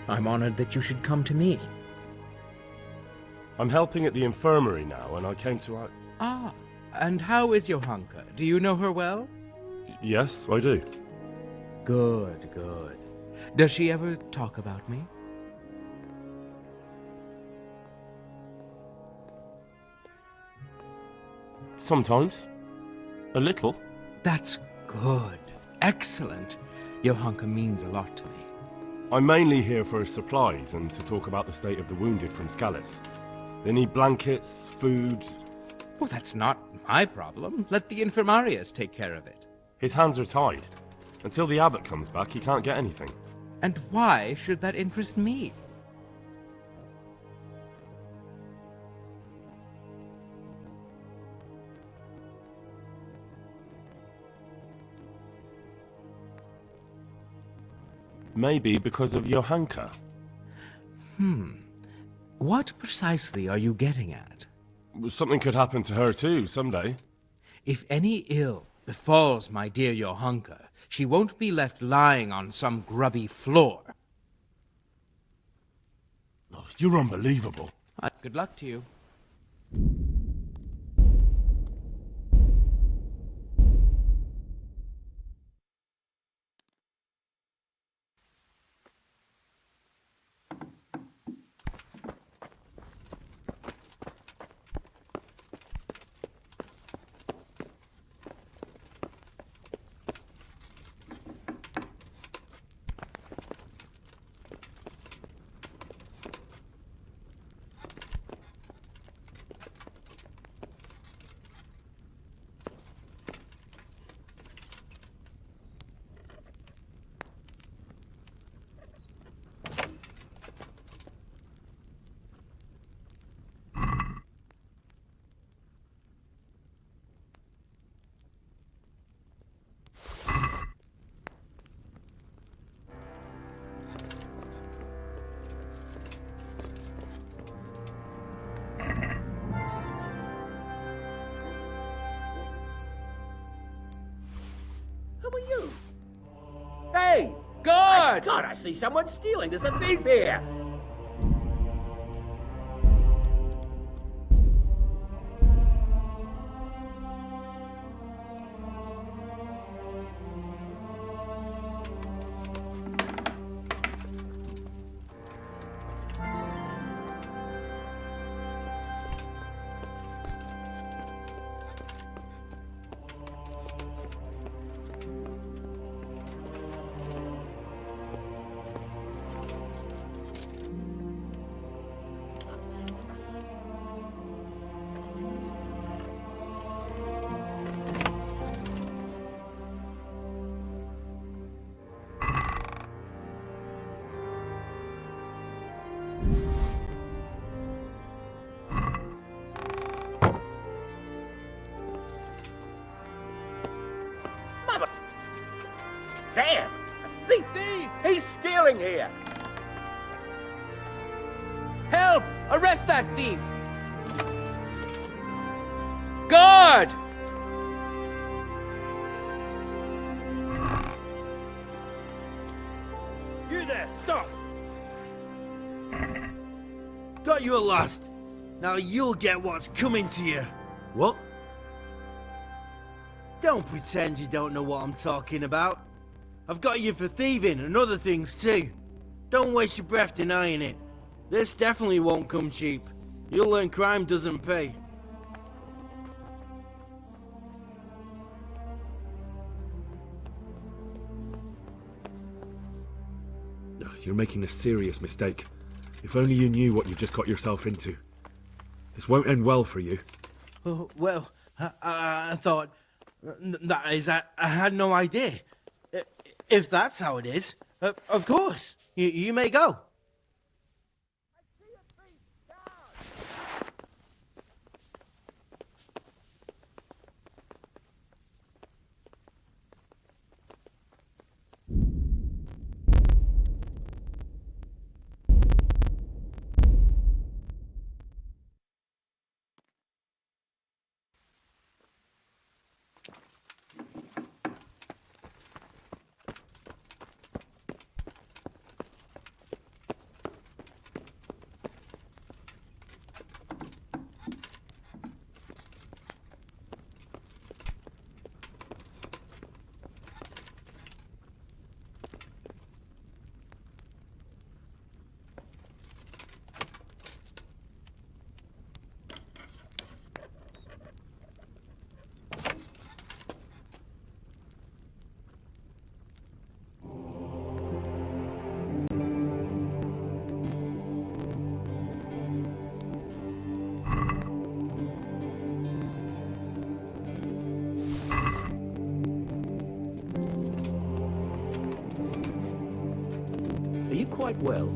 I'm honored that you should come to me. I'm helping at the infirmary now, and I came to... Ah, and how is Johanka? Do you know her well? Yes, I do. Good, good. Does she ever talk about me? Sometimes. A little. That's good. Excellent. Johanka means a lot to me. I'm mainly here for supplies and to talk about the state of the wounded from Skalitz. They need blankets, food... Well, that's not my problem. Let the infirmarius take care of it. His hands are tied. Until the abbot comes back, he can't get anything. And why should that interest me? Maybe because of Johanka. What precisely are you getting at? Something could happen to her too, someday. If any ill befalls my dear Johanka, she won't be left lying on some grubby floor. Oh, you're unbelievable. Good luck to you. Guard! God, I see someone stealing. There's a thief here. Damn! A thief! Thief! He's stealing here! Help! Arrest that thief! Guard! You there, stop! Got you at last. Now you'll get what's coming to you. What? Don't pretend you don't know what I'm talking about. I've got you for thieving and other things too. Don't waste your breath denying it. This definitely won't come cheap. You'll learn crime doesn't pay. You're making a serious mistake. If only you knew what you've just got yourself into. This won't end well for you. Well, I thought... That is, I had no idea. If that's how it is, of course, you may go. Are you quite well?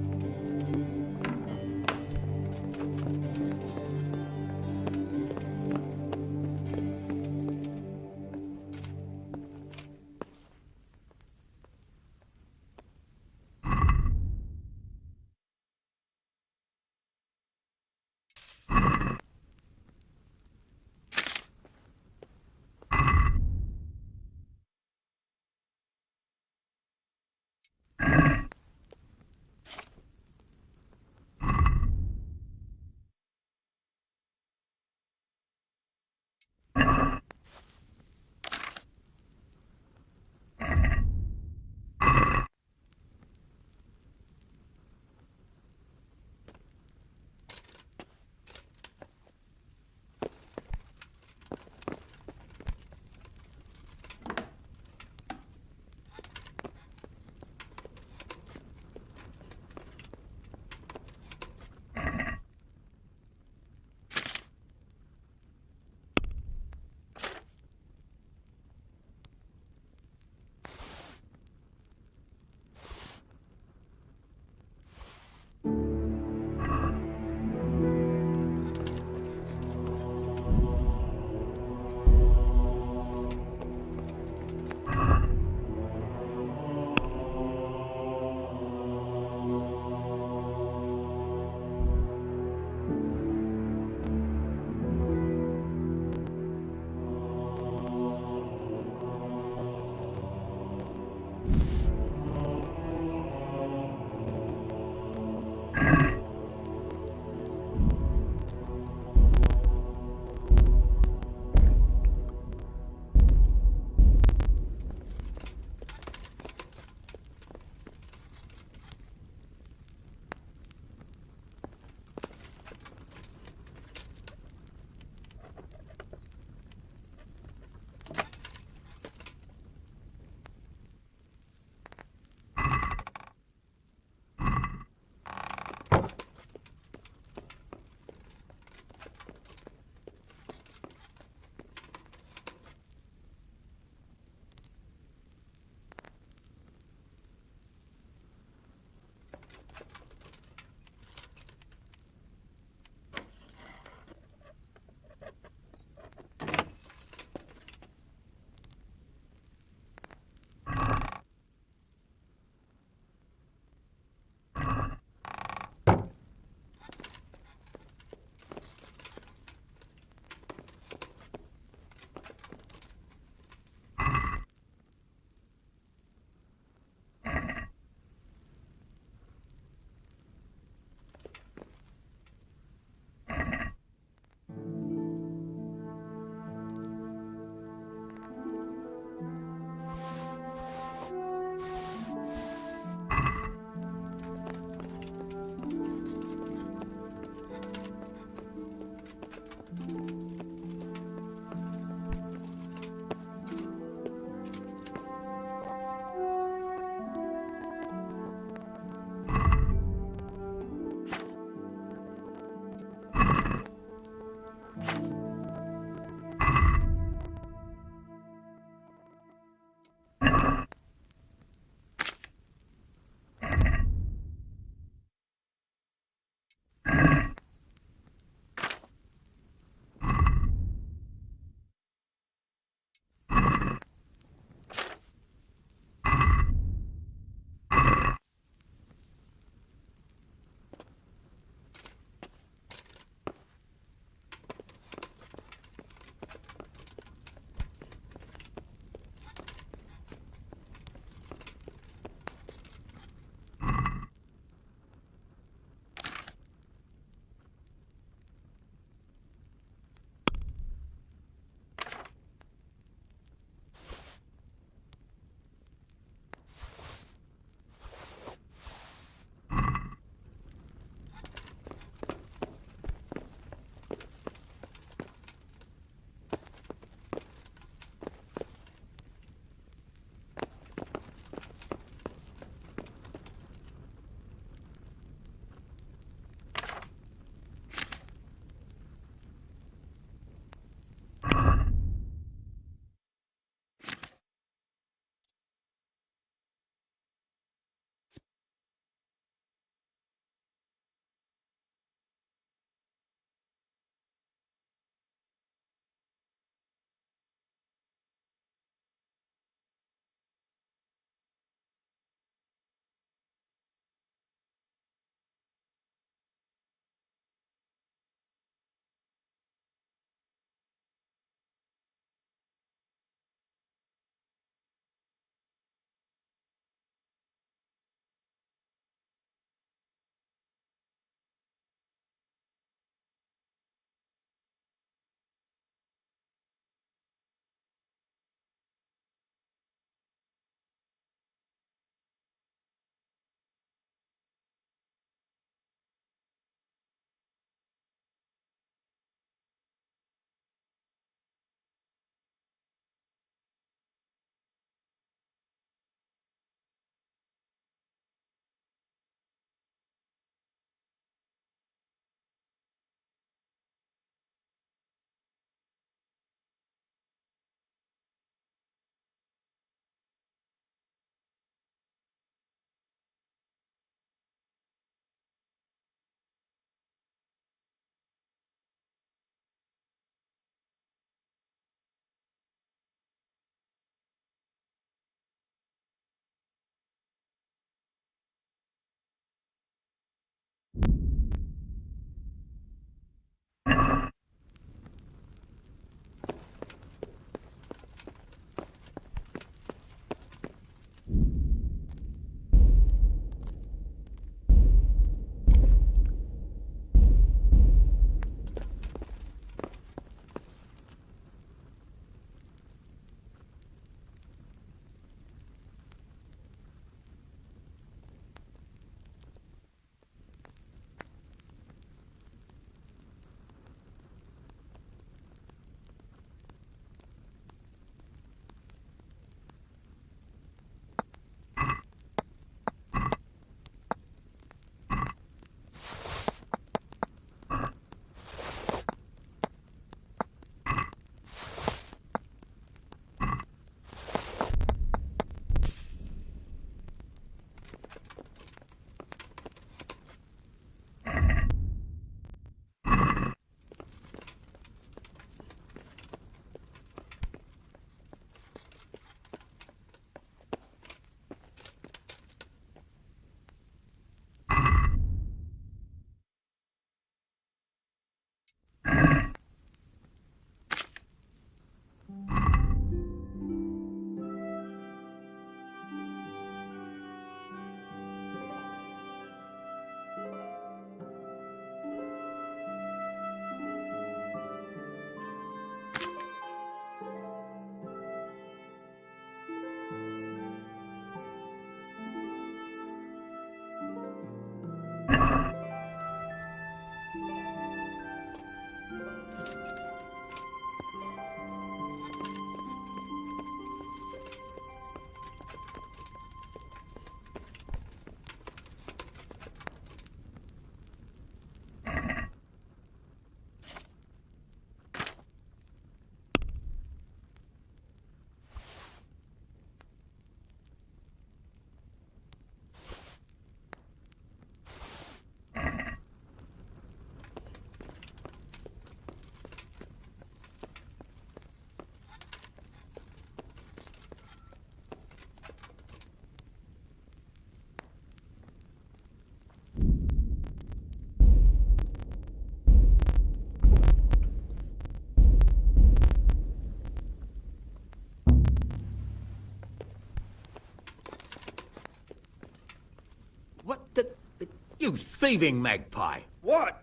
You thieving magpie! What?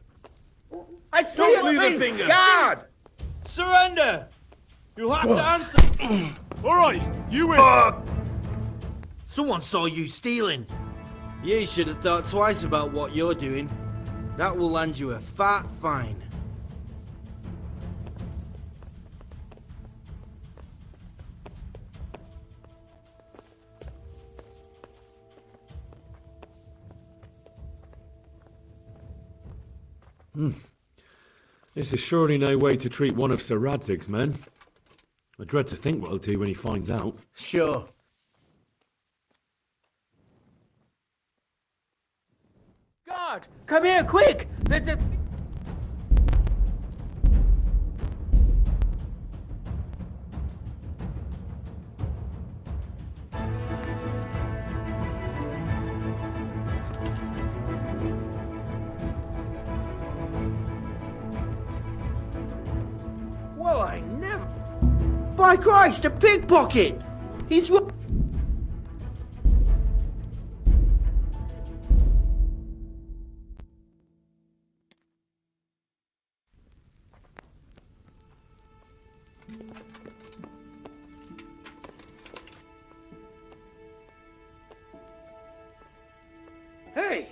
I see Don't your leave a face! finger. Guard! Surrender! You'll have to answer. All right, you win. Someone saw you stealing. You should have thought twice about what you're doing. That will land you a fat fine. This is surely no way to treat one of Sir Radzig's men. I dread to think what he'll do when he finds out. Sure. Guard, come here, quick! The... Well, I never... By Christ, a pickpocket! He's... Hey!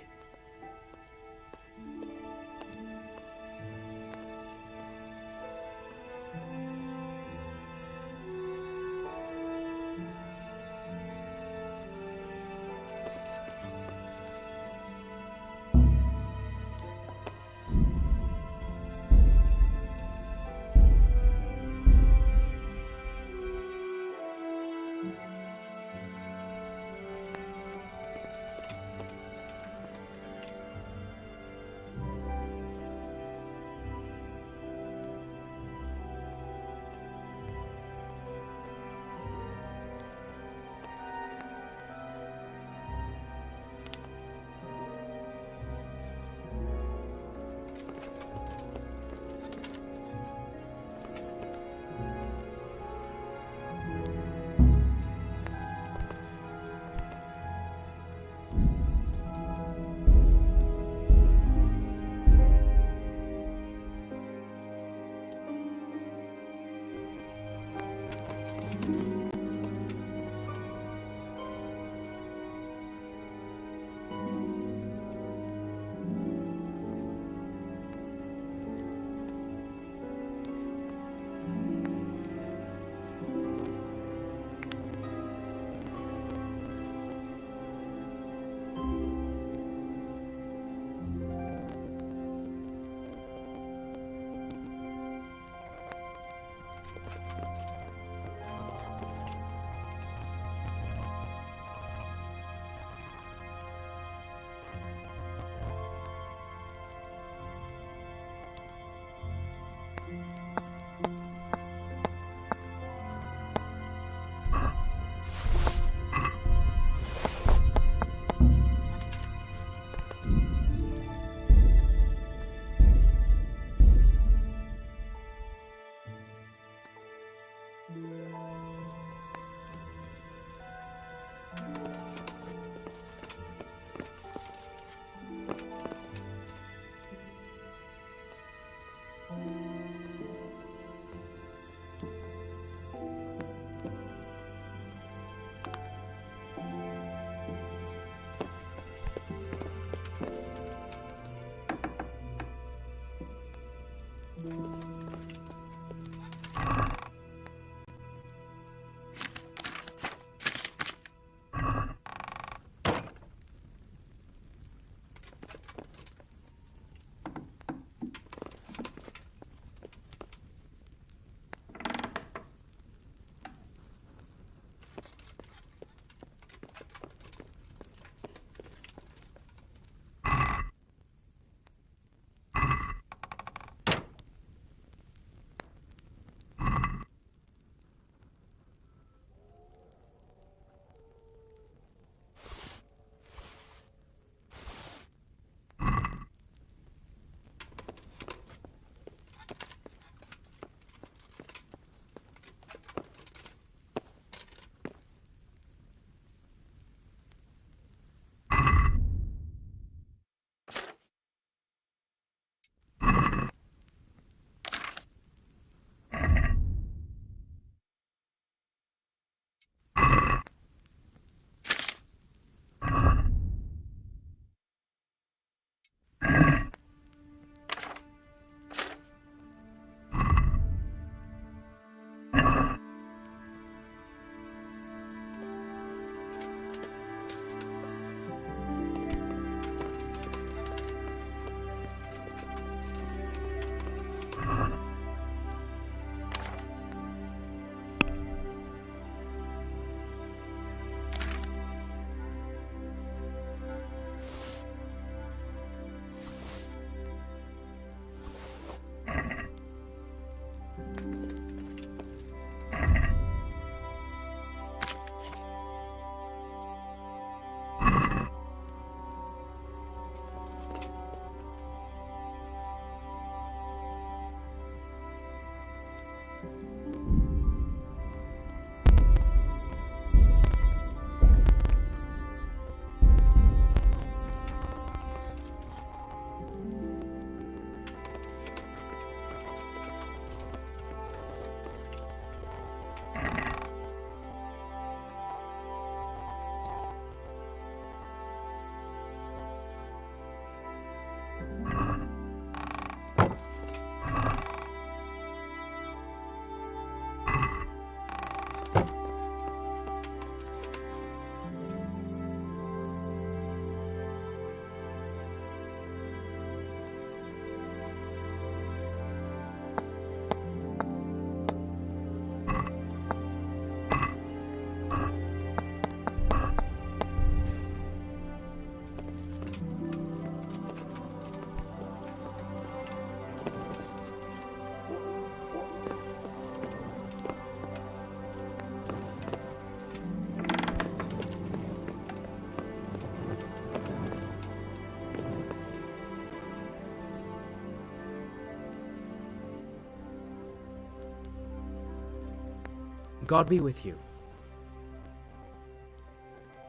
God be with you.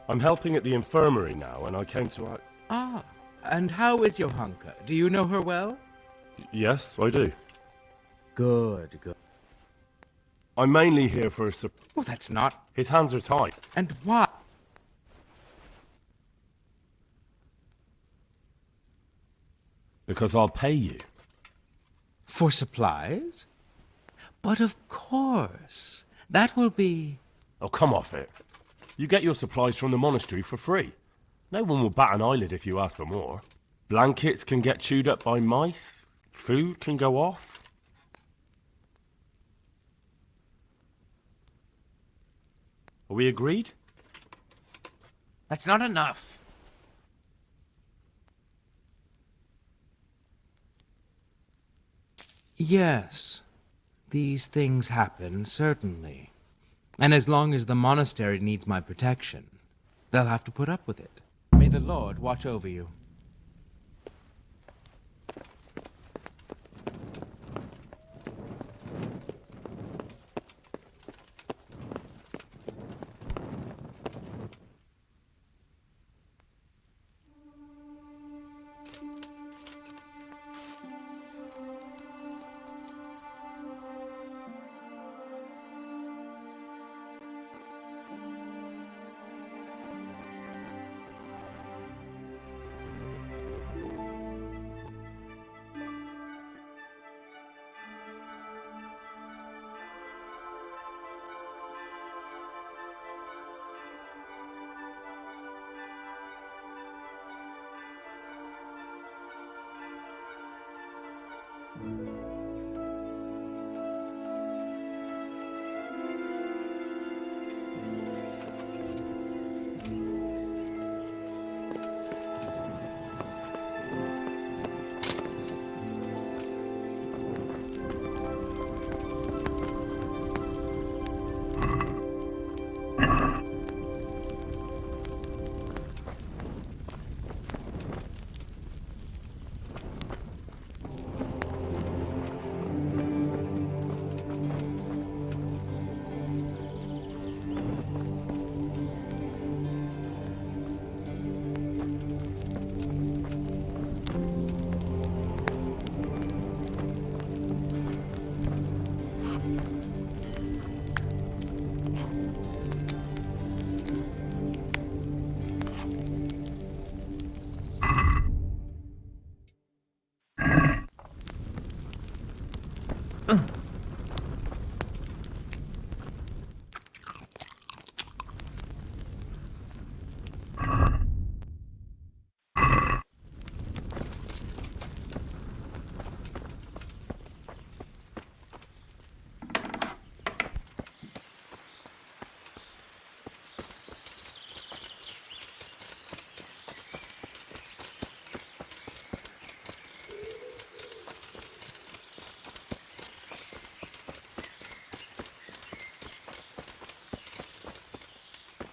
I'm helping at the infirmary now, and I came to... Ah, and how is Johanka? Do you know her well? Yes, I do. Good, good. I'm mainly here for a... Well, that's not... His hands are tied. And why? Because I'll pay you. For supplies? But of course. That will be... Oh, come off it. You get your supplies from the monastery for free. No one will bat an eyelid if you ask for more. Blankets can get chewed up by mice. Food can go off. Are we agreed? That's not enough. Yes. These things happen, certainly. And as long as the monastery needs my protection, they'll have to put up with it. May the Lord watch over you.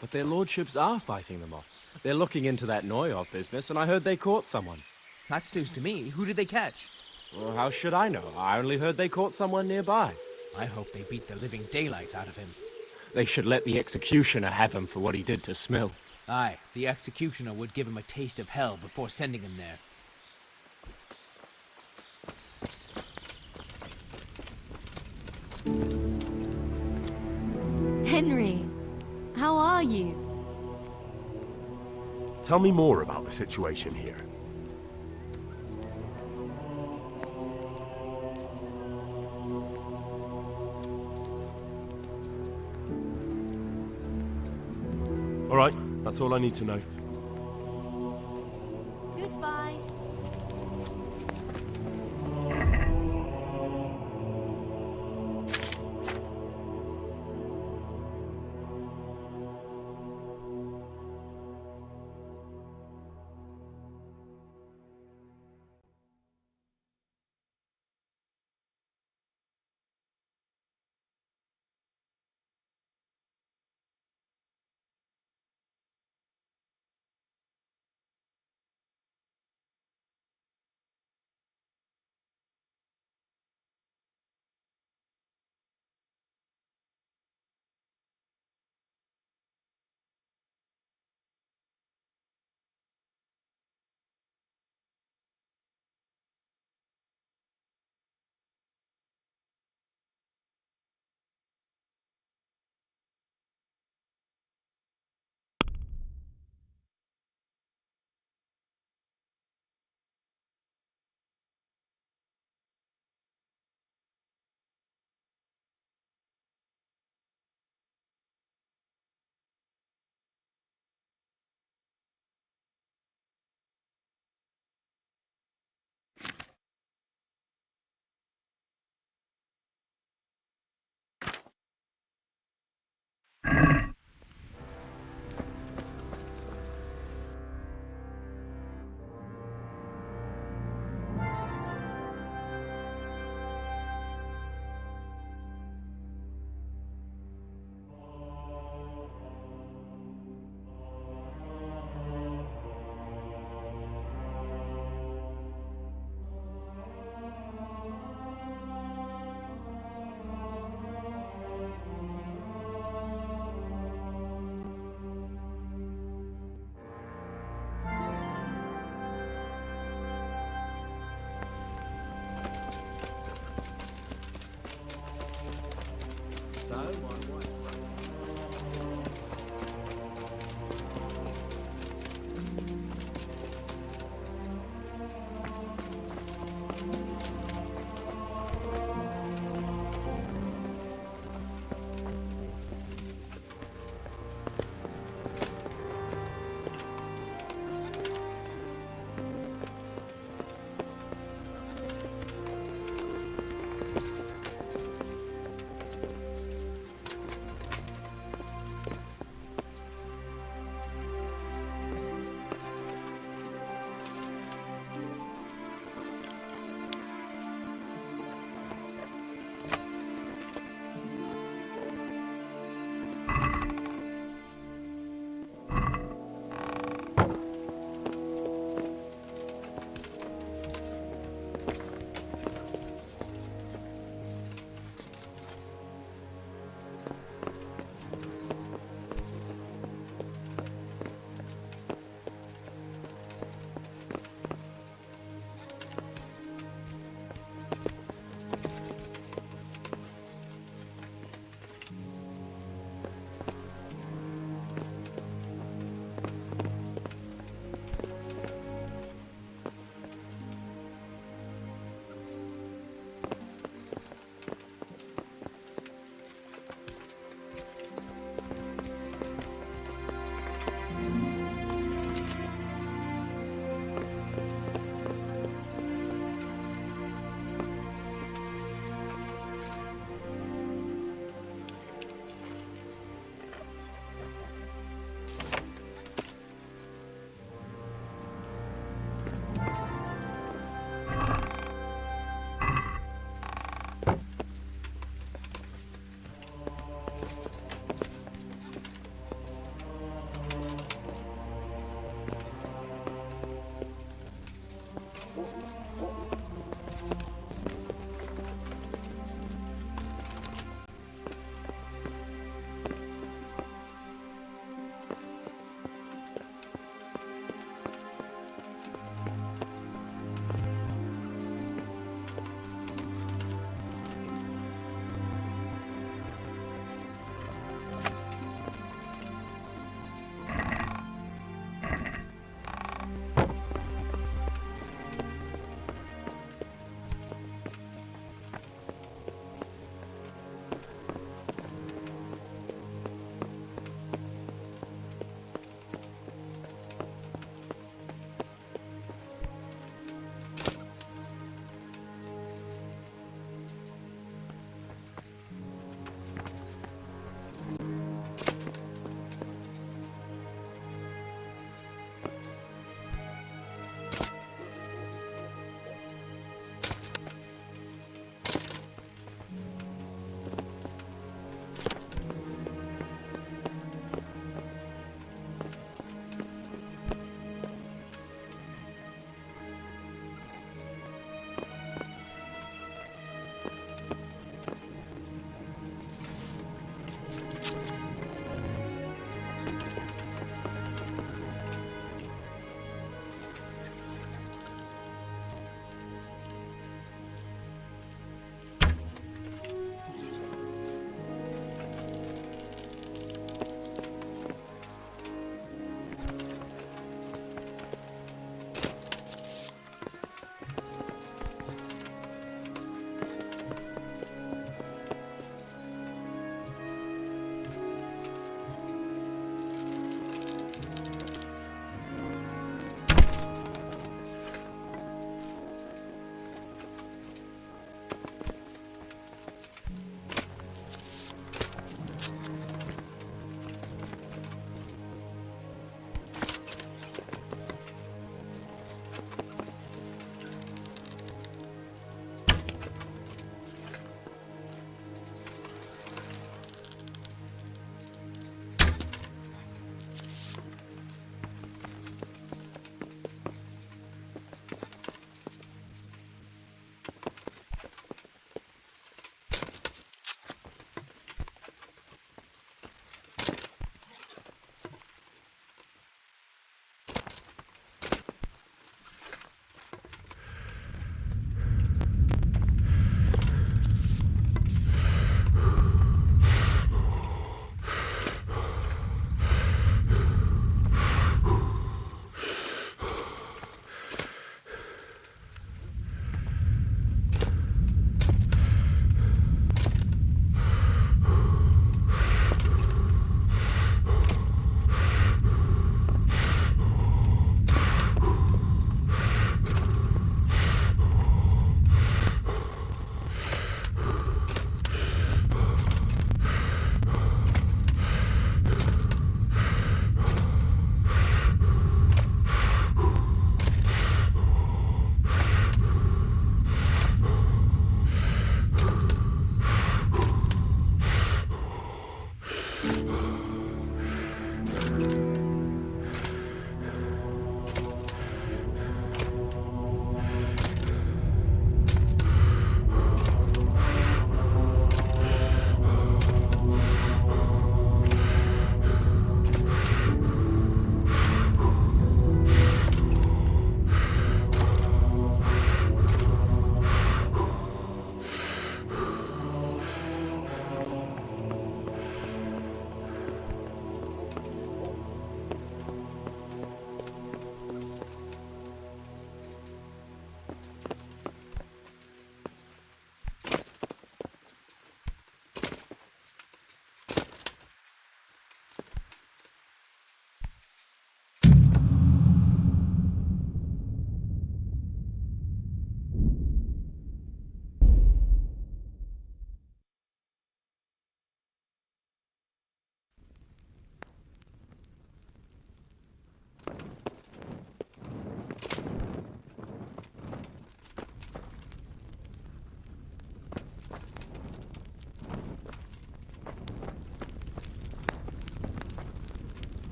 But their lordships are fighting them off. They're looking into that Noyov business, and I heard they caught someone. That's news to me. Who did they catch? Well, how should I know? I only heard they caught someone nearby. I hope they beat the living daylights out of him. They should let the executioner have him for what he did to Smill. Aye, the executioner would give him a taste of hell before sending him there. Henry, how are you? Tell me more about the situation here. All right, that's all I need to know.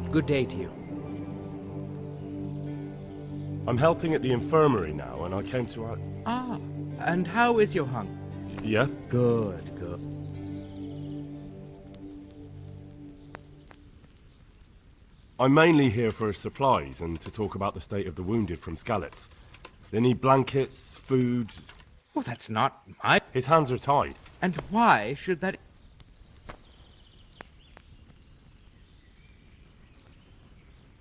Good day to you. I'm helping at the infirmary now, and I came to our... Ah, and how is your hunk? Yeah? Good, good. I'm mainly here for supplies and to talk about the state of the wounded from Skalitz. They need blankets, food... Well, that's not my... His hands are tied. And why should that...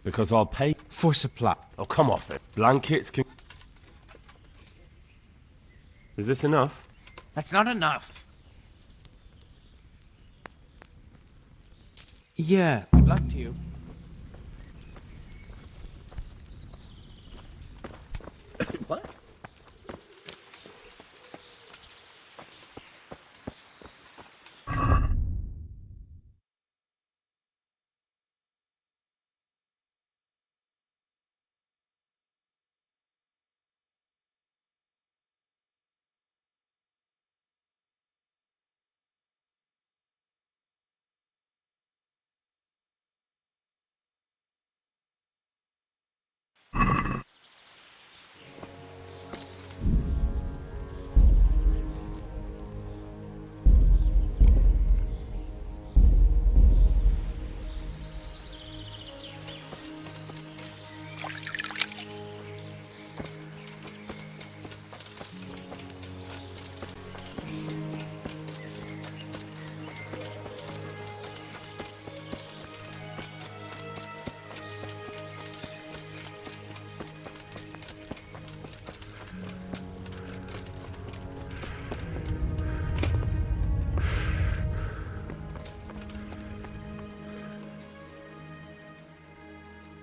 Because I'll pay... For supply. Oh, come off it. Blankets can... Is this enough? That's not enough. Yeah, good luck to you. What?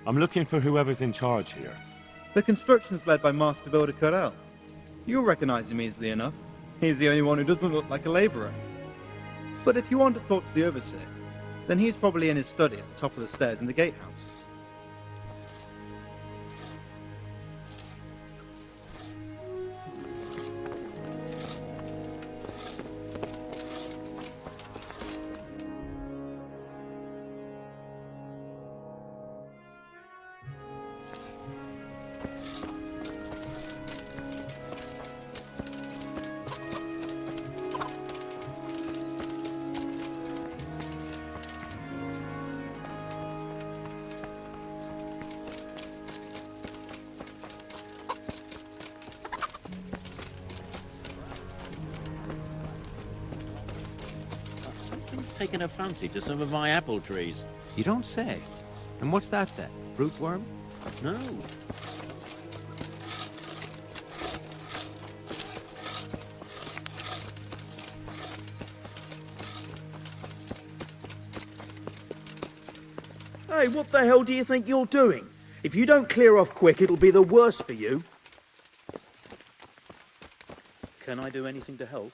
I'm looking for whoever's in charge here. The construction's led by Master Builder Corel. You'll recognize him easily enough. He's the only one who doesn't look like a labourer. But if you want to talk to the overseer, then he's probably in his study at the top of the stairs in the gatehouse. Something's taken a fancy to some of my apple trees. You don't say. And what's that then? Fruit worm? No. Hey, what the hell do you think you're doing? If you don't clear off quick, it'll be the worse for you. Can I do anything to help?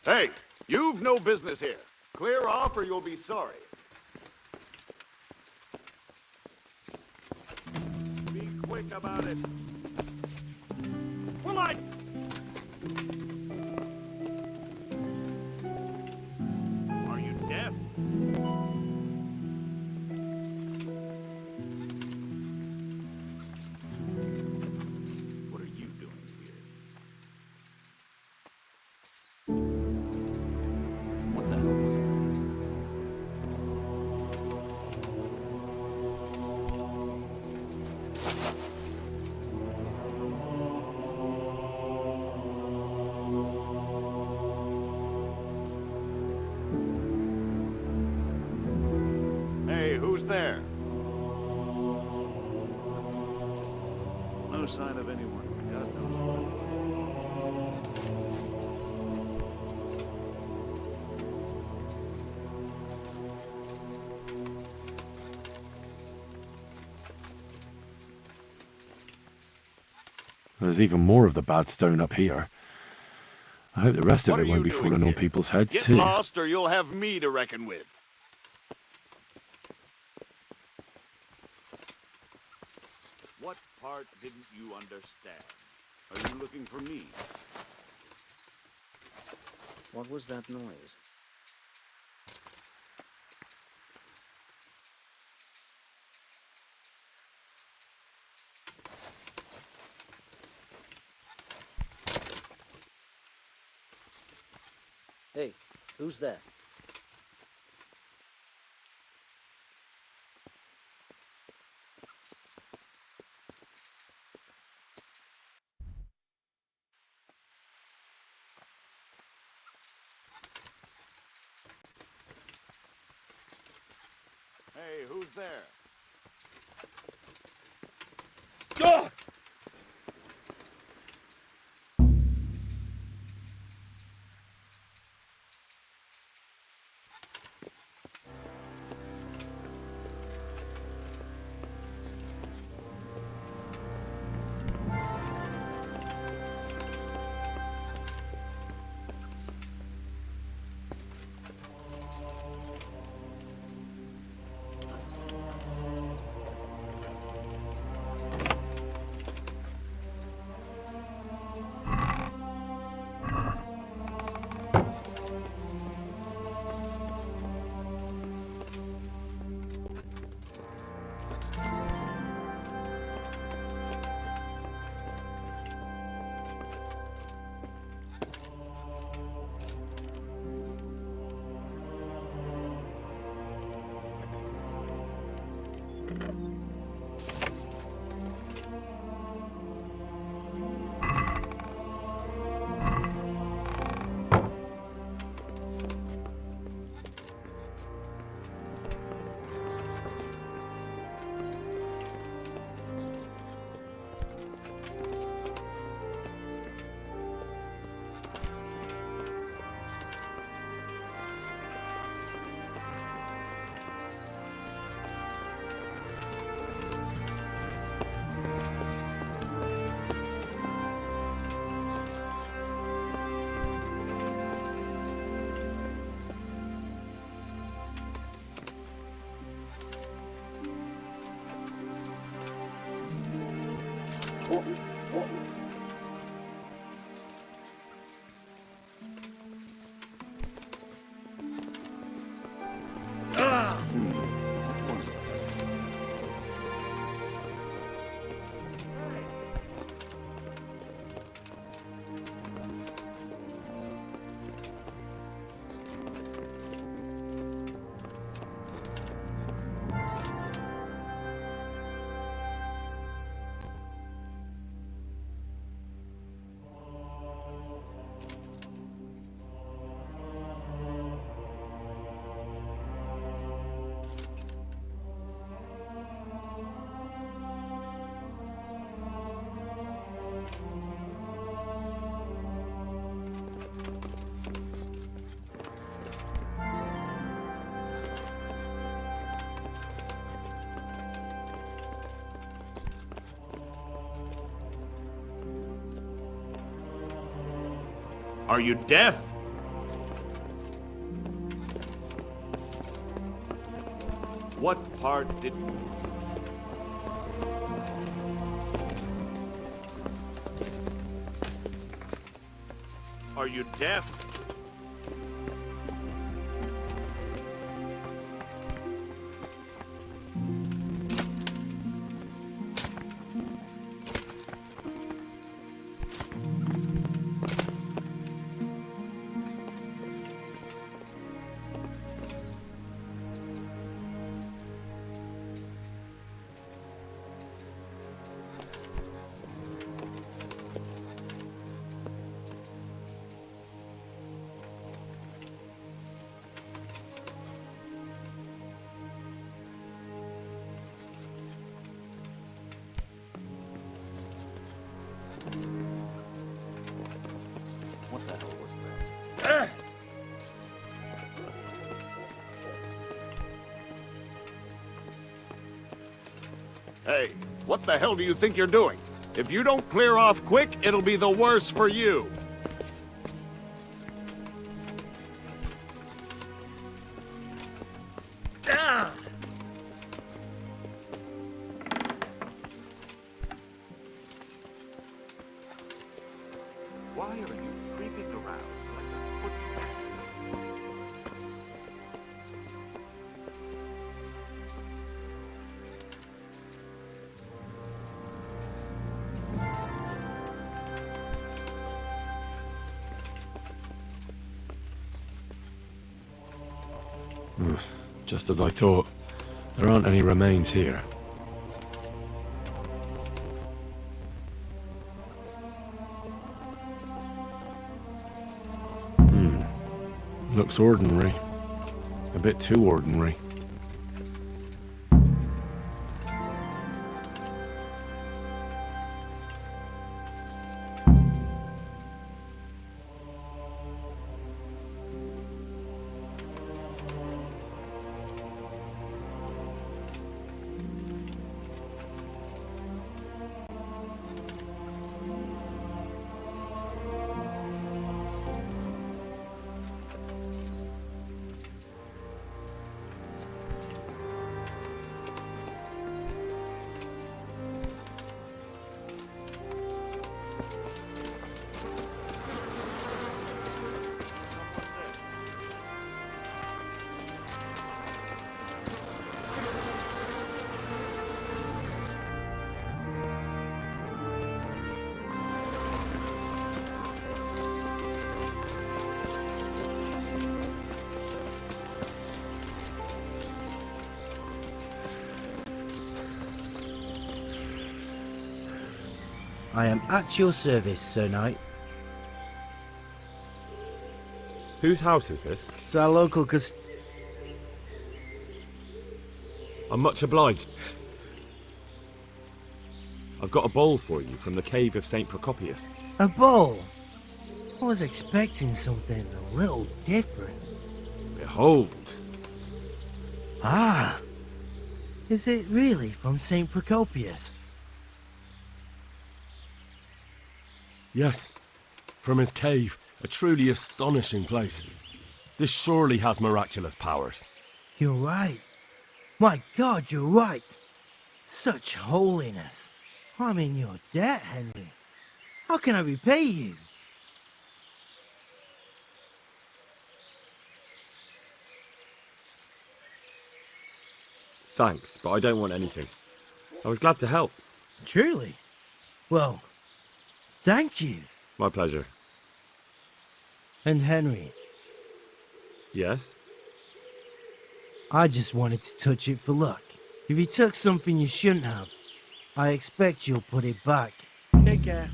Hey, you've no business here. Clear off or you'll be sorry. Be quick about it. Well, Are you deaf? sign of anyone. God knows There's even more of the bad stone up here. I hope the rest of it won't be falling on people's heads, Get too. lost or you'll have me to reckon with. What part didn't you understand? Are you looking for me? What was that noise? Hey, who's there? Hey, who's there? Ah! Are you deaf? What part did... Are you deaf? Hey, what the hell do you think you're doing? If you don't clear off quick, it'll be the worse for you. Ah! Why are you creeping around like a footman? Just as I thought. There aren't any remains here. Looks ordinary. A bit too ordinary. I am at your service, Sir Knight. Whose house is this? It's our local I'm much obliged. I've got a bowl for you from the cave of St. Procopius. A bowl? I was expecting something a little different. Behold. Ah! Is it really from St. Procopius? Yes, from his cave. A truly astonishing place. This surely has miraculous powers. You're right. My God, you're right. Such holiness. I'm in your debt, Henry. How can I repay you? Thanks, but I don't want anything. I was glad to help. Truly? Well, thank you. My pleasure. And Henry, Yes? I just wanted to touch it for luck. If you took something you shouldn't have, I expect you'll put it back. Take care.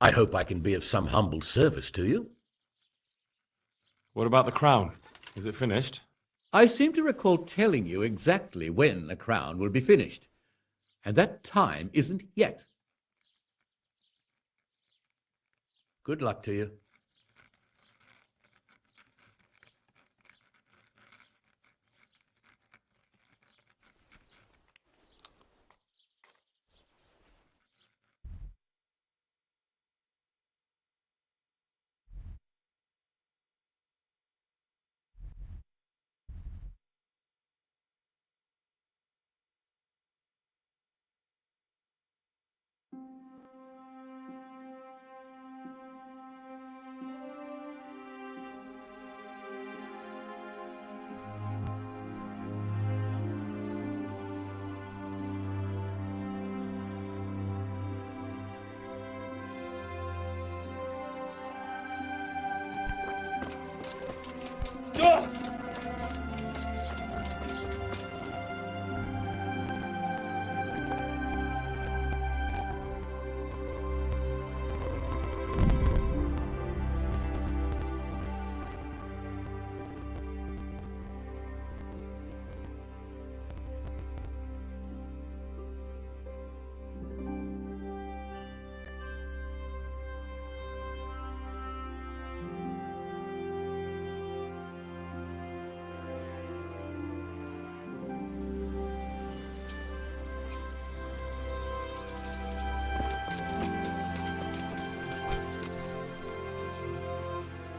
I hope I can be of some humble service to you. What about the crown? Is it finished? I seem to recall telling you exactly when the crown will be finished, and that time isn't yet. Good luck to you.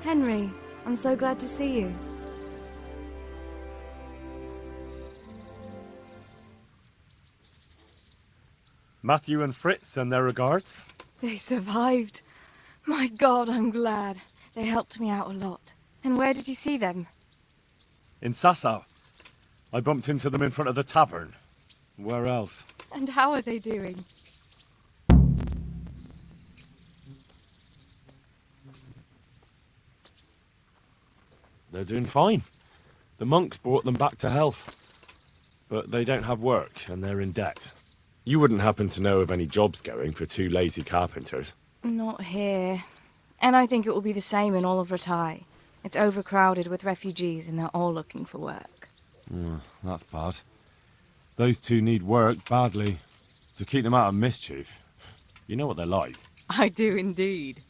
Henry, I'm so glad to see you. Matthew and Fritz send their regards. They survived. My God, I'm glad. They helped me out a lot. And where did you see them? In Sasau. I bumped into them in front of the tavern. Where else? And how are they doing? They're doing fine. The monks brought them back to health. But they don't have work, and they're in debt. You wouldn't happen to know of any jobs going for two lazy carpenters? Not here. And I think it will be the same in all of Ratai. It's overcrowded with refugees and they're all looking for work. That's bad. Those two need work badly. To keep them out of mischief. You know what they're like. I do indeed.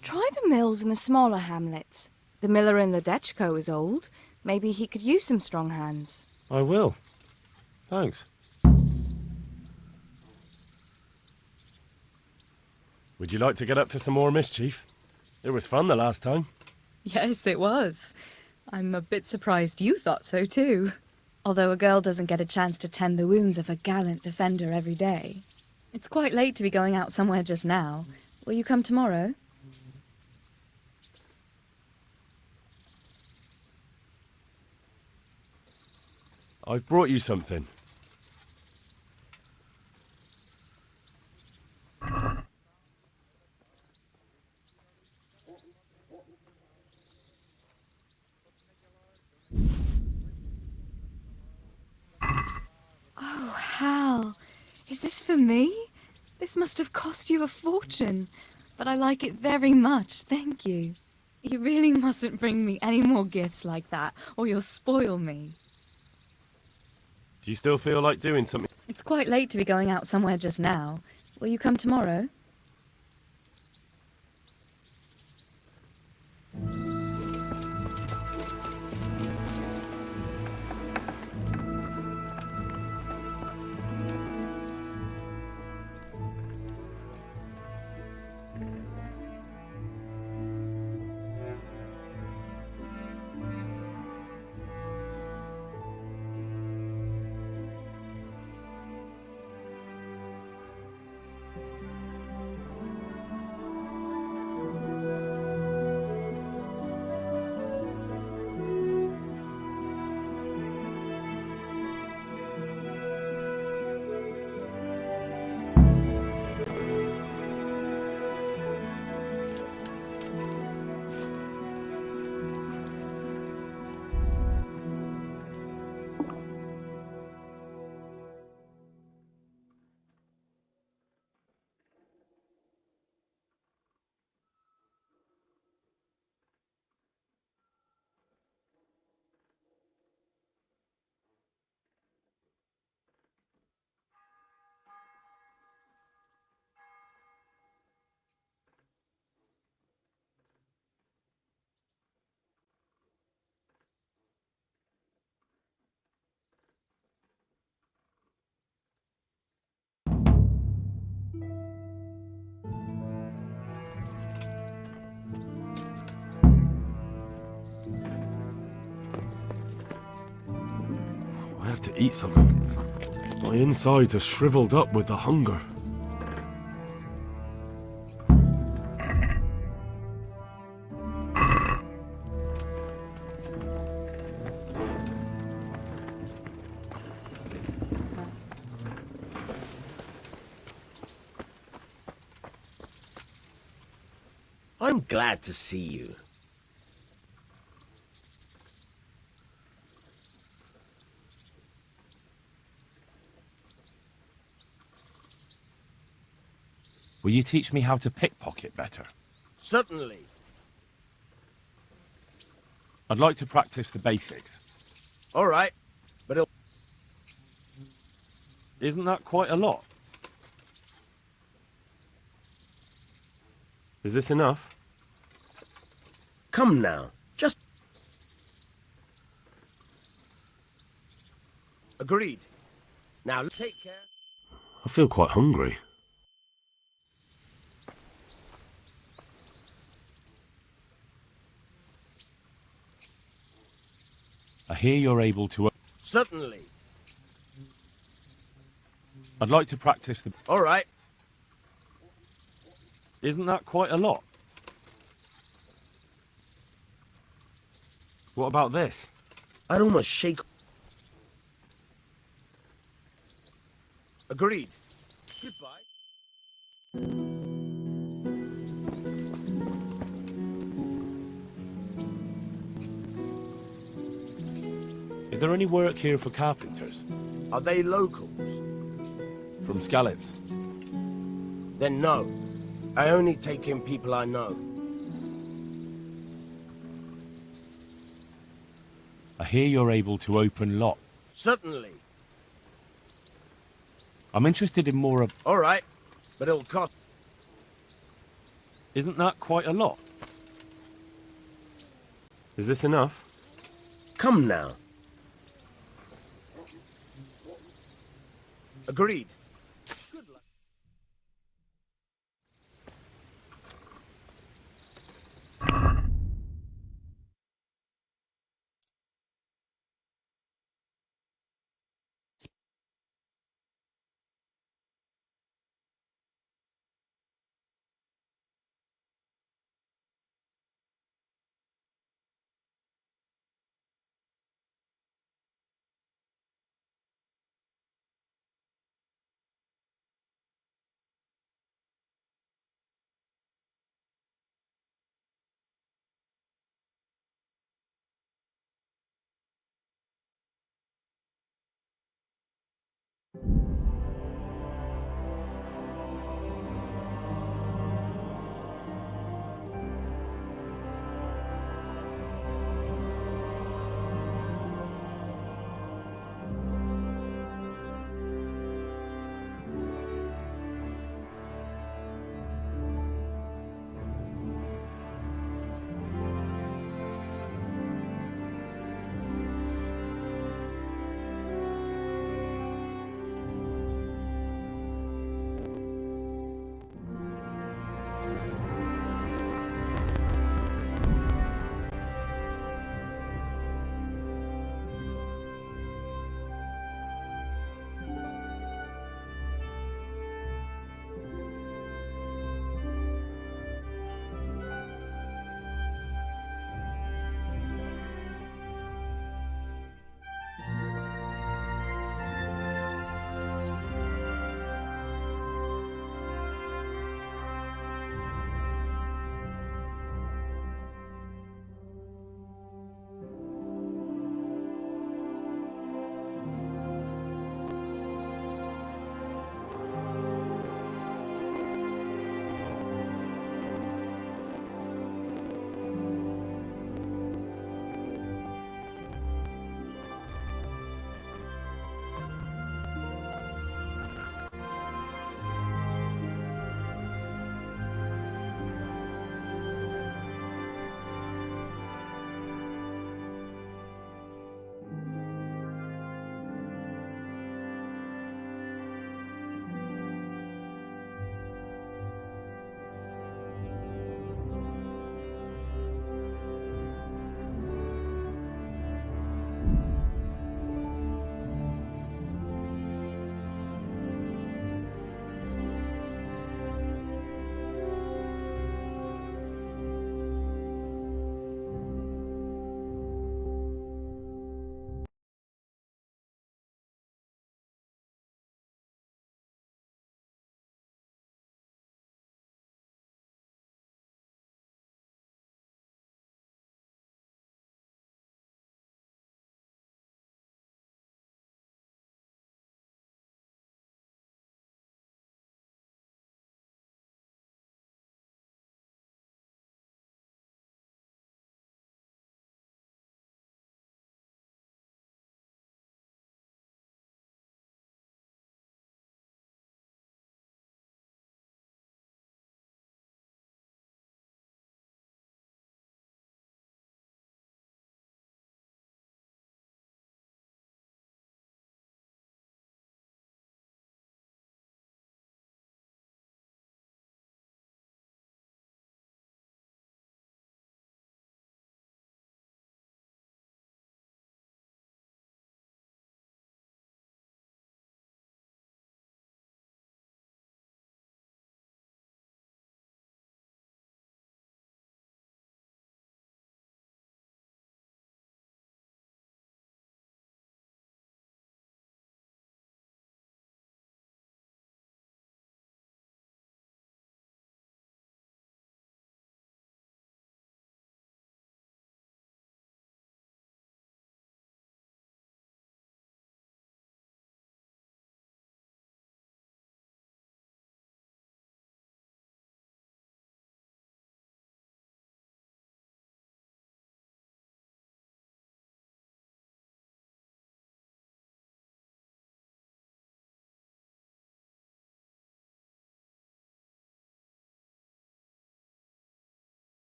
Try the mills in the smaller hamlets. The miller in the Dechko is old. Maybe he could use some strong hands. I will. Thanks. Would you like to get up to some more mischief? It was fun the last time. Yes, it was. I'm a bit surprised you thought so too. Although a girl doesn't get a chance to tend the wounds of a gallant defender every day. It's quite late to be going out somewhere just now. Will you come tomorrow? I've brought you something. Oh, Hal. Is this for me? This must have cost you a fortune. But I like it very much, thank you. You really mustn't bring me any more gifts like that, or you'll spoil me. Do you still feel like doing something? It's quite late to be going out somewhere just now. Will you come tomorrow? I have to eat something. My insides are shriveled up with the hunger. I'm glad to see you. Will you teach me how to pickpocket better? Certainly. I'd like to practice the basics. All right, but it'll... Isn't that quite a lot? Is this enough? Come now, just... Agreed. Now, take care. I feel quite hungry. I hear you're able to... Certainly. I'd like to practice the... All right. Isn't that quite a lot? What about this? I'd almost shake... Agreed. Goodbye. Is there any work here for carpenters? Are they locals? From Skalitz? Then no. I only take in people I know. I hear you're able to open locks. Certainly. I'm interested in more of... All right, but it'll cost... Isn't that quite a lot? Is this enough? Come now. Agreed.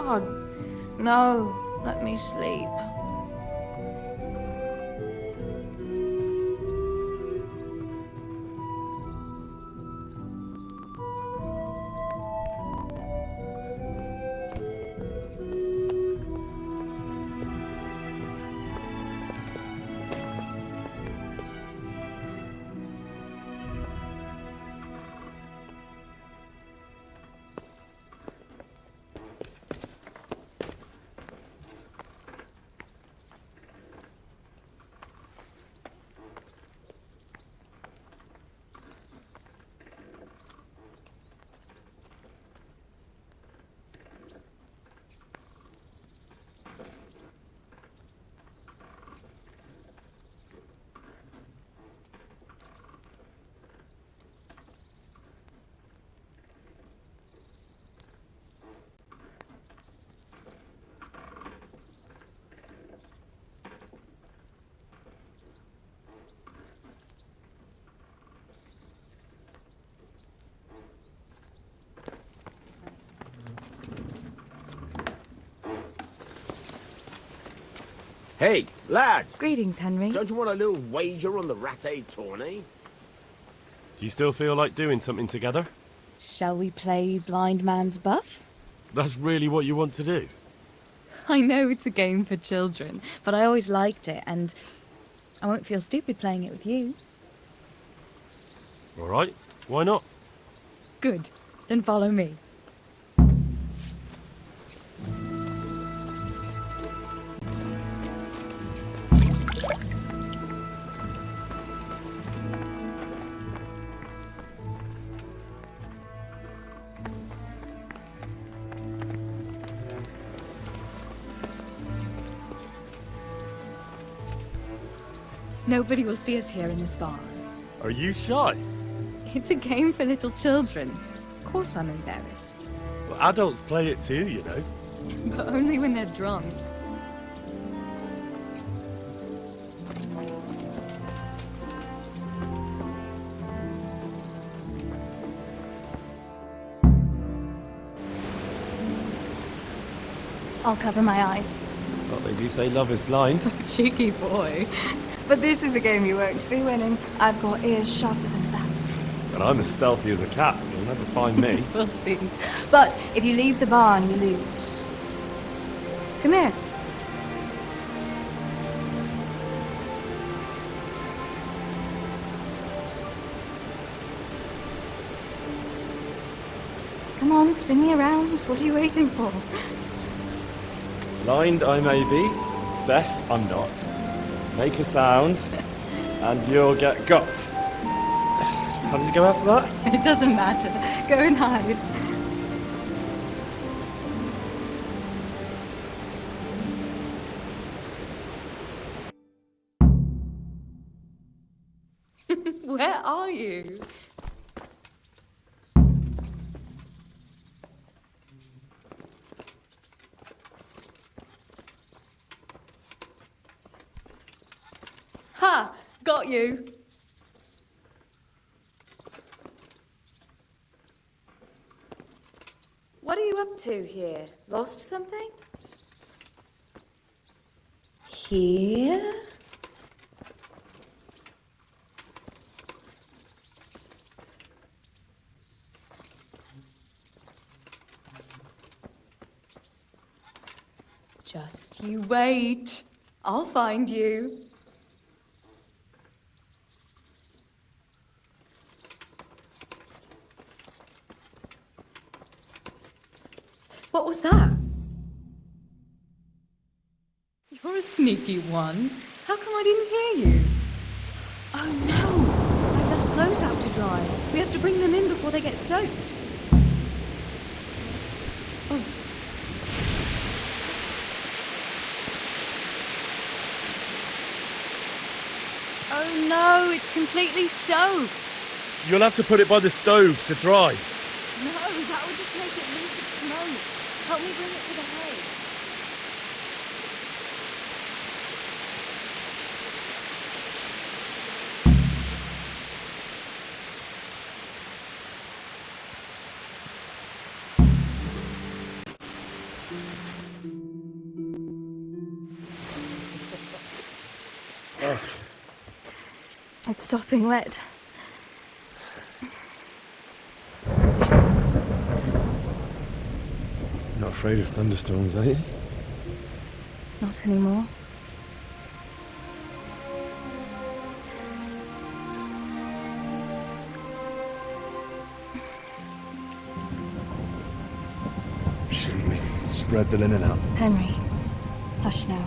God. No, let me sleep. Hey, lad! Greetings, Henry. Don't you want a little wager on the ratte tourney? Do you still feel like doing something together? Shall we play Blind Man's Buff? That's really what you want to do? I know it's a game for children, but I always liked it, and I won't feel stupid playing it with you. All right, why not? Good. Then follow me. Nobody will see us here in this barn. Are you shy? It's a game for little children. Of course I'm embarrassed. Well, adults play it too, you know. But only when they're drunk. I'll cover my eyes. Well, they do say love is blind. Cheeky boy. But this is a game you won't be winning. I've got ears sharper than bats. And I'm as stealthy as a cat. You'll never find me. We'll see. But if you leave the barn, you lose. Come here. Come on, spin me around. What are you waiting for? Blind I may be, deaf I'm not. Make a sound, and you'll get got. How does it go after that? It doesn't matter. Go and hide. Where are you? Ha! Got you. What are you up to here? Lost something? Here? Just you wait. I'll find you. What was that? You're a sneaky one. How come I didn't hear you? Oh no! I've left clothes out to dry. We have to bring them in before they get soaked. Oh. Oh no, it's completely soaked. You'll have to put it by the stove to dry. No, that would just make it leak of smoke. Help me bring it to the hay. It's sopping wet. Not afraid of thunderstorms, are you? Not anymore. Shouldn't we spread the linen out? Henry, hush now.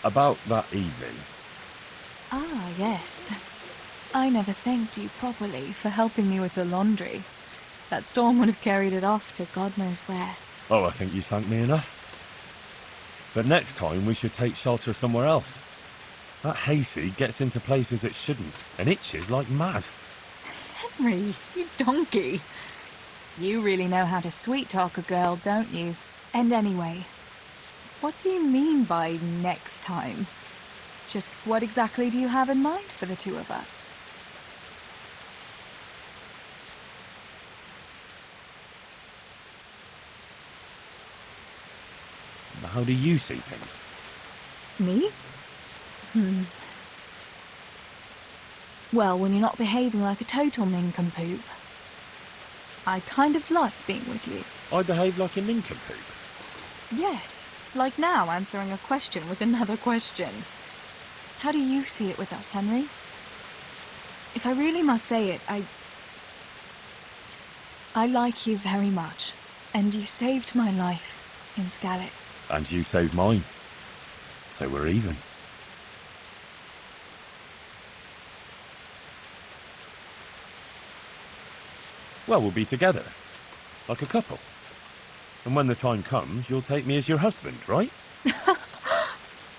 About that evening. Ah, yes. I never thanked you properly for helping me with the laundry. That storm would have carried it off to God knows where. Oh, I think you thanked me enough. But next time we should take shelter somewhere else. That hayseed gets into places it shouldn't, and itches like mad. Henry, you donkey. You really know how to sweet-talk a girl, don't you? And anyway, what do you mean by next time? Just what exactly do you have in mind for the two of us? How do you see things? Me? Well, when you're not behaving like a total nincompoop. I kind of like being with you. I behave like a nincompoop? Yes, like now answering a question with another question. How do you see it with us, Henry? If I really must say it, I like you very much, and you saved my life in Skalitz. And you saved mine. So we're even. Well, we'll be together. Like a couple. And when the time comes, you'll take me as your husband, right?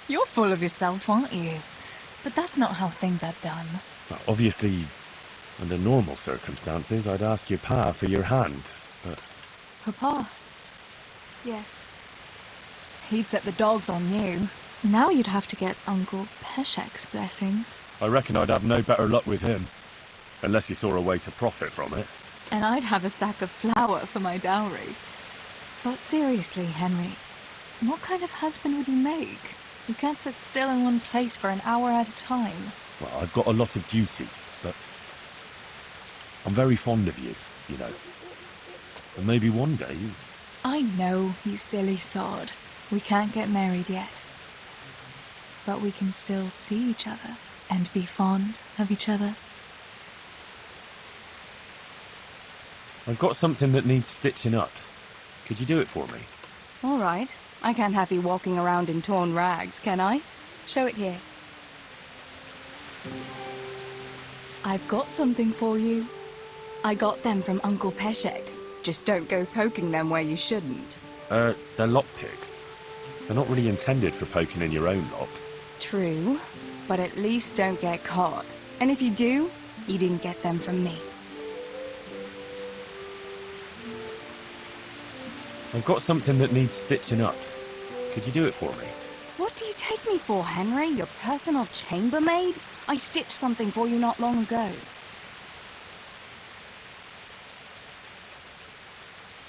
You're full of yourself, aren't you? But that's not how things are done. Well, obviously, under normal circumstances, I'd ask your pa for your hand, but... Papa? Yes. He'd set the dogs on you. Now you'd have to get Uncle Peshek's blessing. I reckon I'd have no better luck with him. Unless he saw a way to profit from it. And I'd have a sack of flour for my dowry. But seriously, Henry, what kind of husband would you make? You can't sit still in one place for an hour at a time. Well, I've got a lot of duties, but... I'm very fond of you, you know. And maybe one day... I know, you silly sod. We can't get married yet. But we can still see each other. and be fond of each other? I've got something that needs stitching up. Could you do it for me? All right. I can't have you walking around in torn rags, can I? Show it here. I've got something for you. I got them from Uncle Peshek. Just don't go poking them where you shouldn't. They're lockpicks. They're not really intended for poking in your own locks. True, but at least don't get caught. And if you do, you didn't get them from me. I've got something that needs stitching up. Could you do it for me? What do you take me for, Henry? Your personal chambermaid? I stitched something for you not long ago.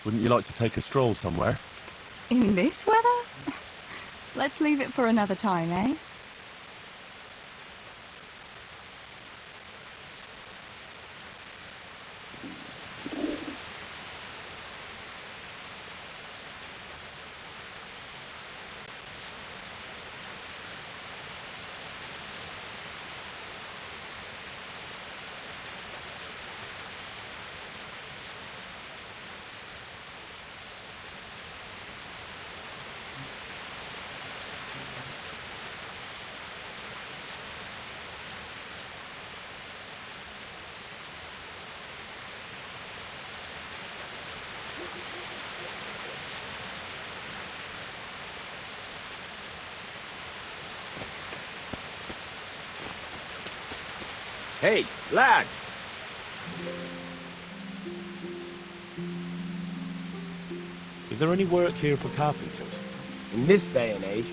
Wouldn't you like to take a stroll somewhere? In this weather? Let's leave it for another time, eh? Hey, lad! Is there any work here for carpenters? In this day and age,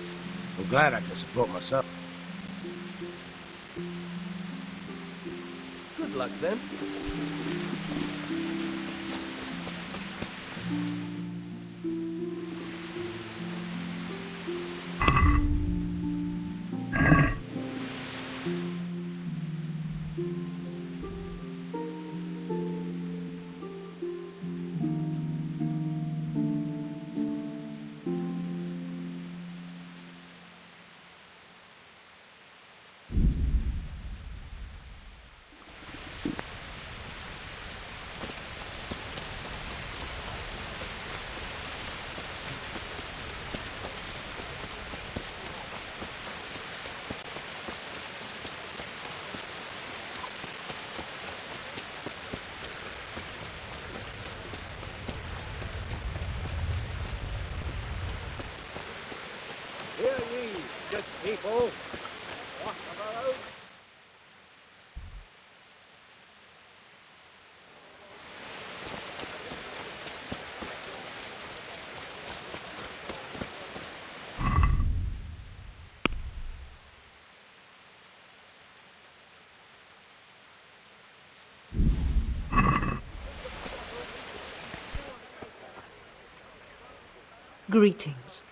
I'm glad I can support myself. Good luck, then. Hear ye, good people. Walk the road. Greetings.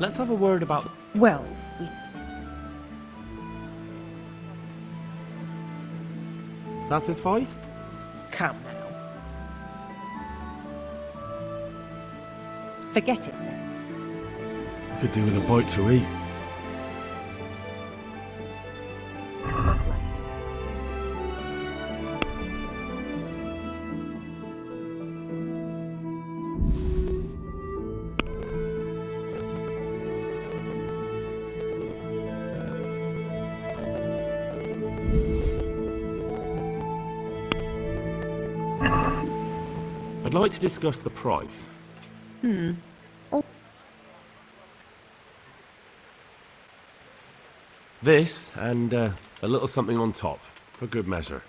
Let's have a word about... Well, Satisfied? come now. Forget it then. I could do with a bite to eat. God bless. I'd like to discuss the price. Oh, This, and a little something on top, for good measure.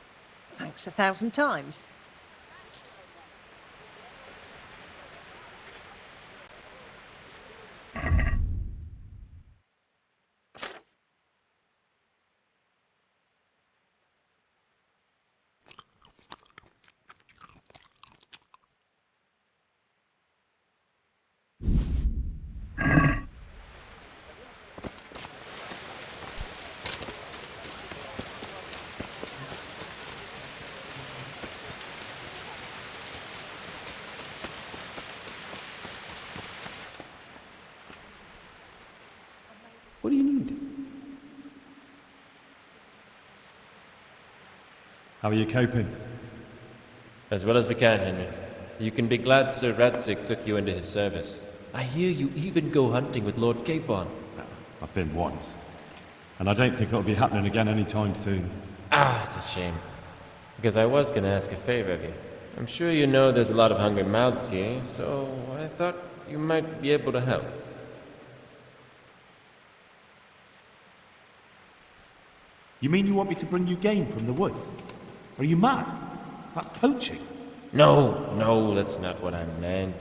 thanks 1,000 times. What do you need? How are you coping? As well as we can, Henry. You can be glad Sir Radzig took you into his service. I hear you even go hunting with Lord Capon. I've been once. And I don't think it'll be happening again anytime soon. Ah, it's a shame. Because I was going to ask a favor of you. I'm sure you know there's a lot of hungry mouths here, so I thought you might be able to help. You mean you want me to bring you game from the woods? Are you mad? That's poaching. No, that's not what I meant.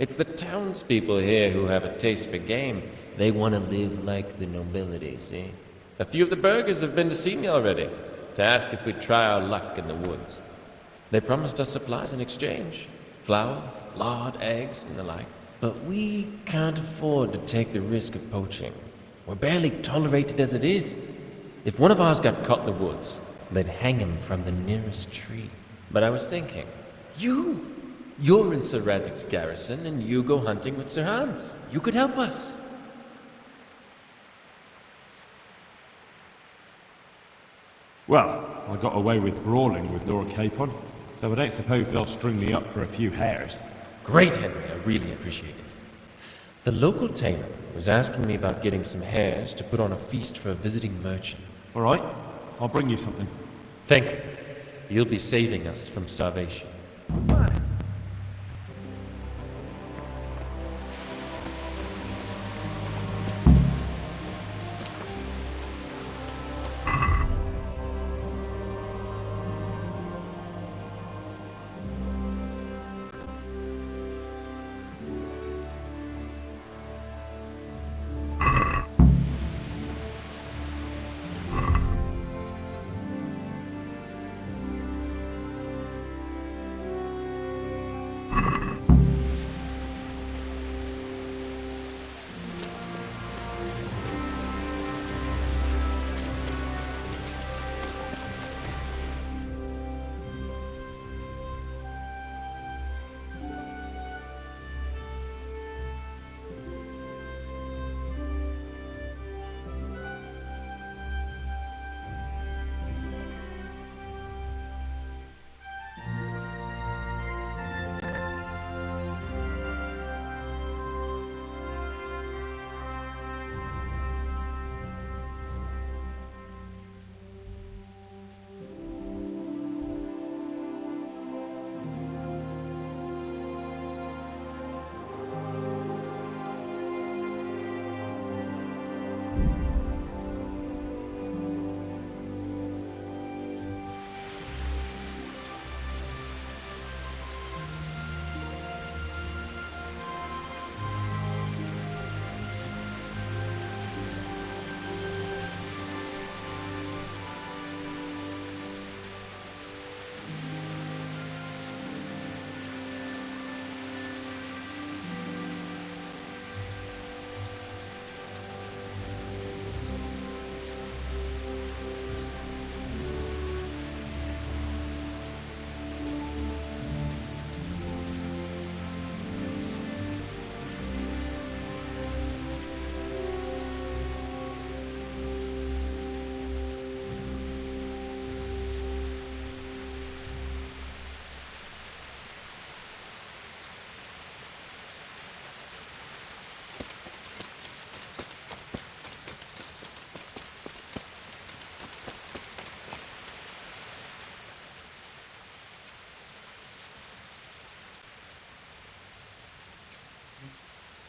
It's the townspeople here who have a taste for game. They want to live like the nobility, see? A few of the burghers have been to see me already, to ask if we'd try our luck in the woods. They promised us supplies in exchange. Flour, lard, eggs, and the like. But we can't afford to take the risk of poaching. We're barely tolerated as it is. If one of ours got caught in the woods, they'd hang him from the nearest tree. But I was thinking, you're in Sir Radzig's garrison, and you go hunting with Sir Hans. You could help us. Well, I got away with brawling with Lord Capon, so I don't suppose they'll string me up for a few hares. Great, Henry. I really appreciate it. The local tailor was asking me about getting some hares to put on a feast for a visiting merchant. All right, I'll bring you something. Thank you. You'll be saving us from starvation.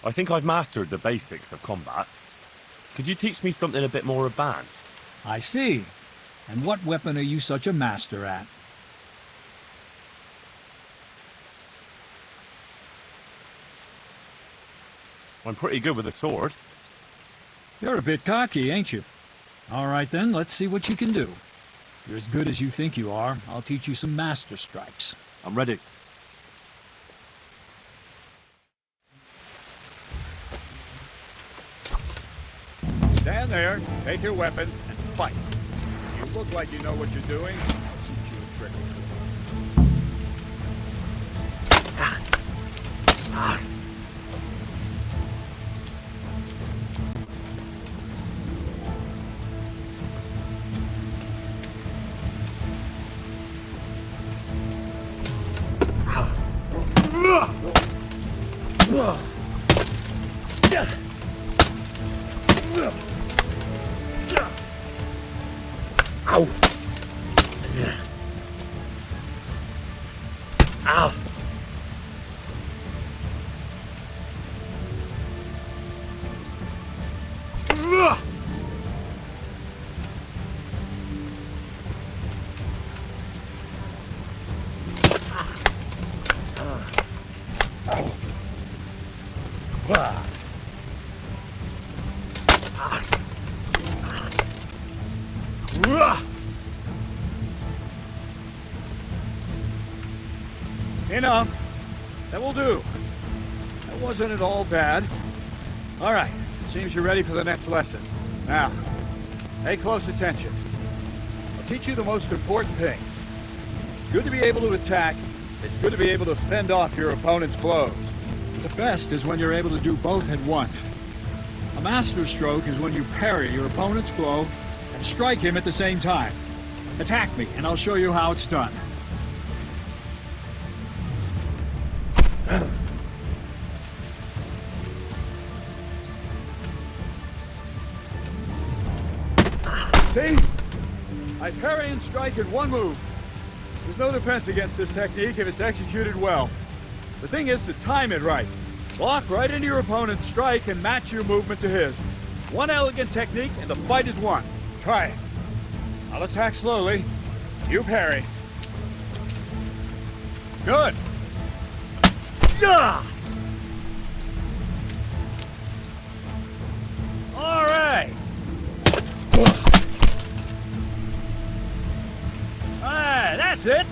I think I've mastered the basics of combat. Could you teach me something a bit more advanced? I see. And what weapon are you such a master at? I'm pretty good with a sword. You're a bit cocky, ain't you? All right then, let's see what you can do. If you're as good as you think you are, I'll teach you some master strikes. I'm ready. Stand there, take your weapon, and fight. You look like you know what you're doing. I'll teach you a trick or two. Ow! Ow! Enough. That will do. That wasn't at all bad. All right. It seems you're ready for the next lesson. Now, pay close attention. I'll teach you the most important thing. It's good to be able to attack. It's good to be able to fend off your opponent's blows. The best is when you're able to do both at once. A master stroke is when you parry your opponent's blow and strike him at the same time. Attack me, and I'll show you how it's done. See? I parry and strike in one move. There's no defense against this technique if it's executed well. The thing is to time it right. Block right into your opponent's strike and match your movement to his. One elegant technique and the fight is won. Try it. I'll attack slowly. You parry. Good. Yeah! All right. That's it.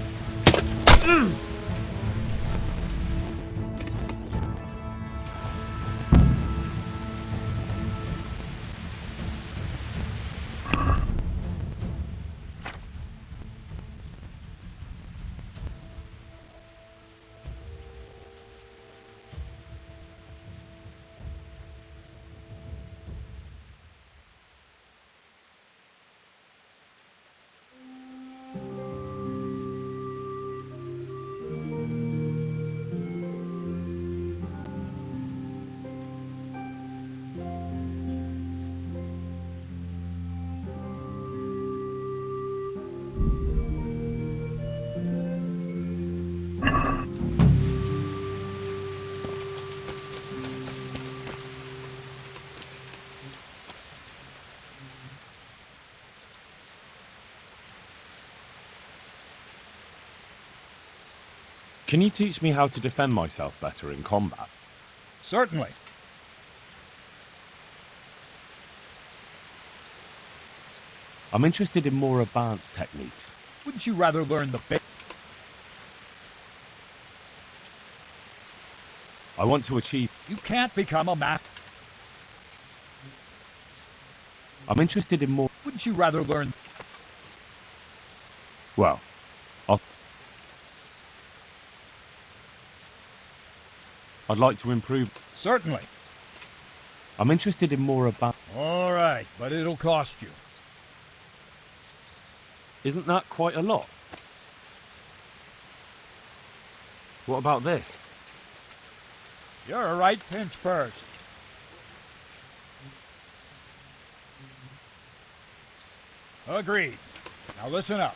Can you teach me how to defend myself better in combat? Certainly. I'm interested in more advanced techniques. Wouldn't you rather learn the basics? I want to achieve... You can't become a master. I'm interested in more... Wouldn't you rather learn... Well, I'd like to improve... Certainly. I'm interested in more about... All right, but it'll cost you. Isn't that quite a lot? What about this? You're a right pinch purse. Agreed. Now listen up.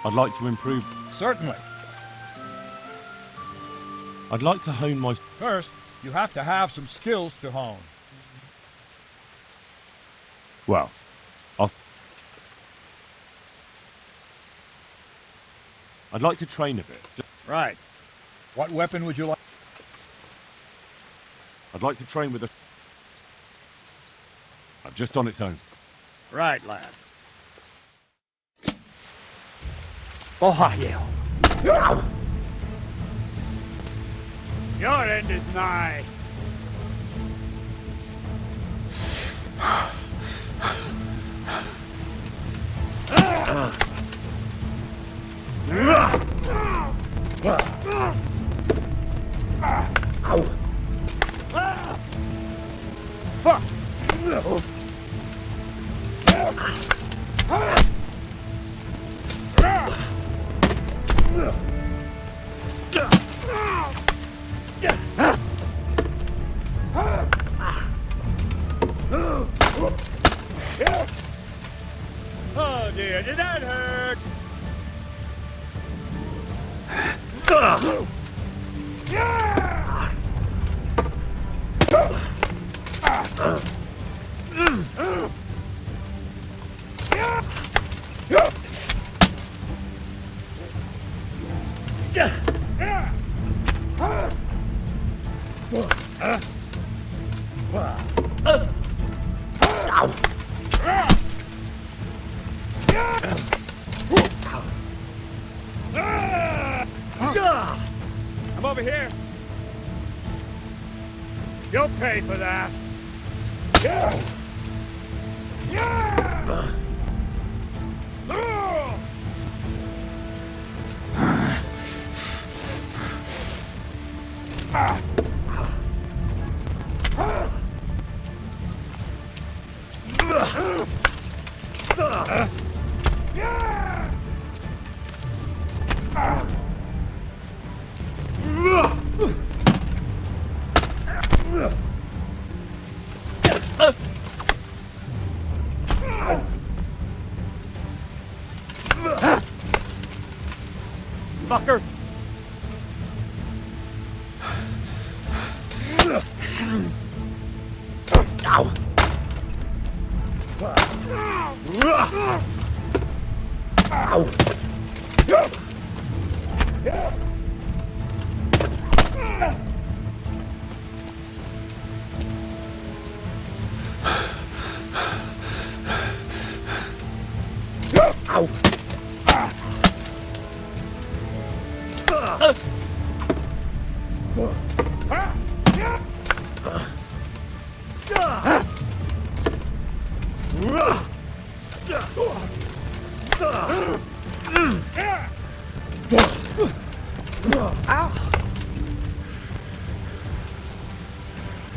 I'd like to improve. Certainly. I'd like to hone my. First, you have to have some skills to hone. Well, I'd like to train a bit. Right. What weapon would you like? I'd like to train with a. Just on its own. Right, lad. Ohio. Your end is nigh. Fuck! Oh dear, did that hurt? I'm over here. You'll pay for that. Yeah. Yeah. Fucker!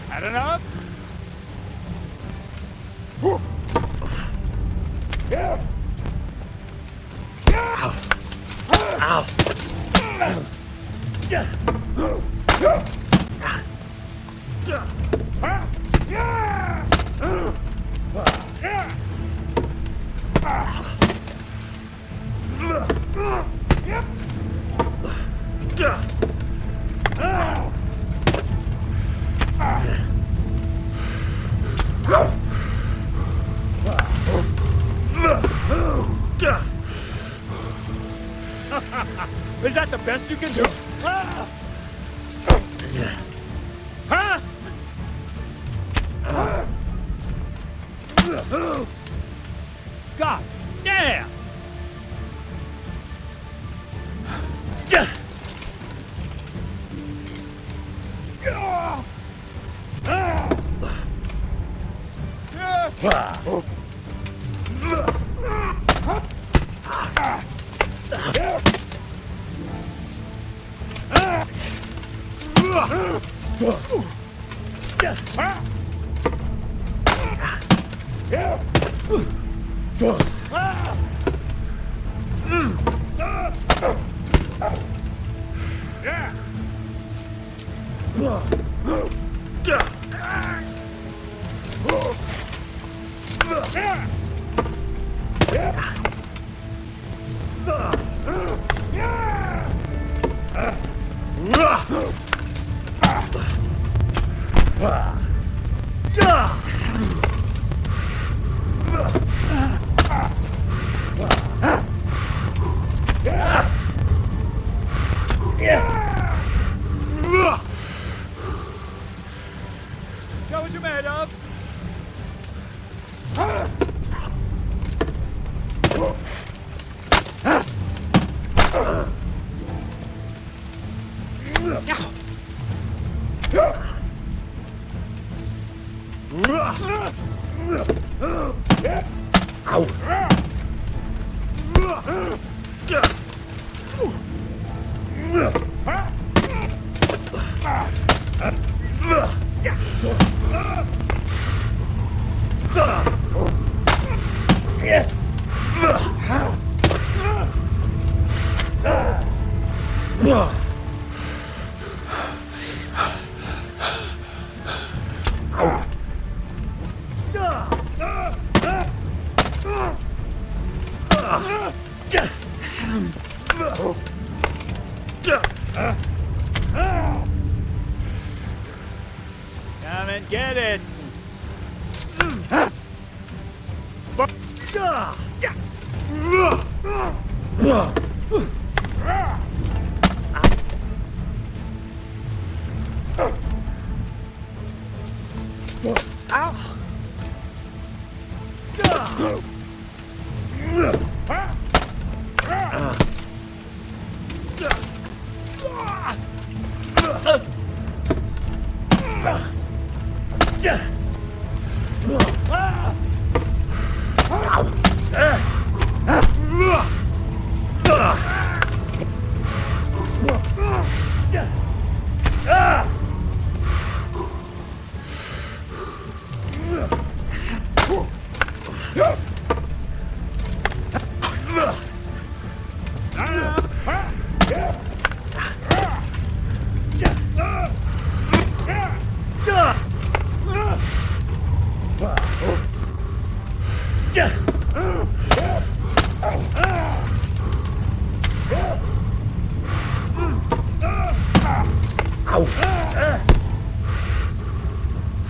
Had enough? Is that the best you can do? Huh? God damn! Show what you're made of. Come and get it.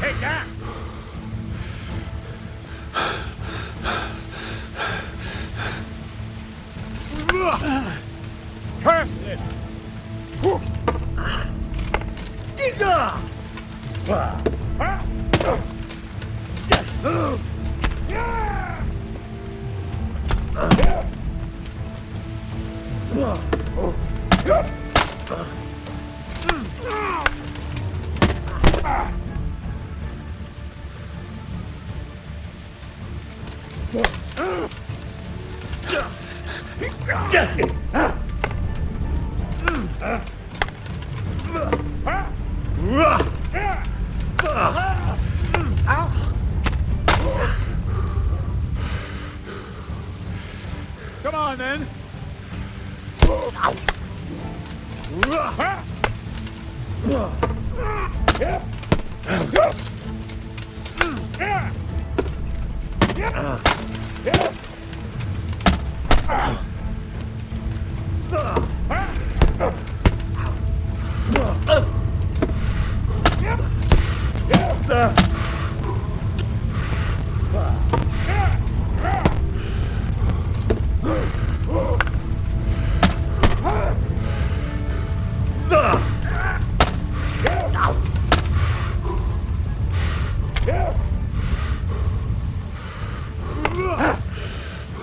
Take that! Curse it! Come on, then.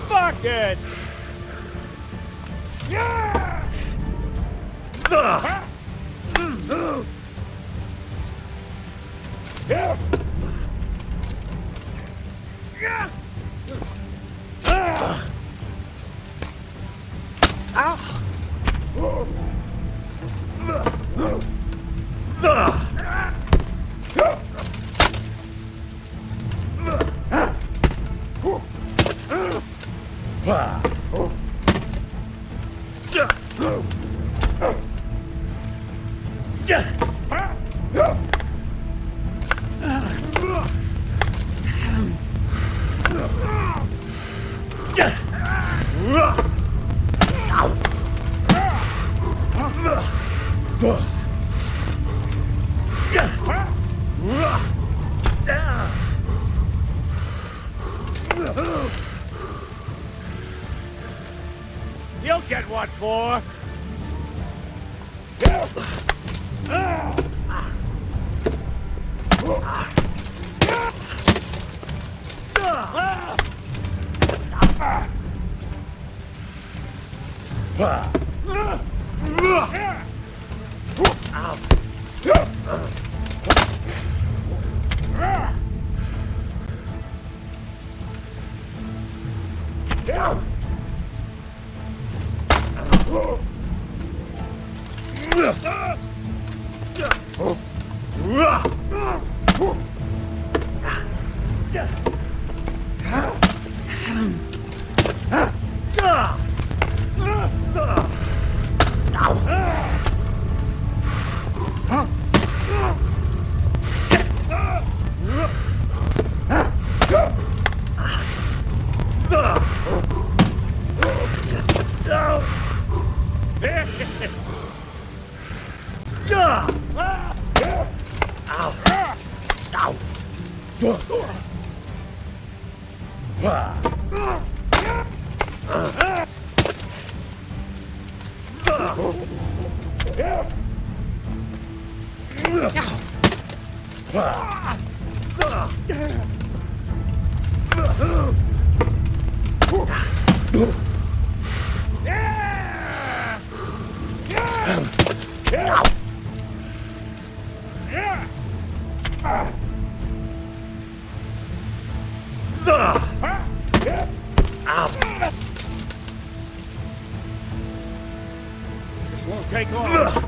Fuck it! You'll get what for. This won't take long.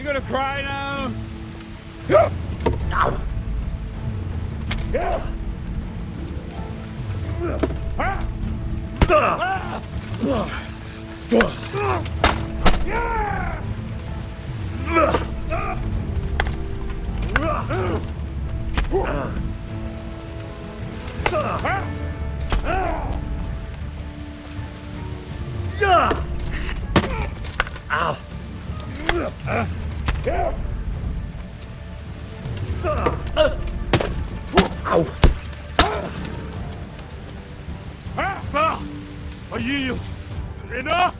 You gonna cry now? I yield. Enough!